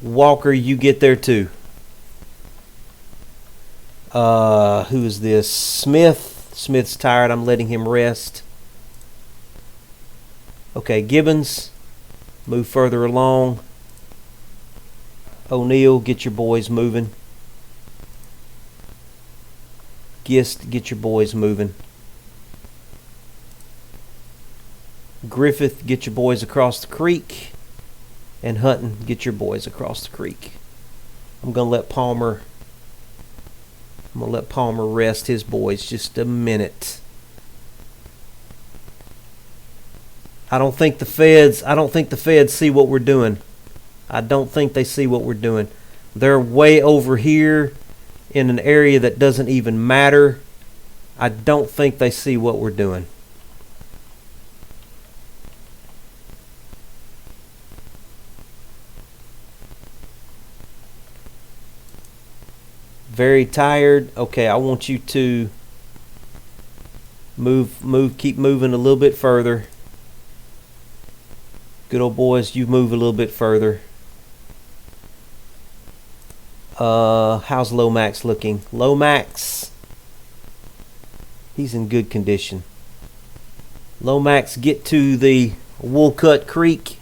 Walker, you get there too. Who is this? Smith. Smith's tired. I'm letting him rest. Okay, Gibbons, move further along. O'Neill, get your boys moving. Gist, get your boys moving. Griffith, get your boys across the creek. And Hutton, get your boys across the creek. I'm gonna let Palmer rest his boys just a minute. I don't think the feds see what we're doing. I don't think they see what we're doing. They're way over here in an area that doesn't even matter. I don't think they see what we're doing. Very tired. Okay, I want you to keep moving a little bit further. Good old boys, you move a little bit further. How's Lomax looking? Lomax, he's in good condition. Lomax, get to the Woolcut Creek.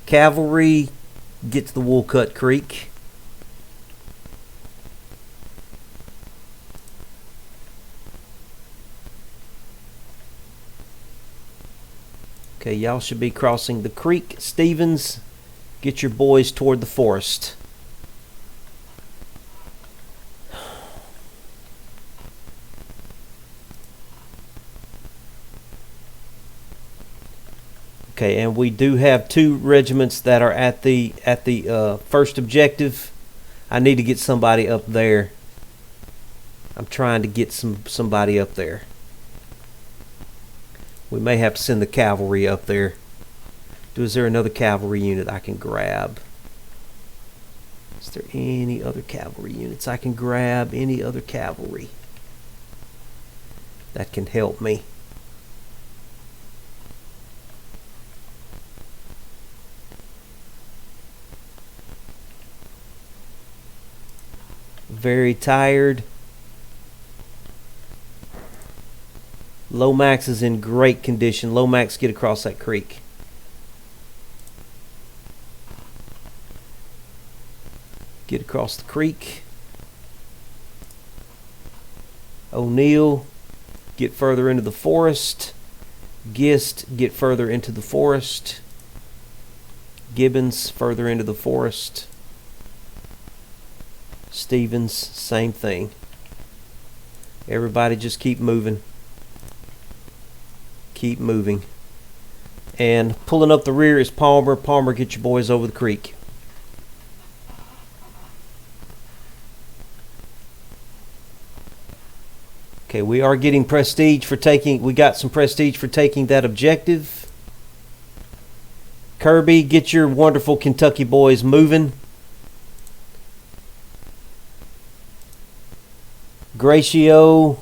Cavalry, get to the Woolcut Creek. Okay, y'all should be crossing the creek. Stevens, get your boys toward the forest. Okay, and we do have 2 regiments that are at the first objective. I need to get somebody up there. I'm trying to get somebody up there. We may have to send the cavalry up there. Is there another cavalry unit I can grab? Is there any other cavalry units I can grab? Any other cavalry that can help me? Very tired. Lomax is in great condition. Lomax, get across that creek. Get across the creek. O'Neill, get further into the forest. Gist, get further into the forest. Gibbons, further into the forest. Stevens, same thing. Everybody just keep moving. Keep moving. And pulling up the rear is Palmer. Palmer, get your boys over the creek. Okay, we are getting prestige for taking, we got some prestige for taking that objective. Kirby, get your wonderful Kentucky boys moving. Gratio,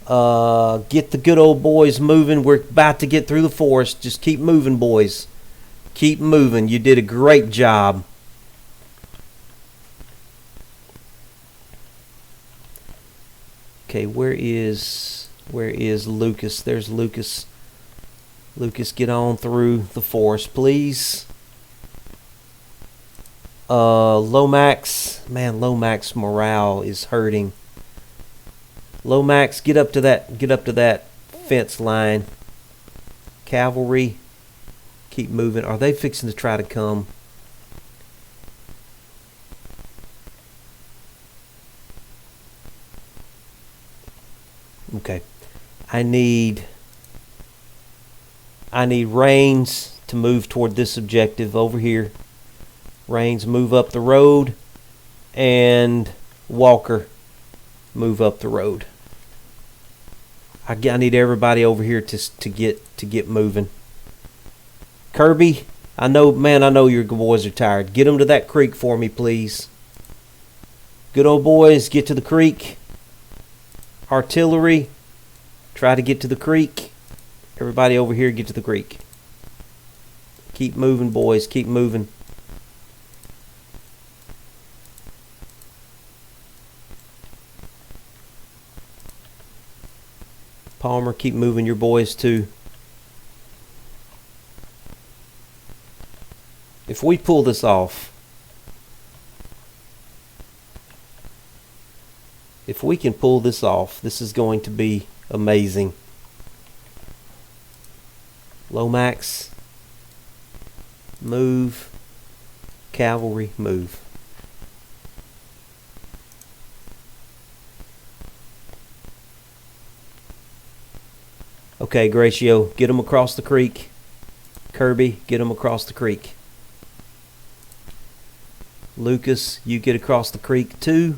get the good old boys moving. We're about to get through the forest. Just keep moving, boys. Keep moving. You did a great job. Okay, where is Lucas? There's Lucas. Lucas, get on through the forest, please. Lomax, man, Lomax morale is hurting. Lomax, get up to that fence line. Cavalry, keep moving. Are they fixing to try to come? Okay, I need Rains to move toward this objective over here. Rains, move up the road, and Walker, move up the road. I need everybody over here to get moving. Kirby, I know your boys are tired. Get them to that creek for me, please. Good old boys, get to the creek. Artillery, try to get to the creek. Everybody over here, get to the creek. Keep moving, boys. Keep moving. Palmer, keep moving your boys too. If we pull this off, if we can pull this off, this is going to be amazing. Lomax, move. Cavalry, move. Okay, Gratio, get them across the creek. Kirby, get them across the creek. Lucas, you get across the creek too.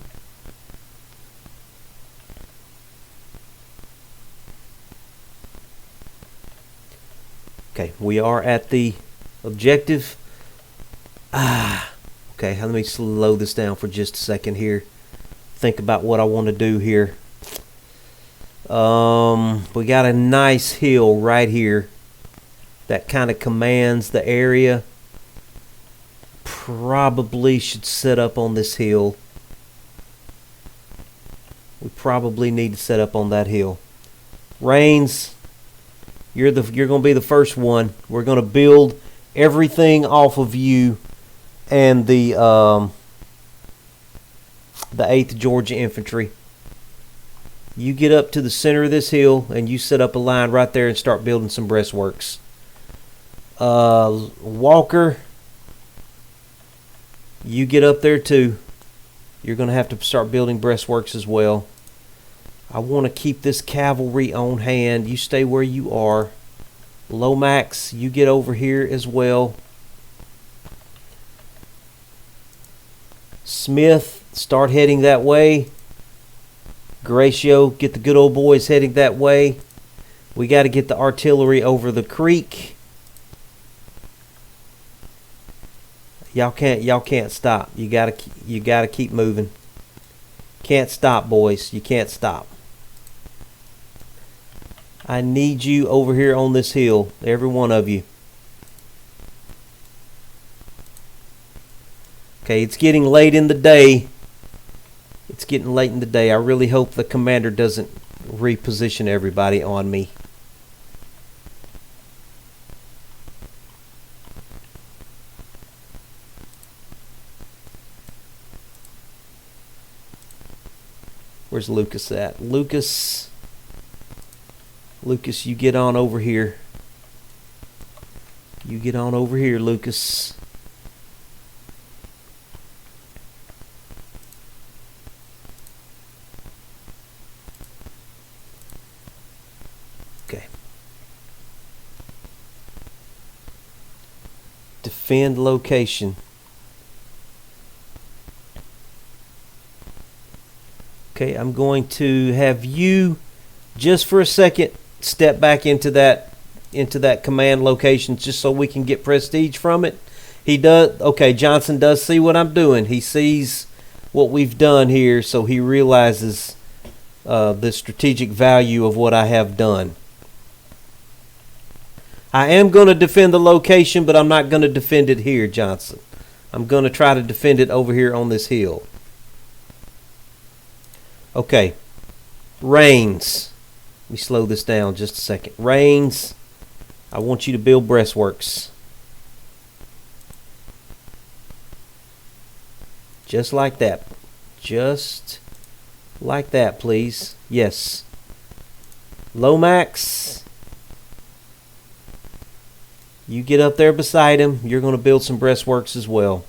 Okay, we are at the objective. Okay, let me slow this down for just a second here. Think about what I want to do here. We got a nice hill right here that kind of commands the area. Probably should set up on this hill. We probably need to set up on that hill. Rains, you're going to be the first one. We're going to build everything off of you and the 8th Georgia Infantry. You get up to the center of this hill and you set up a line right there and start building some breastworks. Walker, you get up there too. You're going to have to start building breastworks as well. I want to keep this cavalry on hand. You stay where you are. Lomax, you get over here as well. Smith, start heading that way. Horatio, get the good old boys heading that way. We got to get the artillery over the creek. Y'all can't stop. You gotta keep moving. Can't stop, boys. You can't stop. I need you over here on this hill, every one of you. Okay, it's getting late in the day. It's getting late in the day. I really hope the commander doesn't reposition everybody on me. Where's Lucas at? Lucas, you get on over here. You get on over here, Lucas. Okay. Defend location. Okay, I'm going to have you just for a second step back into that command location just so we can get prestige from it. He does. Okay, Johnson does see what I'm doing. He sees what we've done here, so he realizes the strategic value of what I have done. I am going to defend the location, but I'm not going to defend it here, Johnson. I'm going to try to defend it over here on this hill. Okay, Rains. Let me slow this down just a second. Rains, I want you to build breastworks. Just like that. Just like that, please. Yes. Lomax, you get up there beside him. You're going to build some breastworks as well.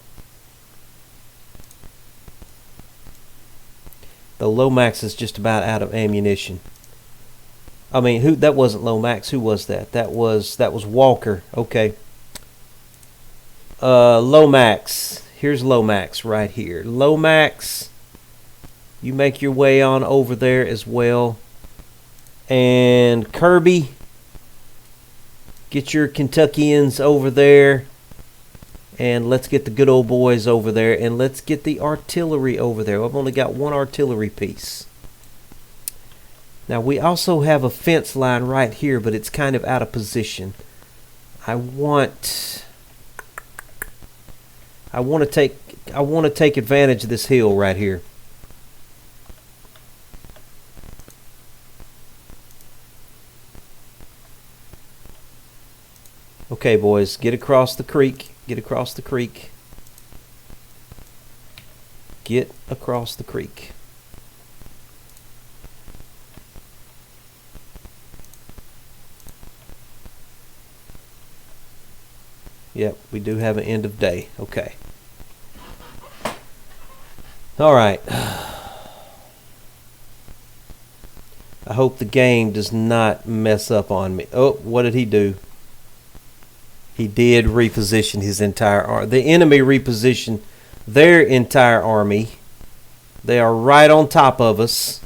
Though Lomax is just about out of ammunition. I mean, that wasn't Lomax. Who was that? That was Walker. Okay. Lomax. Here's Lomax right here. Lomax, you make your way on over there as well. And Kirby, get your Kentuckians over there. And let's get the good old boys over there. And let's get the artillery over there. I've only got one artillery piece. Now we also have a fence line right here, but it's kind of out of position. I want to take advantage of this hill right here. Okay, boys, get across the creek. Get across the creek. Get across the creek. Yep, we do have an end of day. Okay. All right. I hope the game does not mess up on me. Oh, what did he do? He did reposition his entire army. The enemy repositioned their entire army. They are right on top of us.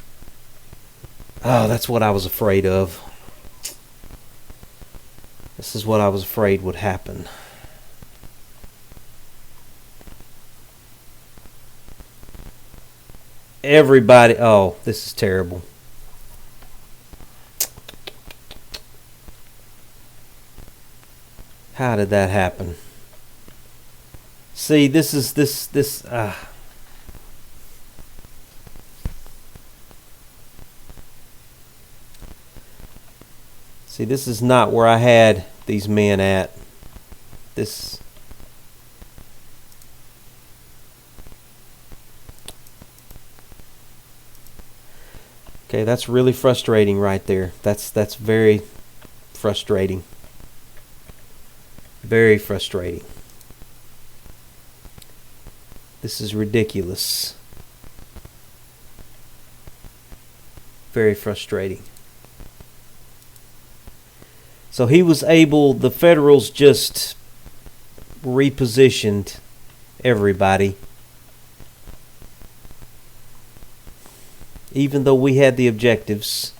Oh, that's what I was afraid of. This is what I was afraid would happen. Everybody, oh, this is terrible. How did that happen? See, this is See, this is not where I had these men at. this. Okay, that's really frustrating right there. That's very frustrating. Very frustrating. This is ridiculous. Very frustrating. So he was able, the Federals just repositioned everybody. Even though we had the objectives.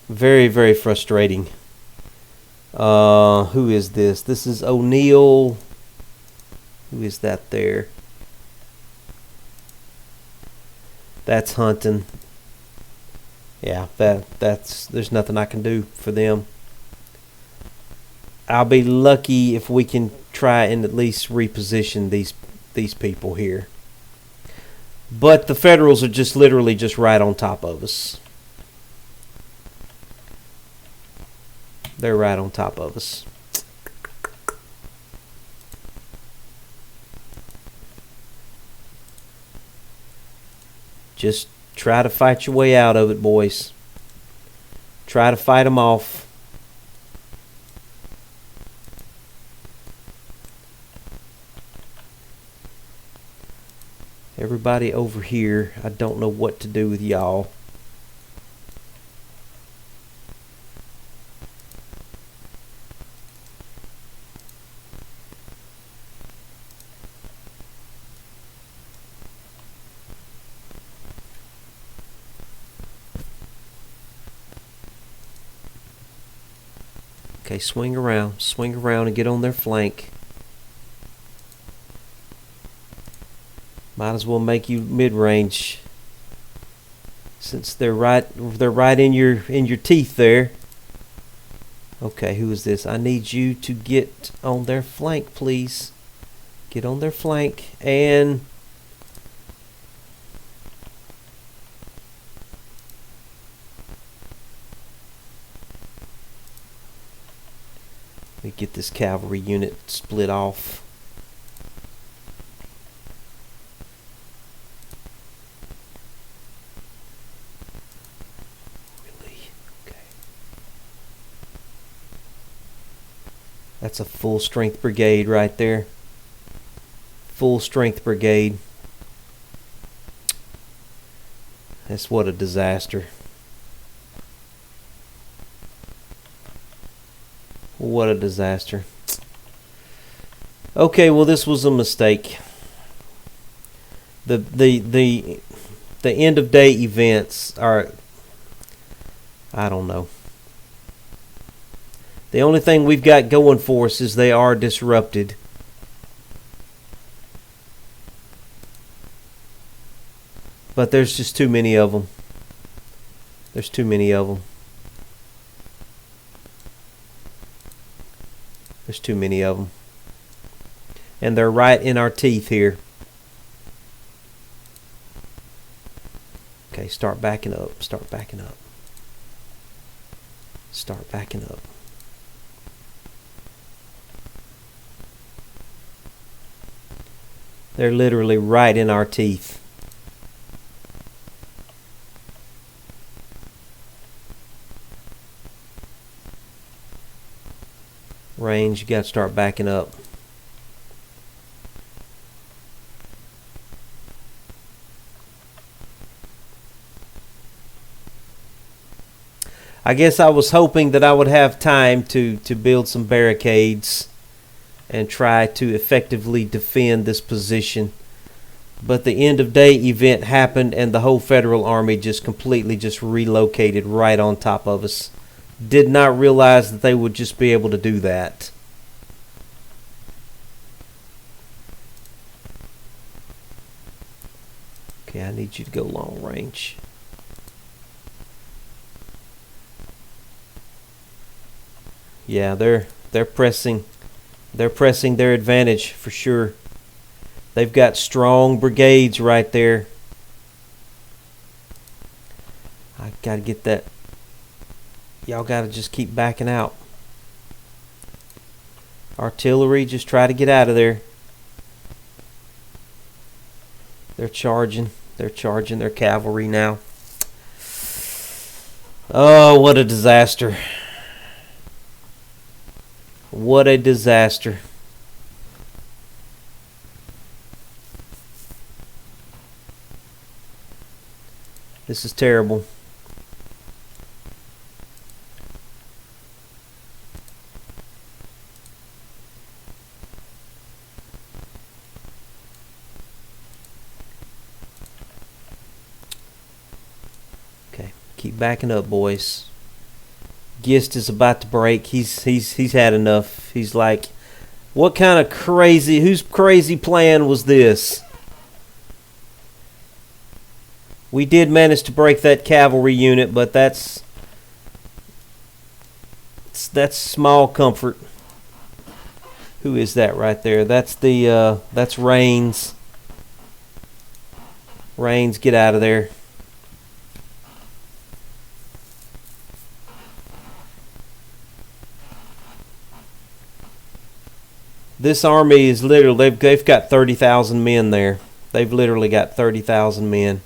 Very, very frustrating. Who is this? This is O'Neill. Who is that there? That's Hunting. Yeah, that's there's nothing I can do for them. I'll be lucky if we can try and at least reposition these people here. But the Federals are just literally just right on top of us. They're right on top of us. Just try to fight your way out of it, boys. Try to fight them off. Everybody over here, I don't know what to do with y'all. Okay, swing around and get on their flank. Might as well make you mid-range, since they're right in your teeth there. Okay, who is this? I need you to get on their flank, please. Get on their flank and let me get this cavalry unit split off. Really? Okay. That's a full strength brigade right there. Full strength brigade. That's what a disaster. What a disaster. Okay, well, this was a mistake. The end of day events are, I don't know. The only thing we've got going for us is they are disrupted. But there's just too many of them. There's too many of them. There's too many of them. And they're right in our teeth here. Okay, start backing up. Start backing up. Start backing up. They're literally right in our teeth. Range, you got to start backing up. I guess I was hoping that I would have time to build some barricades and try to effectively defend this position. But the end of day event happened and the whole Federal Army just completely just relocated right on top of us. Did not realize that they would just be able to do that. Okay, I need you to go long range. Yeah, they're pressing their advantage for sure. They've got strong brigades right there. I got to get that. Y'all got to just keep backing out. Artillery, just try to get out of there. They're charging. They're charging their cavalry now. Oh, what a disaster. What a disaster. This is terrible. Okay, keep backing up, boys. Gist is about to break. He's had enough. He's like, what kind of whose crazy plan was this? We did manage to break that cavalry unit, but that's small comfort. Who is that right there? That's that's Rains. Rains, get out of there. This army is literally, they've got 30,000 men there. They've literally got 30,000 men.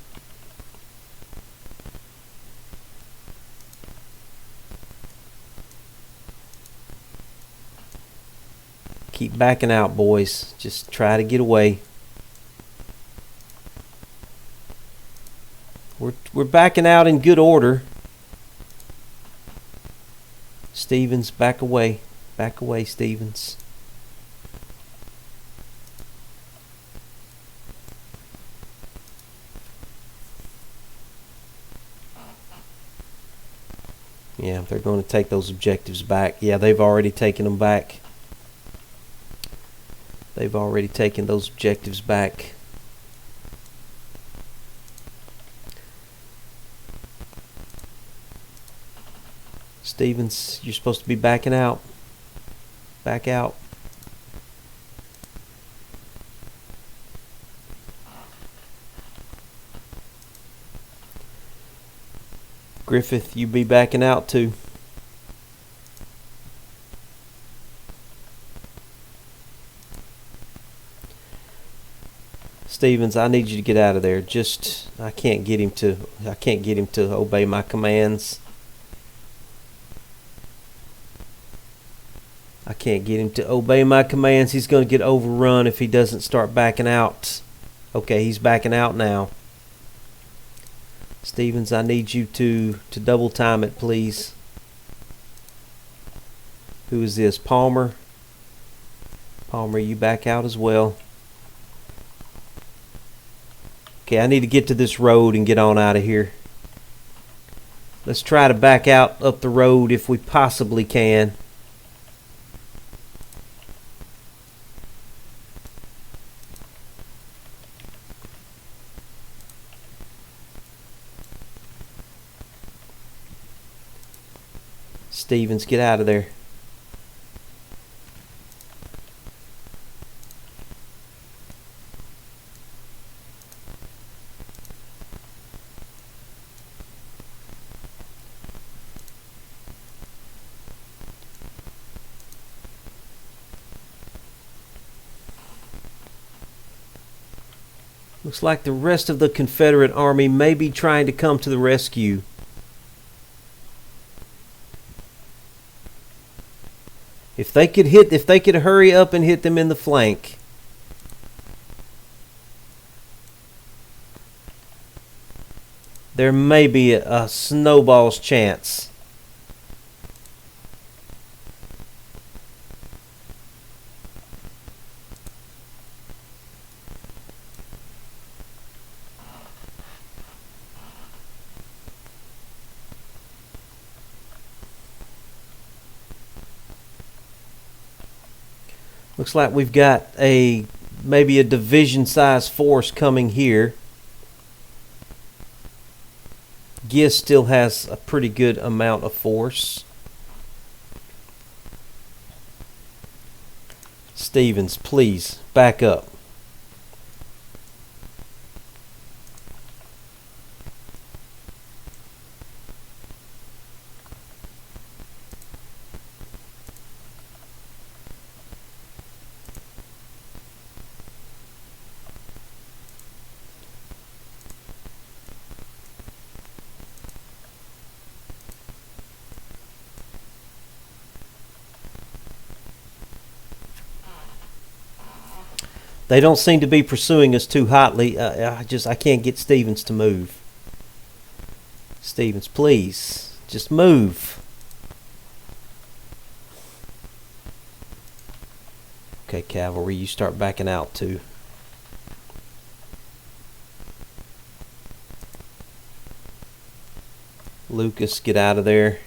Keep backing out, boys. Just try to get away. We're backing out in good order. Stevens, back away. Back away, Stevens. Yeah, they're going to take those objectives back. Yeah, they've already taken them back. They've already taken those objectives back. Stevens, you're supposed to be backing out. Back out. Griffith, you be backing out too. Stevens, I need you to get out of there. I can't get him to obey my commands. I can't get him to obey my commands. He's going to get overrun if he doesn't start backing out. Okay, he's backing out now. Stevens, I need you to double time it, please. Who is this? Palmer. Palmer, you back out as well. Okay, I need to get to this road and get on out of here. Let's try to back out up the road if we possibly can. Stevens, get out of there. Looks like the rest of the Confederate army may be trying to come to the rescue. If they could hurry up and hit them in the flank. There may be a snowball's chance. Looks like we've got maybe a division-sized force coming here. Gist still has a pretty good amount of force. Stevens, please back up. They don't seem to be pursuing us too hotly. I can't get Stevens to move. Stevens, please, just move. Okay, cavalry, you start backing out too. Lucas, get out of there.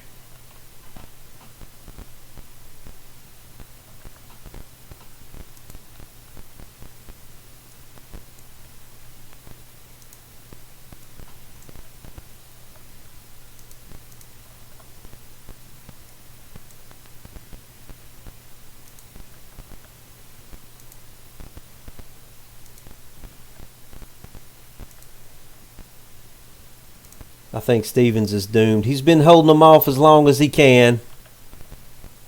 I think Stevens is doomed. He's been holding them off as long as he can.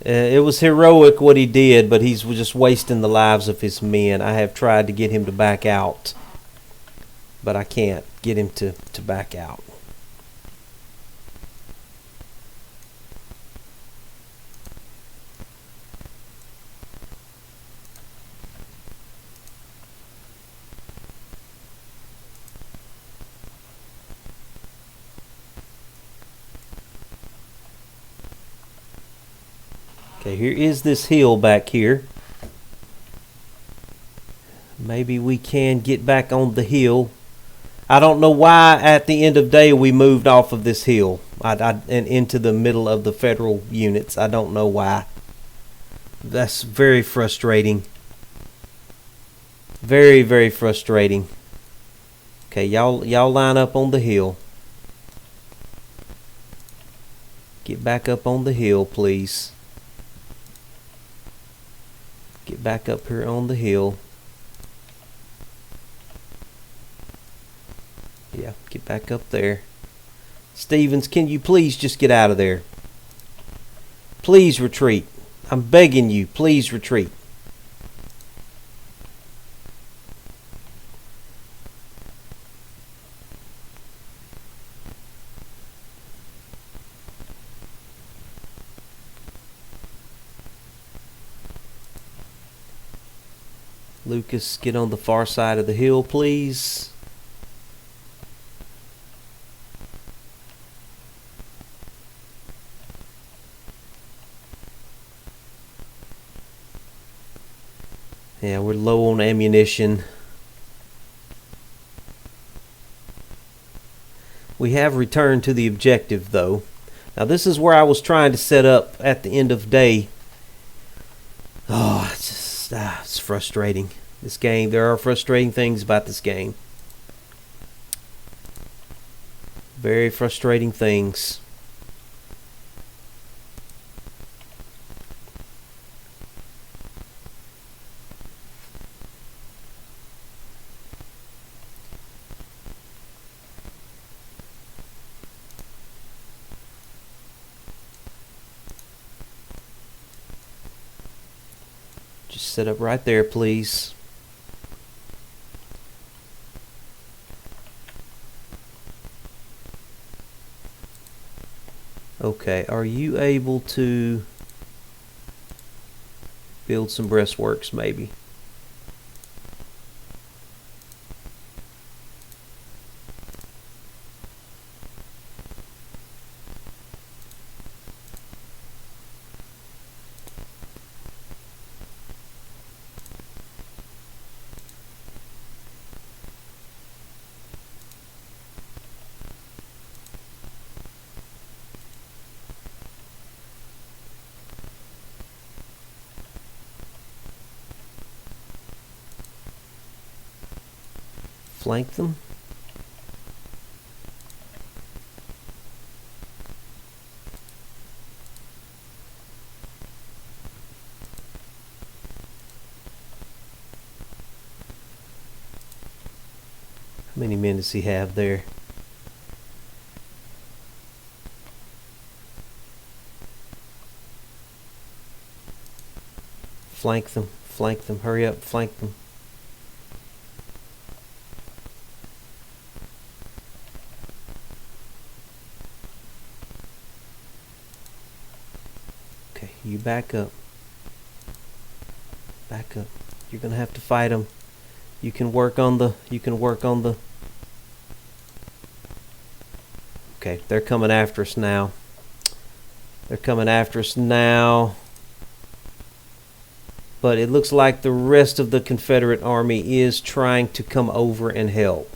It was heroic what he did, but he's just wasting the lives of his men. I have tried to get him to back out, but I can't get him to back out. Okay, here is this hill back here. Maybe we can get back on the hill. I don't know why at the end of day we moved off of this hill and into the middle of the federal units. I don't know why. That's very frustrating. Very, very frustrating. Okay, y'all line up on the hill. Get back up on the hill, please. Get back up here on the hill. Yeah, get back up there. Stevens, can you please just get out of there? Please retreat. I'm begging you, please retreat. Lucas, get on the far side of the hill, please. Yeah, we're low on ammunition. We have returned to the objective, though. Now, this is where I was trying to set up at the end of day. Oh, it's frustrating. This game, there are frustrating things about this game. Very frustrating things. Just set up right there, please. Okay, are you able to build some breastworks maybe? Flank them. How many men does he have there? Flank them, hurry up, flank them. You back up. Back up. You're going to have to fight them. You can work on the. Okay, they're coming after us now. But it looks like the rest of the Confederate Army is trying to come over and help.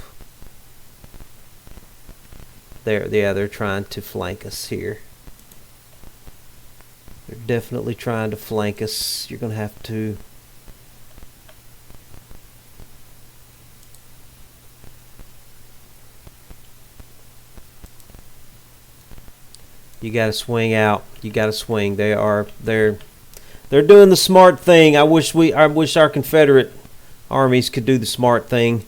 They're trying to flank us here. They're definitely trying to flank us. You're going to have to... You got to swing out. You got to swing. They're doing the smart thing. I wish our Confederate armies could do the smart thing.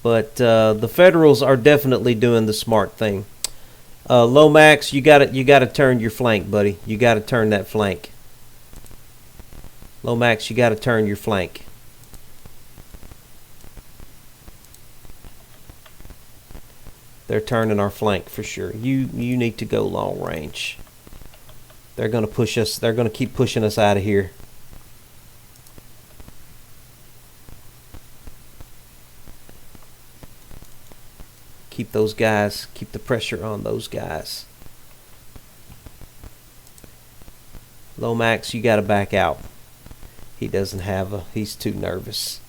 But the Federals are definitely doing the smart thing. Lomax, you got to turn your flank, buddy. You got to turn that flank. Lomax, you got to turn your flank. They're turning our flank for sure. You need to go long range. They're going to push us. They're going to keep pushing us out of here. Keep those guys. Keep the pressure on those guys. Lomax, you got to back out. He doesn't have a... He's too nervous.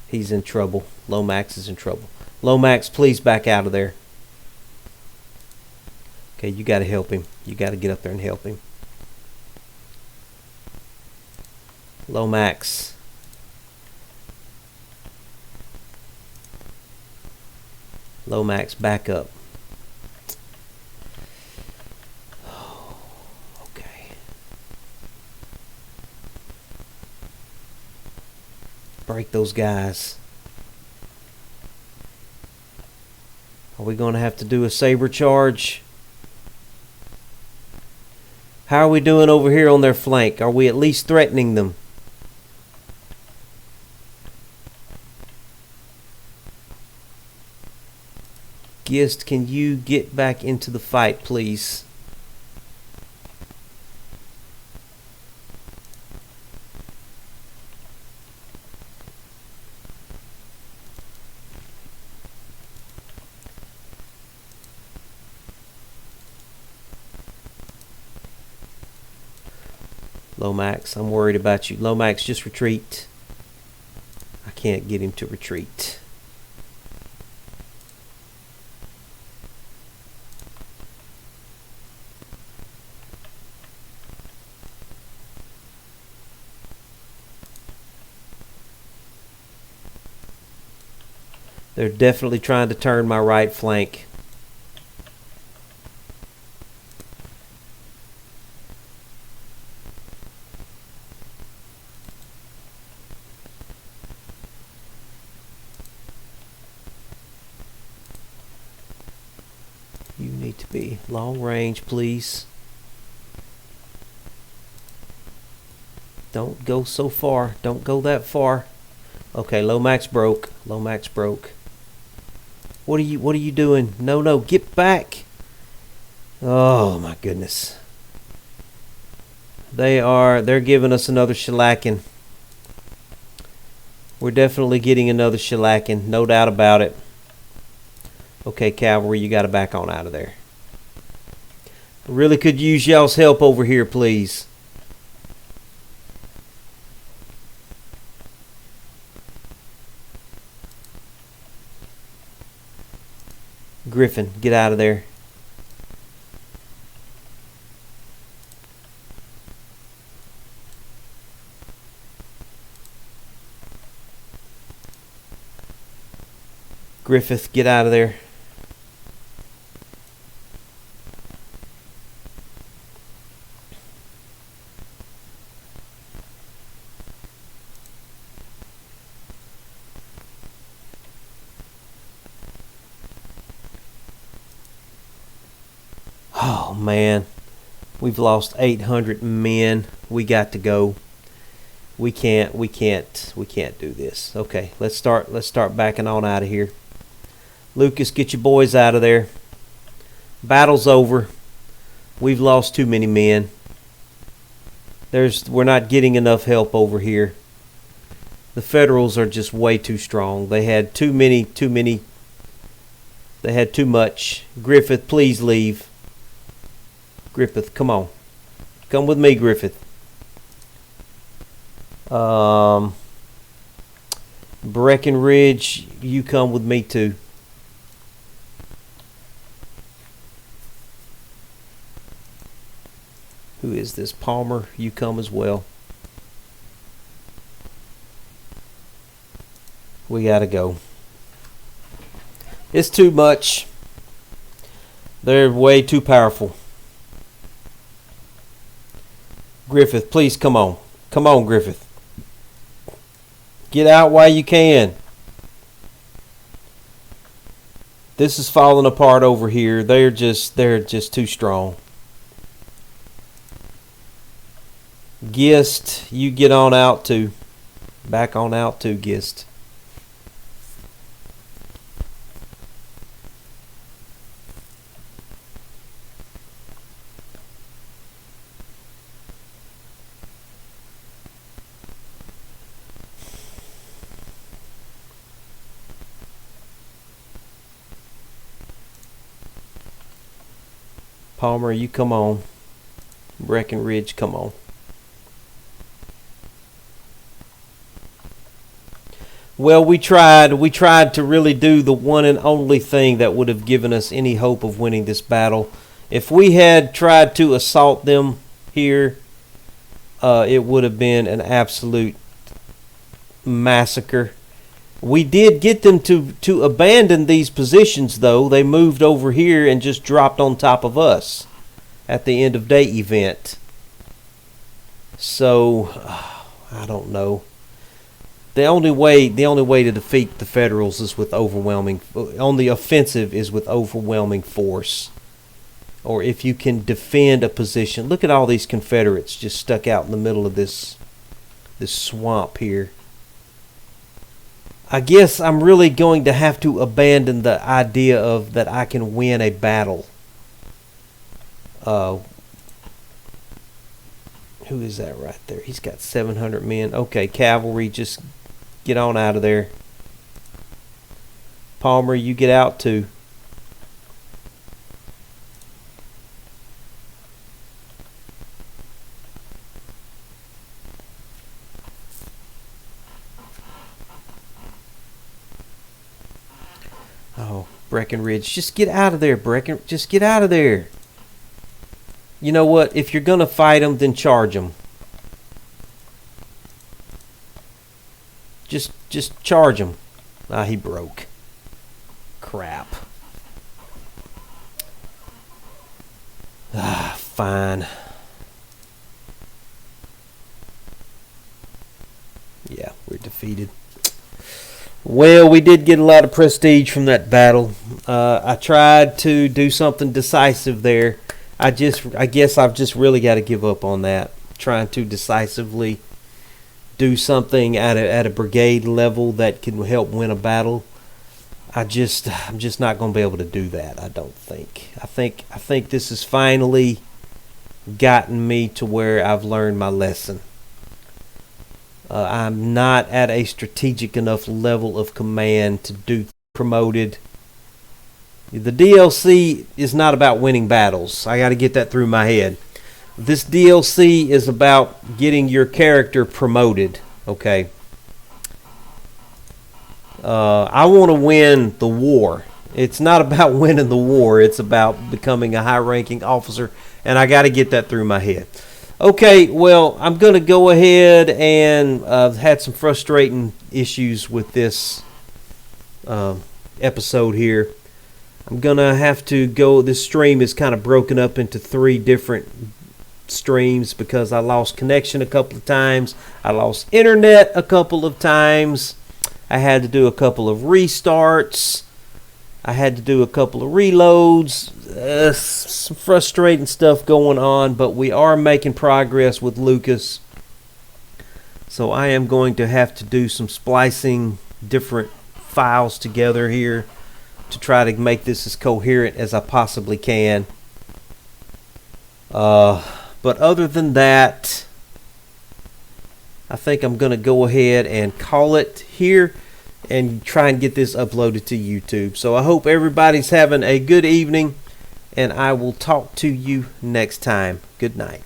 He's in trouble. Lomax is in trouble. Lomax, please back out of there. Okay, you got to help him. You got to get up there and help him. Lomax. Lomax, back up. Okay. Break those guys. Are we going to have to do a saber charge? How are we doing over here on their flank? Are we at least threatening them? Gist, can you get back into the fight, please? Lomax, I'm worried about you. Lomax, just retreat. I can't get him to retreat. They're definitely trying to turn my right flank. You need to be long range, please. Don't go so far. Don't go that far. Okay, Lomax broke. Lomax broke. What are you doing? No, get back. Oh my goodness. They're giving us another shellacking. We're definitely getting another shellacking, no doubt about it. Okay, cavalry, you got to back on out of there. Really could use y'all's help over here, please. Griffin, get out of there. Griffith, get out of there. Oh man, we've lost 800 men. We got to go. We can't do this. Okay, let's start backing on out of here. Lucas, get your boys out of there. Battle's over. We've lost too many men. We're not getting enough help over here. The Federals are just way too strong. They had too many. They had too much. Griffith, please leave. Griffith, come on. Come with me, Griffith. Breckenridge, you come with me too. Who is this? Palmer, you come as well. We gotta go. It's too much. They're way too powerful. Griffith, please come on. Come on, Griffith. Get out while you can. This is falling apart over here. They're just too strong. Gist, you get on out too. Back on out too, Gist. Palmer, you come on. Breckenridge, come on. Well, we tried to really do the one and only thing that would have given us any hope of winning this battle. If we had tried to assault them here, it would have been an absolute massacre. We did get them to abandon these positions, though. They moved over here and just dropped on top of us at the end of day event. So, I don't know. The only way to defeat the Federals is with overwhelming, on the offensive is with overwhelming force. Or if you can defend a position. Look at all these Confederates just stuck out in the middle of this swamp here. I guess I'm really going to have to abandon the idea of that I can win a battle. Who is that right there? He's got 700 men. Okay, cavalry, just get on out of there. Palmer, you get out too. Oh, Breckenridge, just get out of there, just get out of there. You know what? If you're going to fight them, then charge them. Just charge him. Ah, he broke. Crap. Ah, fine. Yeah, we're defeated. Well, we did get a lot of prestige from that battle. I tried to do something decisive there. I guess I've just really got to give up on that. Trying to decisively do something at a brigade level that can help win a battle. I'm just not going to be able to do that. I don't think. I think this has finally gotten me to where I've learned my lesson. I'm not at a strategic enough level of command to do promoted. The DLC is not about winning battles. I got to get that through my head. This DLC is about getting your character promoted. Okay. I want to win the war. It's not about winning the war. It's about becoming a high-ranking officer, and I got to get that through my head. Okay, well, I'm going to go ahead and I've had some frustrating issues with this episode here. I'm going to have to go. This stream is kind of broken up into 3 different streams because I lost connection a couple of times. I lost internet a couple of times. I had to do a couple of restarts. I had to do a couple of reloads. Some frustrating stuff going on, but we are making progress with Lucas. So I am going to have to do some splicing different files together here to try to make this as coherent as I possibly can. But other than that, I think I'm going to go ahead and call it here and try and get this uploaded to YouTube. So I hope everybody's having a good evening, and I will talk to you next time. Good night.